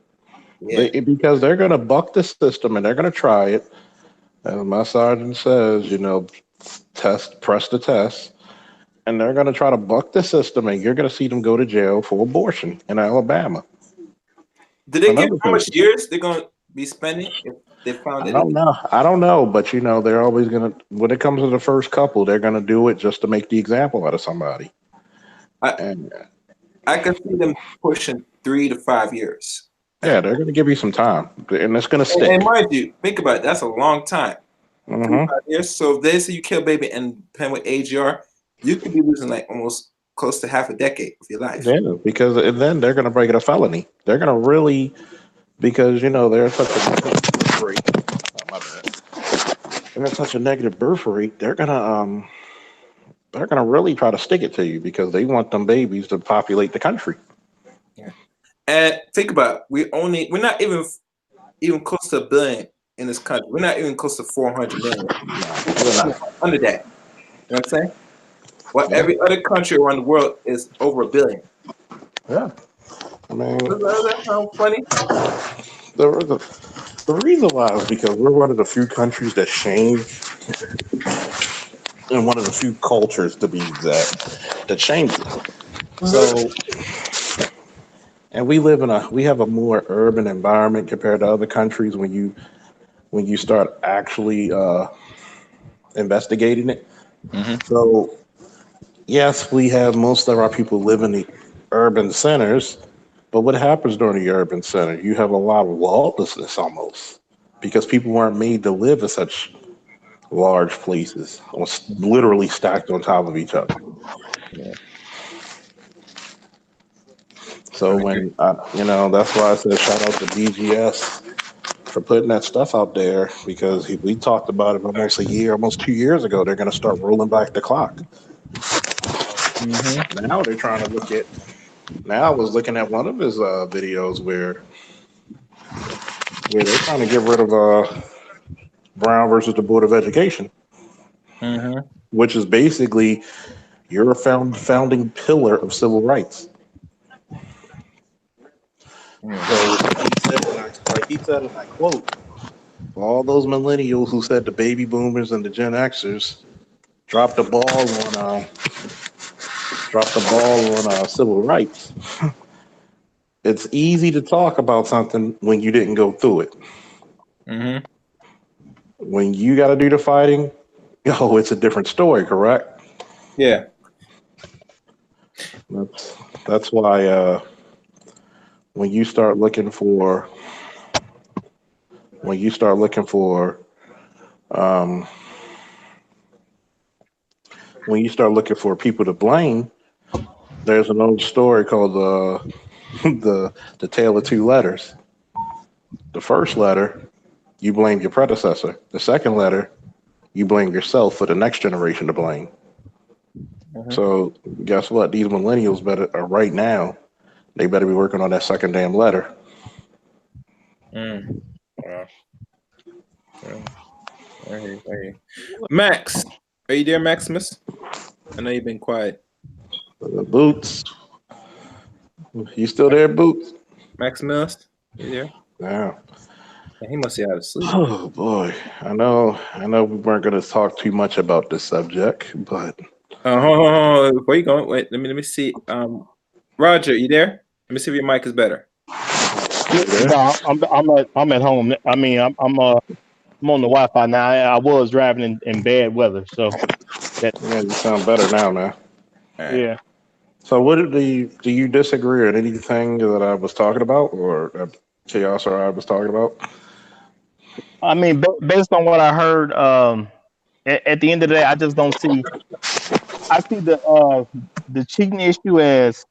Yeah. Because they're going to buck the system and they're going to try it. As my sergeant says, press the test. And they're going to try to buck the system, and you're going to see them go to jail for abortion in Alabama. Did they give Another how much thing. years they're going to be spending if they found I it? don't know. I don't know, but they're always going to. When it comes to the first couple, they're going to do it just to make the example out of somebody. I And I can see them pushing 3 to 5 years. yeah, they're going to give you some time, and it's going to stick. And mind you, think about it. That's a long time. 3 to 5 Mm-hmm. years. So if they say you kill a baby and depending what age you are, you could be losing like almost close to half a decade of your life. Yeah, because and then they're going to break it a felony. They're going to really because they're such a negative birth rate. Oh, my bad. They're such a negative birth rate. They're gonna really try to stick it to you because they want them babies to populate the country. Yeah. And think about it. We're not even close to a billion in this country. We're not even close to 400 million. Under that. You know what I'm saying? Well, Yeah. every other country around the world is over a billion. Yeah, I mean, Does that sound funny? the reason why is because we're one of the few countries that change, and one of the few cultures, to be exact, that changes. So, and we have a more urban environment compared to other countries when you start actually investigating it. Mm-hmm. So, yes, we have most of our people live in the urban centers, but what happens during the urban center? You have a lot of lawlessness almost because people weren't made to live in such large places, literally stacked on top of each other. Yeah. So when that's why I said shout out to BGS for putting that stuff out there because we talked about it almost 2 years ago. They're going to start rolling back the clock. Mm-hmm. Now they're trying to look at. Now I was looking at one of his videos where they're trying to get rid of Brown versus the Board of Education, Mm-hmm. which is basically you're a founding pillar of civil rights. So he said, and I quote, all those millennials who said the baby boomers and the Gen Xers dropped the ball on civil rights. It's easy to talk about something when you didn't go through it. Mm-hmm. When you got to do the fighting, it's a different story, correct? Yeah. That's why when you start looking for um, people to blame, there's an old story called the Tale of Two Letters. The first letter, you blame your predecessor. The second letter, you blame yourself for the next generation to blame. Mm-hmm. So guess what? These millennials right now, they better be working on that second damn letter. Mm. Wow. I hear you. Max, are you there, Maximus? I know you've been quiet. Boots, you still there, Boots? Maximus, you there? Yeah. Yeah, he must be out of sleep. Oh boy, I know we weren't going to talk too much about this subject, but Where you going? Wait, let me see. Roger, you there? Let me see if your mic is better. No, I'm at home. I mean, I'm on the Wi-Fi now. I was driving in bad weather, so yeah, you sound better now, man. All right. yeah. So, do you disagree on anything that I was talking about, or Chaos or I was talking about? I mean, based on what I heard, at the end of the day, I just don't see. I see the cheating issue as,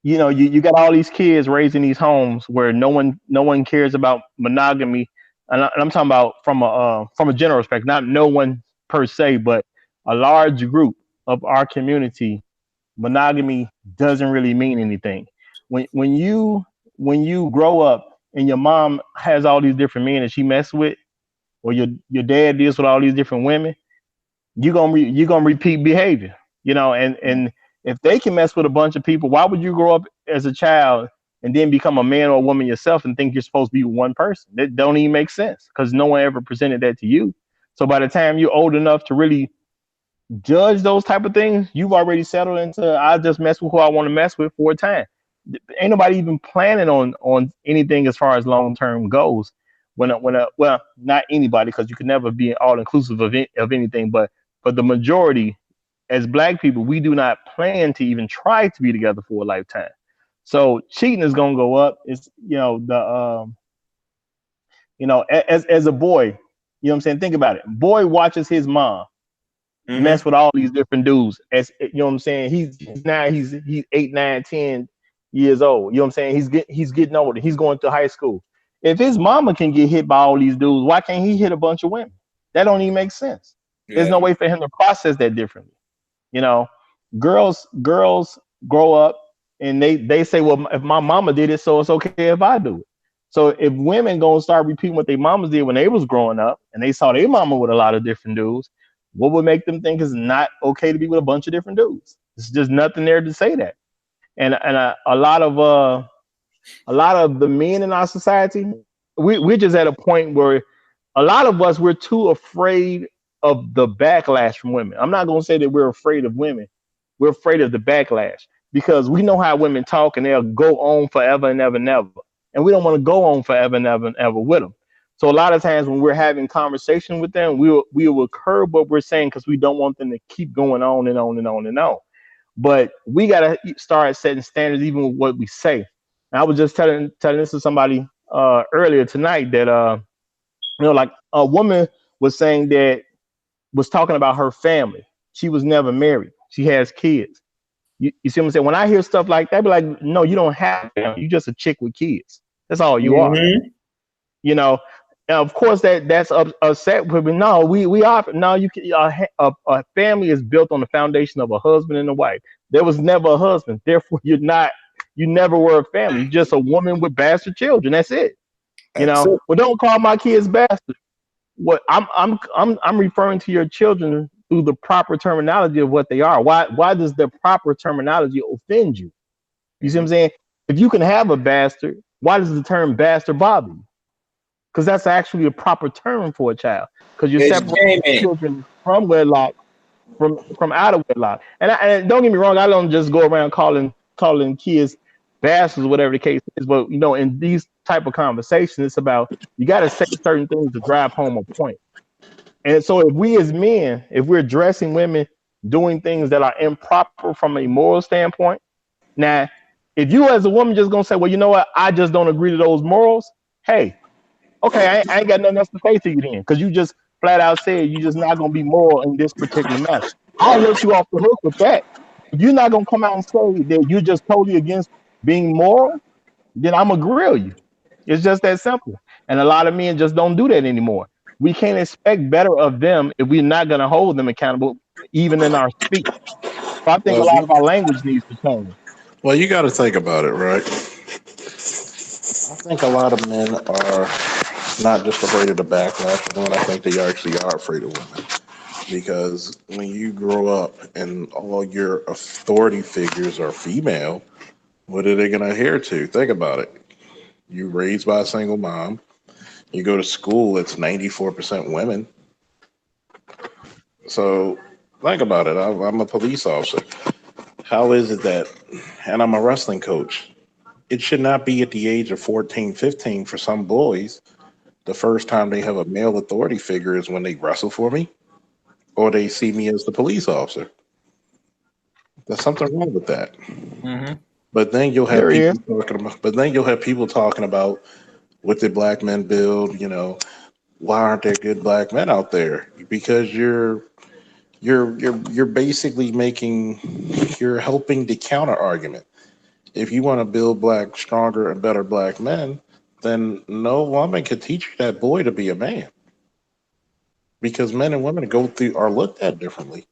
you got all these kids raised in these homes where no one cares about monogamy, and I'm talking about from a general perspective, not no one per se, but a large group of our community. Monogamy doesn't really mean anything. When you grow up and your mom has all these different men that she messed with, or your dad deals with all these different women, you're gonna repeat behavior, and if they can mess with a bunch of people, why would you grow up as a child and then become a man or a woman yourself and think you're supposed to be one person? That don't even make sense, because no one ever presented that to you. So by the time you're old enough to really judge those type of things, you've already settled into, I just mess with who I want to mess with for a time. Ain't nobody even planning on anything as far as long term goes. Well, not anybody, because you can never be all inclusive of anything, but for the majority, as Black people, we do not plan to even try to be together for a lifetime. So cheating is gonna go up. It's, as a boy, what I'm saying. Think about it. Boy watches his mom mess with all these different dudes. As you know what I'm saying, he's 8, 9, 10 years old. You know what I'm saying? He's getting older. He's going to high school. If his mama can get hit by all these dudes, why can't he hit a bunch of women? That don't even make sense. There's no way for him to process that differently. You know, girls grow up and they say, well, if my mama did it, so it's okay if I do it. So if women gonna start repeating what their mamas did when they was growing up and they saw their mama with a lot of different dudes, what would make them think it's not okay to be with a bunch of different dudes? It's just nothing there to say that. And a lot of the men in our society, we're just at a point where a lot of us, we're too afraid of the backlash from women. I'm not going to say that we're afraid of women. We're afraid of the backlash, because we know how women talk and they'll go on forever and ever and ever. And we don't want to go on forever and ever and ever with them. So a lot of times when we're having conversation with them, we will curb what we're saying, because we don't want them to keep going on and on and on and on. But we got to start setting standards even with what we say. And I was just telling this to somebody earlier tonight that like a woman was saying that, was talking about her family. She was never married. She has kids. You see what I'm saying? When I hear stuff like that, I be like, no, you don't have family. You're just a chick with kids. That's all you are. You know, and of course that's upset with me. No, we are. No, you can. A family is built on the foundation of a husband and a wife. There was never a husband. Therefore, you never were a family. You're just a woman with bastard children. That's it. Well, don't call my kids bastard. What I'm referring to your children through the proper terminology of what they are. Why does the proper terminology offend you? You see what I'm saying? If you can have a bastard, why does the term bastard bother you? Because that's actually a proper term for a child. Because you're separating children from wedlock, from out of wedlock. And don't get me wrong, I don't just go around calling kids bastards, whatever the case is. But in these type of conversations, it's about, you got to say certain things to drive home a point. And so if we as men, if we're addressing women doing things that are improper from a moral standpoint, now, if you as a woman just gonna say, well, you know what, I just don't agree to those morals, hey, okay, I ain't got nothing else to say to you then, because you just flat out said you're just not gonna be moral in this particular matter. I'll let you off the hook with that. If you're not gonna come out and say that you're just totally against being moral, then I'm gonna grill you. It's just that simple. And a lot of men just don't do that anymore. We can't expect better of them if we're not gonna hold them accountable, even in our speech. So I think a lot of our language needs to change. Well, you got to think about it, right? I think a lot of men are not just afraid of the backlash of women. I think they actually are afraid of women, because when you grow up and all your authority figures are female, what are they going to adhere to? Think about it. You're raised by a single mom. You go to school, it's 94% women. So think about it. I'm a police officer. How is it that, and I'm a wrestling coach, it should not be at the age of 14, 15 for some boys. The first time they have a male authority figure is when they wrestle for me or they see me as the police officer. There's something wrong with that. Mm-hmm. But then you'll have There is. people talking about. But then you'll have people talking about what did black men build? You know, why aren't there good black men out there? Because you're basically you're helping the counter argument. If you want to build stronger and better black men, then no woman could teach that boy to be a man. Because men and women are looked at differently.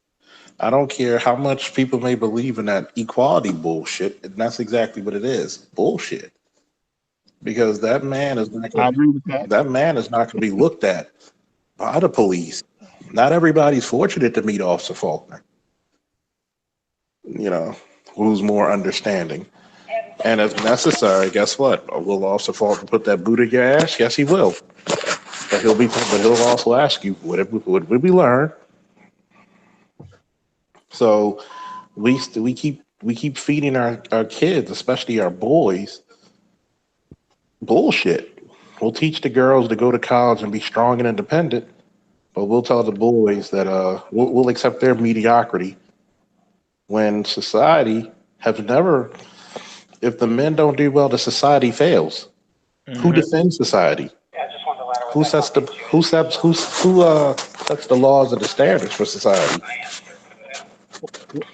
I don't care how much people may believe in that equality bullshit, and that's exactly what it is. Bullshit. Because that man is not I gonna, agree with that. that man is not going to be looked at by the police. Not everybody's fortunate to meet Officer Faulkner. You know, who's more understanding. And if necessary, guess what? Will Officer Faulkner put that boot in your ass? Yes, he will. But he'll also ask you, what did we learn? So we keep feeding our kids, especially our boys, bullshit. We'll teach the girls to go to college and be strong and independent, but we'll tell the boys that we'll accept their mediocrity when society has never. If the men don't do well, the society fails. Mm-hmm. Who defends society? Who sets the laws and the standards for society?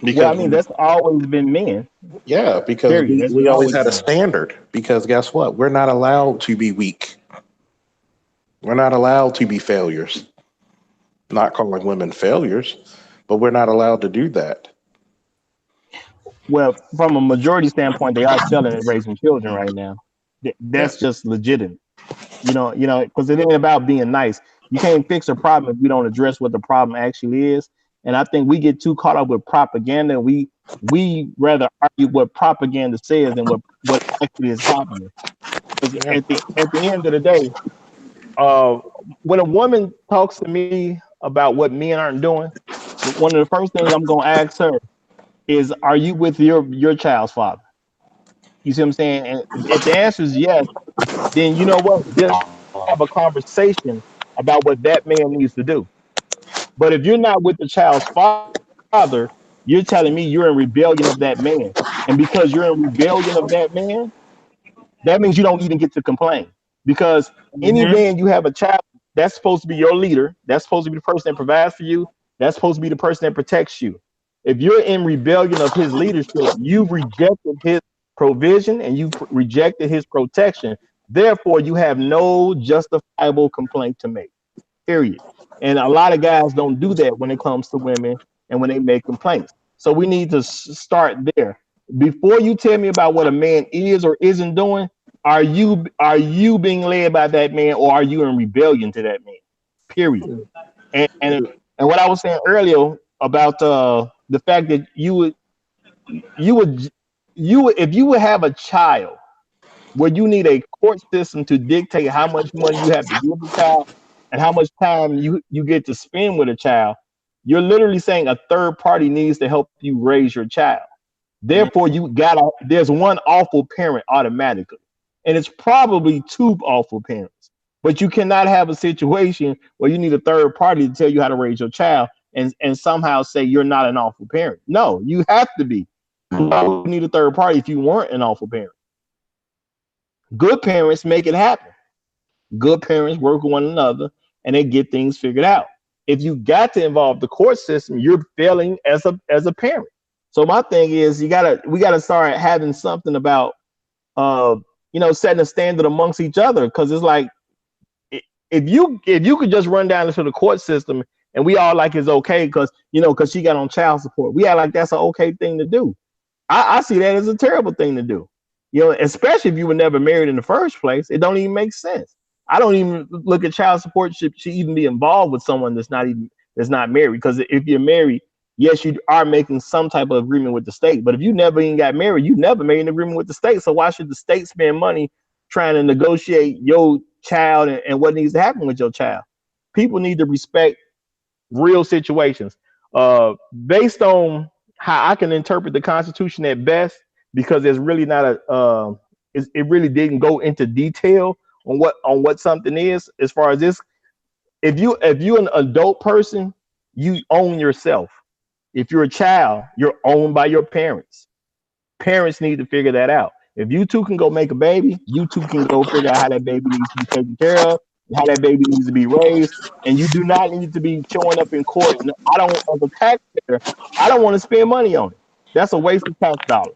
Well, I mean, that's always been men. Yeah, because Period. That's we always always had a been. standard. Because guess what? We're not allowed to be weak. We're not allowed to be failures. Not calling women failures, but we're not allowed to do that. Well, from a majority standpoint, they are selling and raising children right now. That's just legitimate. You know, because it ain't about being nice. You can't fix a problem if we don't address what the problem actually is. And I think we get too caught up with propaganda. We rather argue what propaganda says than what actually is happening. Because at the end of the day, when a woman talks to me about what men aren't doing, one of the first things I'm gonna ask her is, "Are you with your child's father?" You see what I'm saying? And if the answer is yes, then you know what? Just have a conversation about what that man needs to do. But if you're not with the child's father, you're telling me you're in rebellion of that man. And because you're in rebellion of that man, that means you don't even get to complain. Because any man you have a child, that's supposed to be your leader. That's supposed to be the person that provides for you. That's supposed to be the person that protects you. If you're in rebellion of his leadership, you've rejected his provision and you rejected his protection. Therefore, you have no justifiable complaint to make. Period. And a lot of guys don't do that when it comes to women and when they make complaints. So we need to start there. Before you tell me about what a man is or isn't doing, are you being led by that man, or are you in rebellion to that man? Period. And what I was saying earlier about the fact that you would if you would have a child where you need a court system to dictate how much money you have to give the child and how much time you get to spend with a child, you're literally saying a third party needs to help you raise your child. Therefore, there's one awful parent automatically. And it's probably two awful parents. But you cannot have a situation where you need a third party to tell you how to raise your child and somehow say you're not an awful parent. No, you have to be. You need a third party if you weren't an awful parent. Good parents make it happen. Good parents work with one another and they get things figured out. If you got to involve the court system, you're failing as a parent. So my thing is we gotta start having something about setting a standard amongst each other, because it's like if you could just run down into the court system and we all like it's okay because she got on child support, we act like that's an okay thing to do. I see that as a terrible thing to do. Especially if you were never married in the first place. It don't even make sense. I don't even look at child support should even be involved with someone that's not married, because if you're married, yes, you are making some type of agreement with the state. But if you never even got married, you never made an agreement with the state. So why should the state spend money trying to negotiate your child and what needs to happen with your child? People need to respect real situations. Based on how I can interpret the Constitution at best, because there's really not it really didn't go into detail on what something is. As far as this, if you're an adult person, you own yourself. If you're a child, you're owned by your parents. Parents need to figure that out. If you two can go make a baby, you two can go figure out how that baby needs to be taken care of, how that baby needs to be raised, and you do not need to be showing up in court. No, I don't, as a taxpayer, I don't want to spend money on it. That's a waste of tax dollars.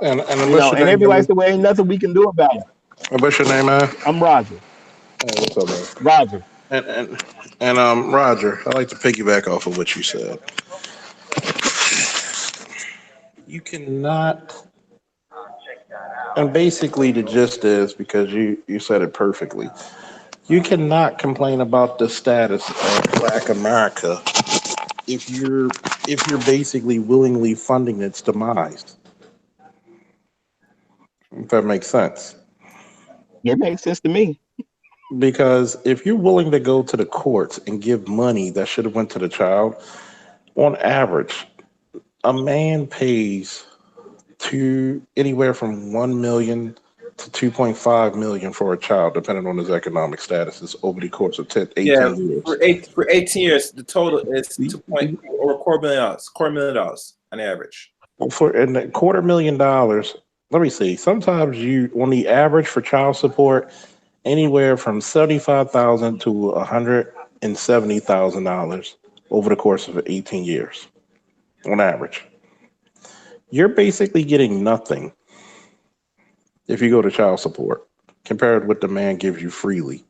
And You what's know, your and name, everybody man? said, well, ain't nothing we can do about it. And what's your name, man? I'm Roger. Hey, what's up, man? Roger. And Roger, I like to piggyback off of what you said. You cannot, and basically the gist is, because you said it perfectly, you cannot complain about the status of Black America if you're basically willingly funding its demise. If that makes sense. It makes sense to me. Because if you're willing to go to the courts and give money that should have went to the child, on average, a man pays to anywhere from 1 million to 2.5 million for a child, depending on his economic status, over the course of 18 Yeah, years. for 18 years, the total is over $250,000 on average. For and $250,000, let me see. Sometimes you, on the average for child support, anywhere from $75,000 to $170,000 over the course of 18 years, on average. You're basically getting nothing if you go to child support compared to what the man gives you freely.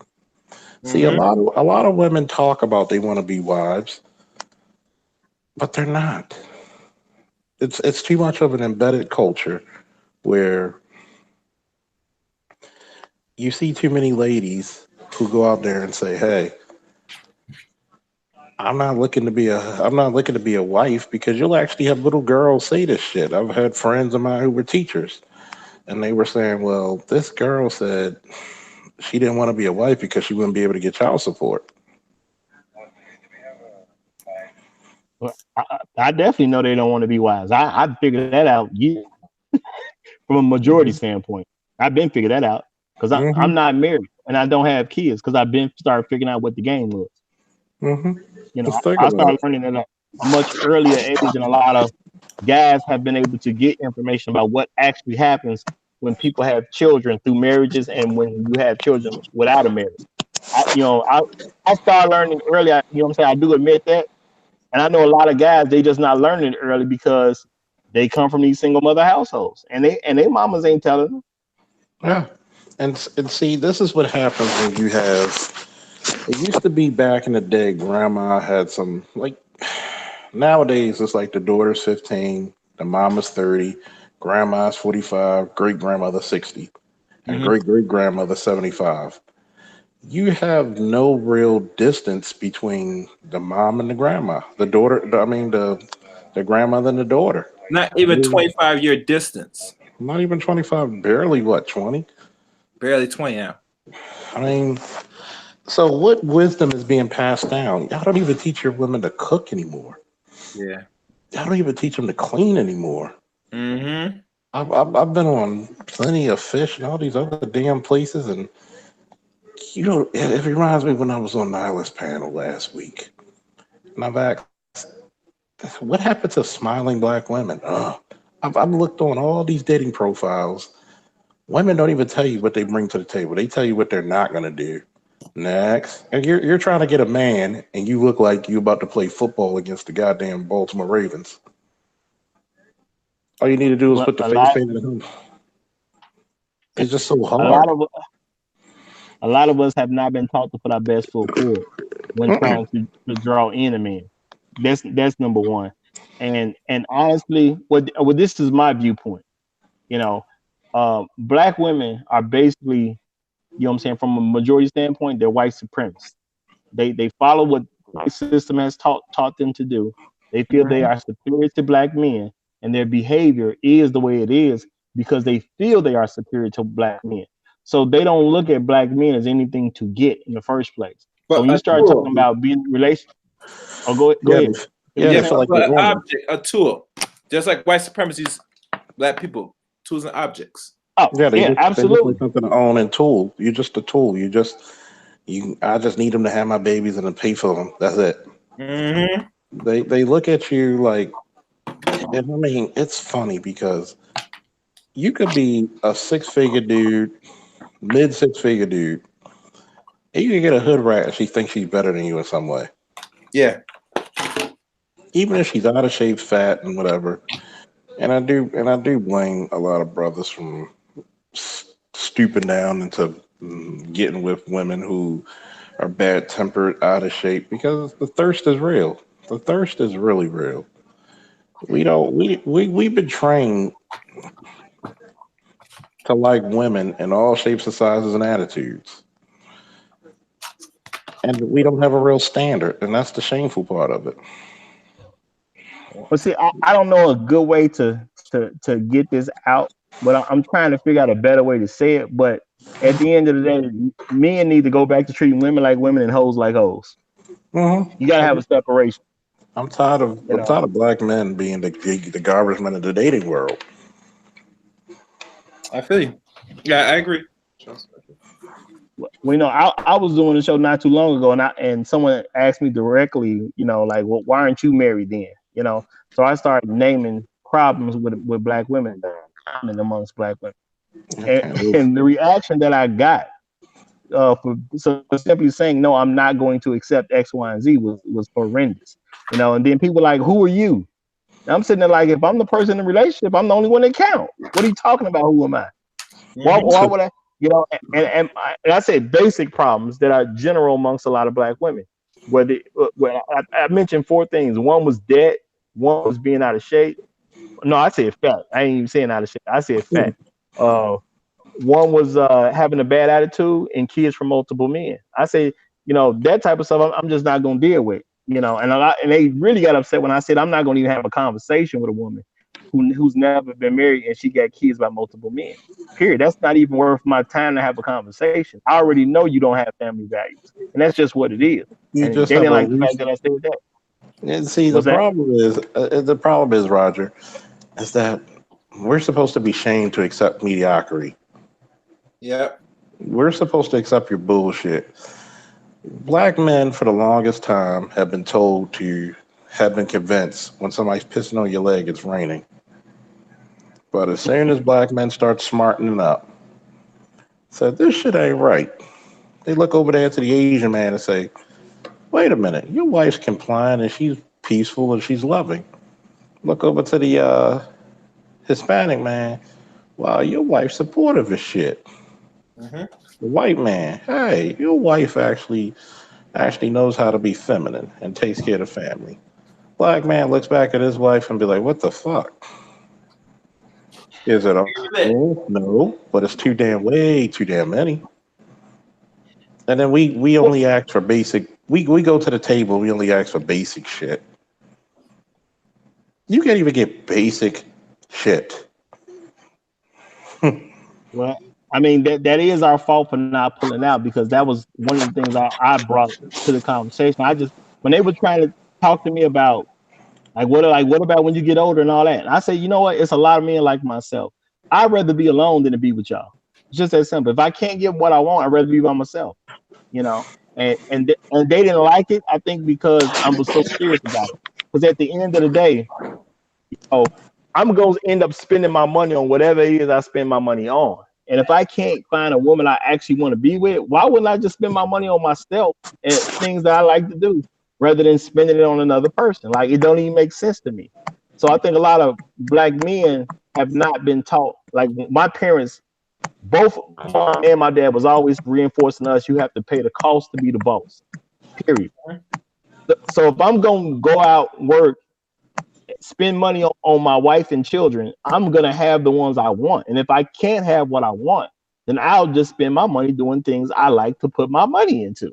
See, a lot of women talk about they want to be wives, but they're not. It's too much of an embedded culture where you see too many ladies who go out there and say, "Hey, I'm not looking to be a wife," because you'll actually have little girls say this shit. I've had friends of mine who were teachers, and they were saying, "Well, this girl said she didn't want to be a wife because she wouldn't be able to get child support." Well, I definitely know they don't want to be wives. I figured that out from a majority standpoint. I've been figured that out because I'm not married and I don't have kids because I've been started figuring out what the game was. You know, I started learning at a much earlier age, and a lot of guys have been able to get information about what actually happens when people have children through marriages and when you have children without a marriage. I started learning early. You know what I'm saying? I do admit that. And I know a lot of guys, they just not learning it early because they come from these single mother households and they mamas ain't telling them. Yeah. And see, this is what happens when you have, it used to be back in the day, grandma had some, like, nowadays it's like the daughter's 15, the mama's 30, grandma's 45, great grandmother 60, and great great grandmother 75. You have no real distance between the mom and the grandma, the grandmother and the daughter. Not even 25-year distance. Not even 25, barely what, 20? Barely 20 now. I mean, so what wisdom is being passed down? Y'all don't even teach your women to cook anymore. Yeah. Y'all don't even teach them to clean anymore. Mm-hmm. I've been on Plenty of Fish and all these other damn places, and it reminds me when I was on Nyla's panel last week. And I've asked, what happened to smiling Black women? I've looked on all these dating profiles. Women don't even tell you what they bring to the table. They tell you what they're not going to do. Next. And you're trying to get a man, and you look like you about to play football against the goddamn Baltimore Ravens. All you need to do is put the face paint at home. It's just so hard. A lot of us have not been taught to put our best foot forward when trying to draw in a man. That's number one. And honestly, what this is my viewpoint. Black women are basically, you know what I'm saying, from a majority standpoint, they're white supremacists. They follow what the white system has taught them to do. They feel they are superior to Black men, and their behavior is the way it is because they feel they are superior to Black men. So they don't look at Black men as anything to get in the first place. But so when you start talking about being in relation, go ahead. A tool. Just like white supremacists, Black people, tools and objects. Oh, yeah, absolutely. They something to own and tool. You're just a tool. I just need them to have my babies and to pay for them. That's it. Mm-hmm. They look at you like And I mean, it's funny because you could be a 6-figure dude, mid 6-figure dude, and you can get a hood rat and she thinks she's better than you in some way. Yeah. Even if she's out of shape, fat, and whatever. And I do blame a lot of brothers from stooping down into getting with women who are bad tempered, out of shape, because the thirst is real. The thirst is really real. We've been trained to like women in all shapes and sizes and attitudes. And we don't have a real standard, and that's the shameful part of it. But see, I don't know a good way to get this out, but I'm trying to figure out a better way to say it. But at the end of the day, men need to go back to treating women like women and hoes like hoes. Mm-hmm. You gotta have a separation. I'm tired of black men being the garbage men of the dating world. I feel you. Yeah, I agree. We know I was doing a show not too long ago, and someone asked me directly, like, well, why aren't you married then? So I started naming problems with black women common amongst black women, and the reaction that I got for simply saying no, I'm not going to accept X, Y, and Z was horrendous. And then people like, who are you? And I'm sitting there like, if I'm the person in the relationship, I'm the only one that count. What are you talking about? Who am I? Why would I? And I said basic problems that are general amongst a lot of black women. Where I mentioned 4 things. One was debt. One was being out of shape. No, I said fat. I ain't even saying out of shape. I said fat. One was having a bad attitude and kids from multiple men. I say, that type of stuff I'm just not gonna deal with. And they really got upset when I said I'm not gonna even have a conversation with a woman who's never been married and she got kids by multiple men. Period. That's not even worth my time to have a conversation. I already know you don't have family values, and that's just what it is. You and just they have didn't a like the fact that I said that. And see, What's that? the problem is, Roger, is that we're supposed to be shamed to accept mediocrity. Yep. We're supposed to accept your bullshit. Black men, for the longest time, have been convinced when somebody's pissing on your leg, it's raining. But as soon as black men start smartening up, say, this shit ain't right. They look over there to the Asian man and say, wait a minute, your wife's compliant and she's peaceful and she's loving. Look over to the Hispanic man, wow, your wife's supportive as shit. Mm-hmm. The white man, hey, your wife actually knows how to be feminine and takes care of the family. Black man looks back at his wife and be like, what the fuck? Is it all? No, but it's way too damn many. And then we only ask for basic. We go to the table. We only ask for basic shit. You can't even get basic shit. Well, I mean that is our fault for not pulling out, because that was one of the things I brought to the conversation. When they were trying to talk to me about what about when you get older and all that, and I say, you know what? It's a lot of men like myself. I'd rather be alone than to be with y'all. It's just that simple. If I can't get what I want, I'd rather be by myself. And they didn't like it, I think, because I was so serious about it. Because at the end of the day, I'm going to end up spending my money on whatever it is I spend my money on. And if I can't find a woman I actually want to be with, why wouldn't I just spend my money on myself and things that I like to do rather than spending it on another person? Like, it don't even make sense to me. So I think a lot of black men have not been taught. Like, my parents, both mom and my dad, was always reinforcing us, you have to pay the cost to be the boss, period. So if I'm going to go out and work, spend money on my wife and children, I'm going to have the ones I want. And if I can't have what I want, then I'll just spend my money doing things I like to put my money into.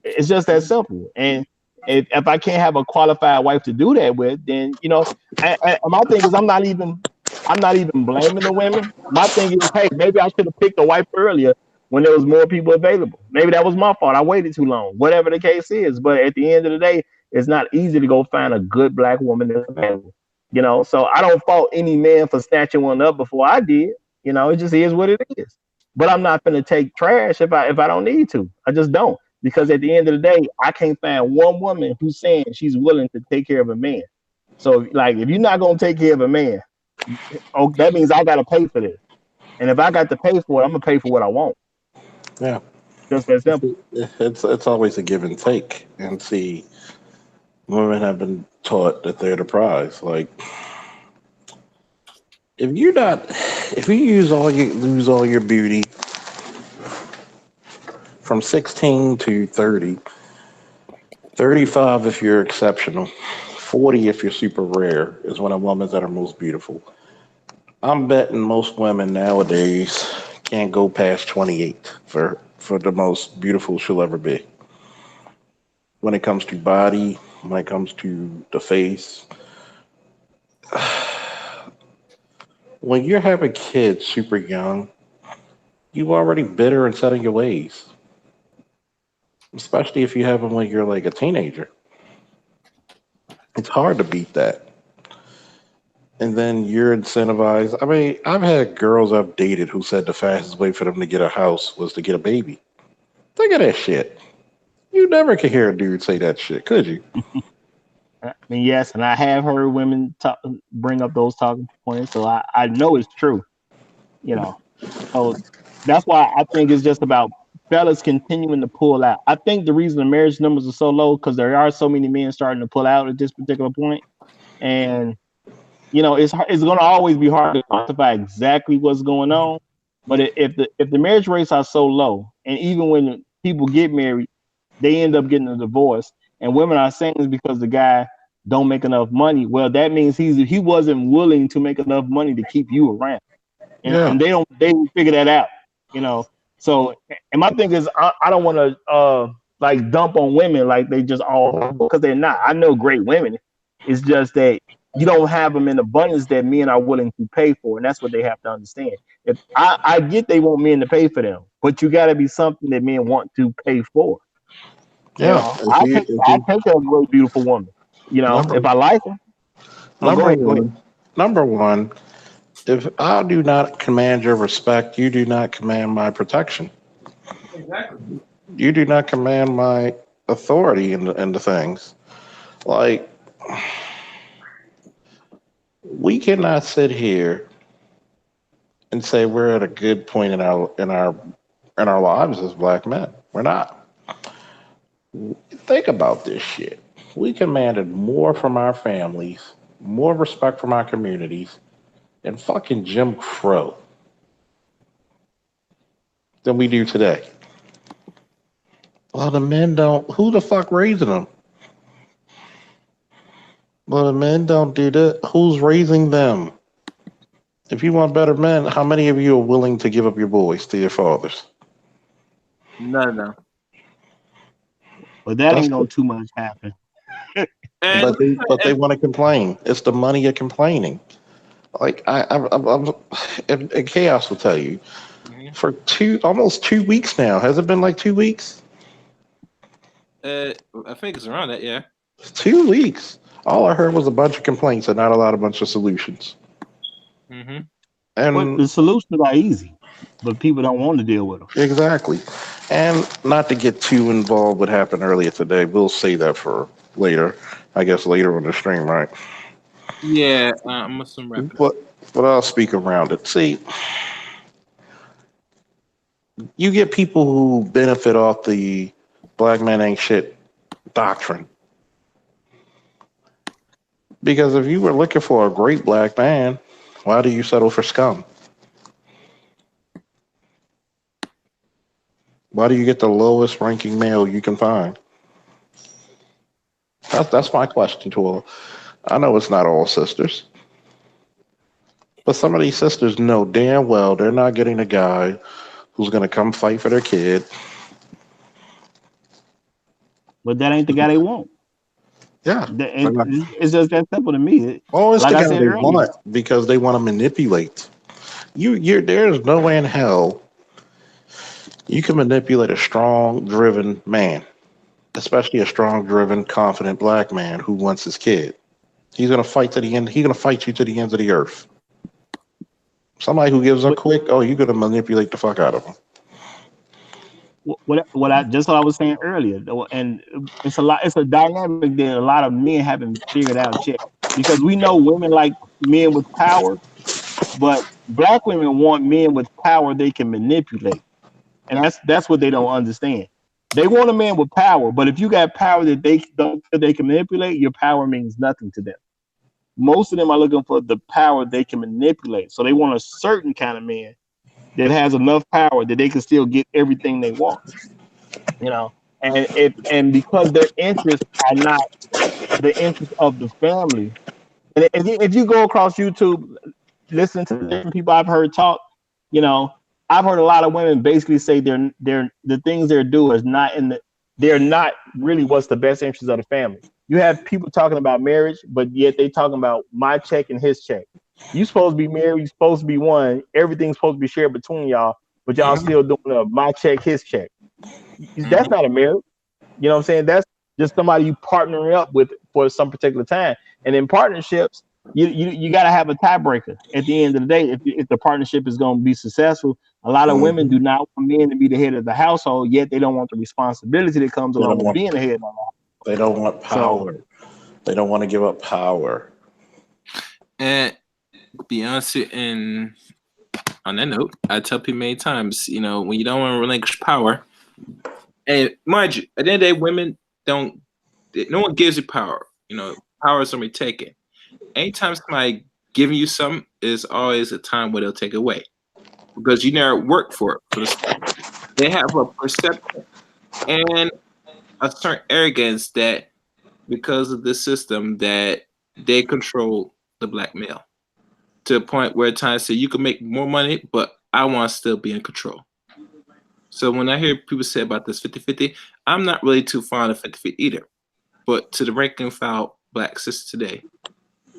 It's just that simple. And if I can't have a qualified wife to do that with, then, my thing is, I'm not even blaming the women. My thing is, hey, maybe I should have picked a wife earlier when there was more people available. Maybe that was my fault. I waited too long, whatever the case is. But at the end of the day, it's not easy to go find a good black woman that's available. So I don't fault any man for snatching one up before I did. It just is what it is. But I'm not going to take trash if I don't need to. I just don't. Because at the end of the day, I can't find one woman who's saying she's willing to take care of a man. So like, if you're not gonna take care of a man, oh, that means I gotta pay for this. And if I got to pay for it, I'm gonna pay for what I want. Yeah, Just that simple. it's always a give and take. And see, women have been taught that they're the prize. Like, if you lose all your beauty from 16 to 30, 35 if you're exceptional, 40 if you're super rare is when a woman's at her most beautiful. I'm betting most women nowadays can't go past 28 for the most beautiful she'll ever be. When it comes to body, when it comes to the face, when you're having kids super young, you already bitter and set in your ways. Especially if you have them when you're like a teenager. It's hard to beat that. And then you're incentivized. I mean, I've had girls I've dated who said the fastest way for them to get a house was to get a baby. Think of that shit. You never could hear a dude say that shit, could you? I mean, yes, and I have heard women bring up those talking points, so I know it's true. You know, so that's why I think it's just about fellas continuing to pull out. I think the reason the marriage numbers are so low because there are so many men starting to pull out at this particular point, and you know, it's going to always be hard to quantify exactly what's going on. But if the marriage rates are so low, and even when people get married, they end up getting a divorce, and women are saying it's because the guy don't make enough money. Well, that means he wasn't willing to make enough money to keep you around, Yeah. and they figure that out, you know. So, and my thing is, I don't want to like dump on women like they just all, because they're not. I know great women. It's just that you don't have them in abundance that men are willing to pay for, and that's what they have to understand. If I get they want men to pay for them, but you got to be something that men want to pay for. You Yeah. know, I take a great beautiful woman. You know, Number, if I like her. Oh, number go ahead. one, number one, if I do not command your respect, you do not command my protection. Exactly. You do not command my authority in the things. Like, we cannot sit here and say we're at a good point in our lives as black men. We're not. Think about this shit. We commanded more from our families, more respect from our communities, and fucking Jim Crow than we do today. Well, the men don't. Who the fuck raising them? Well, the men don't do that. Who's raising them? If you want better men, how many of you are willing to give up your boys to your fathers? No. But that That's ain't gonna too much happen. And but they want to complain. It's the money of complaining. Like and Chaos will tell you for almost 2 weeks now. Has it been like 2 weeks? I think it's around that, yeah. 2 weeks. All I heard was a bunch of complaints and not a bunch of solutions. Mm-hmm. But And the solutions are easy, but people don't want to deal with them. exactly. And not to get too involved what happened earlier today. We'll say that for later. I guess later on the stream, right? Yeah, I'm with some rap. But I'll speak around it. See, you get people who benefit off the black man ain't shit doctrine. Because if you were looking for a great black man, why do you settle for scum? Why do you get the lowest ranking male you can find? That's my question to all. I know it's not all sisters, but some of these sisters know damn well they're not getting a guy who's going to come fight for their kid. But that ain't the guy they want. Yeah. It's just that simple to me. Oh, it's like the I guy said they earlier, want because they want to manipulate. There's no way in hell you can manipulate a strong, driven man, especially a strong, driven, confident black man who wants his kid. He's gonna fight to the end. He's gonna fight you to the ends of the earth. Somebody who gives up quick, you're gonna manipulate the fuck out of him. what I was saying earlier, and it's a dynamic that a lot of men haven't figured out yet. because we know women like men with power, but black women want men with power they can manipulate, and that's what they don't understand. They want a man with power, but if you got power that they don't feel they can manipulate, your power means nothing to them. Most of them are looking for the power they can manipulate, so they want a certain kind of man that has enough power that they can still get everything they want. You know, and because their interests are not the interests of the family. And if you go across YouTube, listen to different people I've heard talk, you know, I've heard a lot of women basically say they're the things they're doing is not they're not really what's the best interest of the family. You have people talking about marriage, but yet they talking about my check and his check. You supposed to be married, you supposed to be one, everything's supposed to be shared between y'all, but y'all still doing my check, his check. That's not a marriage. You know what I'm saying? That's just somebody you partnering up with for some particular time. And in partnerships, you got to have a tiebreaker at the end of the day. If the partnership is going to be successful, a lot of women do not want men to be the head of the household, yet they don't want the responsibility that comes along with being the head of the household. They don't want power. So, they don't want to give up power. And Beyonce, and on that note, I tell people many times, you know, when you don't want to relinquish power, and mind you, at the end of the day, women don't, no one gives you power. You know, power is somebody taken. Anytime somebody giving you something is always a time where they'll take it away because you never worked for it. They have a perception and a certain arrogance that because of this system that they control the black male to a point where at times say you can make more money, but I want to still be in control. So when I hear people say about this 50-50, I'm not really too fond of 50-50 either. But to the rank and file black sisters today,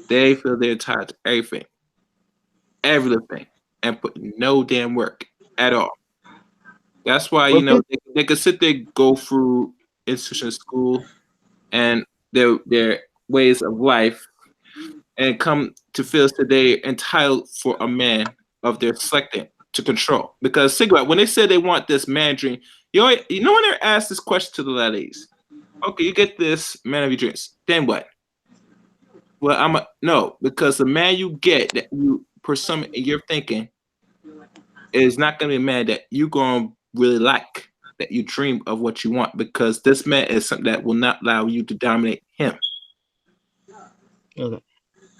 they feel they're entitled to everything, every little thing, and put no damn work at all. That's why, you know, they could sit there, go through institution school and their ways of life and come to feel that they're entitled for a man of their selecting to control. Because think about it, when they say they want this man dream, you know when they're asked this question to the ladies, okay, you get this man of your dreams, then what? Well, no, because the man you get that you pursue in your thinking is not going to be a man that you're going to really like, that you dream of what you want, because this man is something that will not allow you to dominate him. Okay.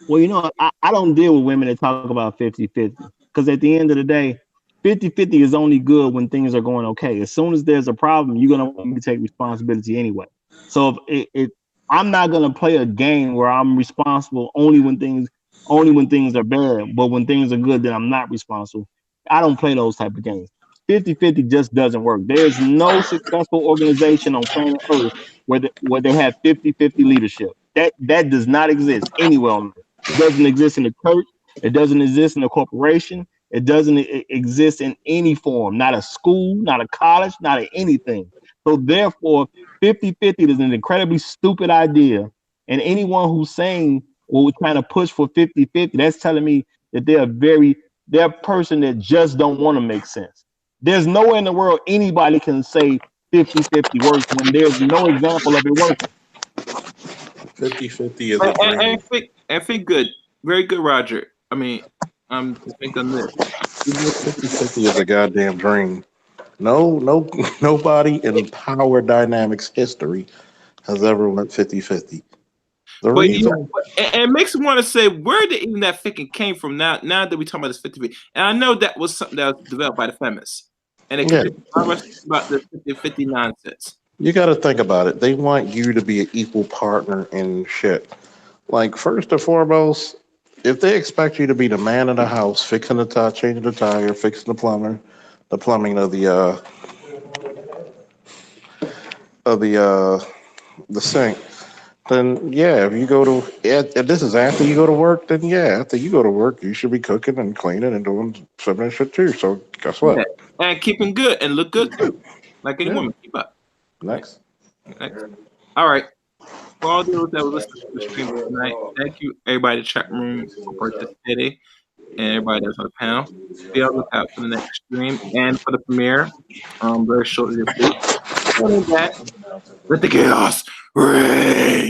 Well, you know, I don't deal with women that talk about 50-50 because at the end of the day, 50-50 is only good when things are going okay. As soon as there's a problem, you're going to want me to take responsibility anyway. So if I'm not going to play a game where I'm responsible only when things are bad, but when things are good, then I'm not responsible. I don't play those type of games. 50-50 just doesn't work. There's no successful organization on planet Earth where they have 50-50 leadership. That does not exist anywhere on Earth. It doesn't exist in the church. It doesn't exist in a corporation. It doesn't exist in any form, not a school, not a college, not anything. So therefore, 50-50 is an incredibly stupid idea. And anyone who's saying, well, we're trying to push for 50-50, that's telling me that they're a person that just don't want to make sense. There's nowhere in the world anybody can say 50-50 works when there's no example of it working. 50-50 is a dream. I think good. Very good, Roger. I mean, I'm thinking this. 50-50 is a goddamn dream. Nobody in power dynamics history has ever went 50-50. It makes me want to say where did even that thinking came from now that we talking about this 50-50. And I know that was something that was developed by the feminists. And it about the 50-50 nonsense. You got to think about it. They want you to be an equal partner in shit. Like, first and foremost, if they expect you to be the man in the house, fixing the tire, changing the tire, fixing the plumbing of the sink, then yeah, if you go to, if this is after you go to work, then yeah, after you go to work, you should be cooking and cleaning and doing some of that shit too. So guess what? Yeah. And keeping good and look good too, like any woman. Keep up. Next. All right. For all those that were listening to the stream tonight, thank you everybody in the chat room for participating, and everybody that's on the panel. Be on the lookout for the next stream and for the premiere very shortly this week. Let the chaos reign.